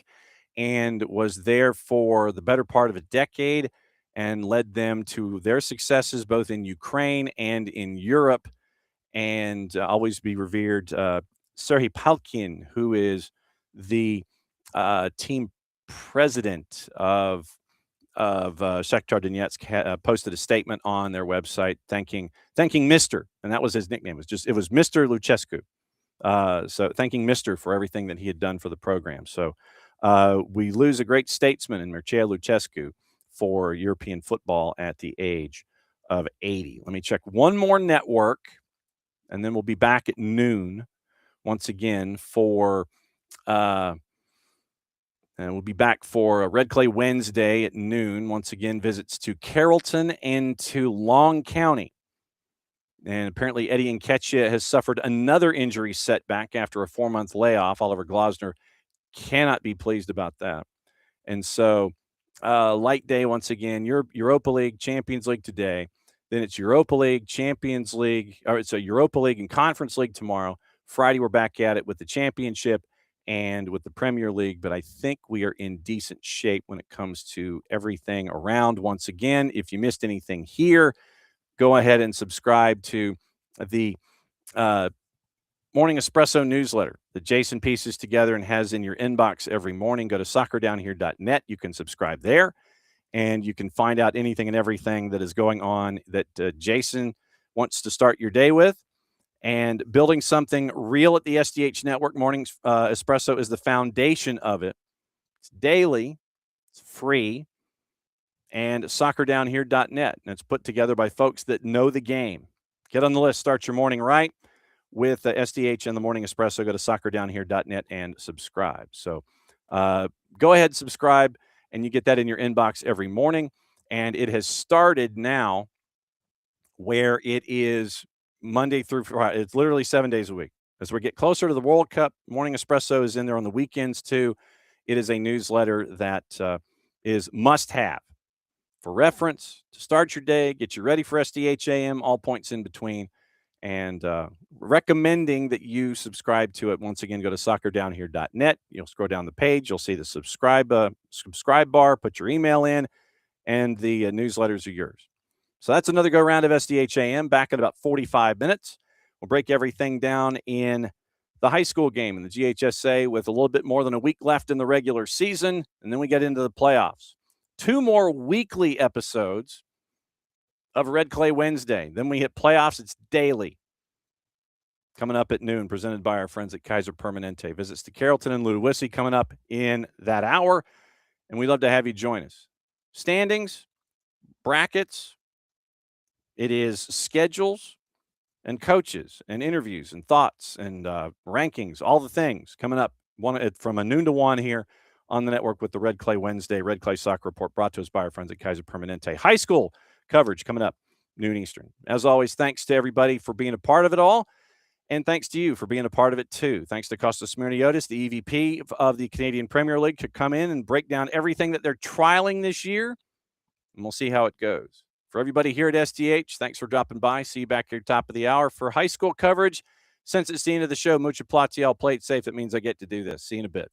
and was there for the better part of a decade and led them to their successes both in Ukraine and in Europe. And always be revered, Serhii Palkin, who is the team president of Shakhtar Donetsk, posted a statement on their website thanking Mr. and that was his nickname. It was Mr. Lucescu. So thanking Mr. for everything that he had done for the program. So we lose a great statesman in Mircea Lucescu for European football at the age of 80. Let me check one more network, and then we'll be back at noon once again for and we'll be back for a Red Clay Wednesday at noon. Once again, visits to Carrollton and to Long County. And apparently Eddie Nketiah has suffered another injury setback after a 4-month layoff. Oliver Glasner cannot be pleased about that. And so light day once again, Europa League, Champions League today. Then it's Europa League, Champions League, or it's a Europa League and Conference League tomorrow. Friday, we're back at it with the championship and with the Premier League. But I think we are in decent shape when it comes to everything around. Once again, if you missed anything here, go ahead and subscribe to the Morning Espresso newsletter that Jason pieces together and has in your inbox every morning. Go to soccerdownhere.net. You can subscribe there, and you can find out anything and everything that is going on that Jason wants to start your day with. And building something real at the SDH Network, Morning Espresso is the foundation of it. It's daily, it's free, and soccerdownhere.net. And it's put together by folks that know the game. Get on the list. Start your morning right with SDH and the Morning Espresso. Go to soccerdownhere.net and subscribe. So go ahead, subscribe, and you get that in your inbox every morning. And it has started now where it is Monday through Friday. It's literally 7 days a week. As we get closer to the World Cup, Morning Espresso is in there on the weekends too. It is a newsletter that is must-have for reference to start your day, get you ready for SDH AM, all points in between, and recommending that you subscribe to it. Once again, go to soccerdownhere.net. You'll scroll down the page. You'll see the subscribe bar. Put your email in, and the newsletters are yours. So that's another go-round of SDH AM. Back in about 45 minutes. We'll break everything down in the high school game in the GHSA with a little bit more than a week left in the regular season, and then we get into the playoffs. 2 more weekly episodes of Red Clay Wednesday. Then we hit playoffs. It's daily. Coming up at noon, presented by our friends at Kaiser Permanente. Visits to Carrollton and Ludowici coming up in that hour, and we'd love to have you join us. Standings, brackets, it is schedules and coaches and interviews and thoughts and rankings, all the things coming up from a noon to 1 here on the network with the Red Clay Wednesday, Red Clay Soccer Report, brought to us by our friends at Kaiser Permanente. High school coverage coming up noon Eastern. As always, thanks to everybody for being a part of it all, and thanks to you for being a part of it too. Thanks to Costa Smyrniotis, the EVP of the Canadian Premier League, to come in and break down everything that they're trialing this year, and we'll see how it goes. For everybody here at SDH, thanks for dropping by. See you back here top of the hour for high school coverage. Since it's the end of the show, mucha platiel, play it safe. That means I get to do this. See you in a bit.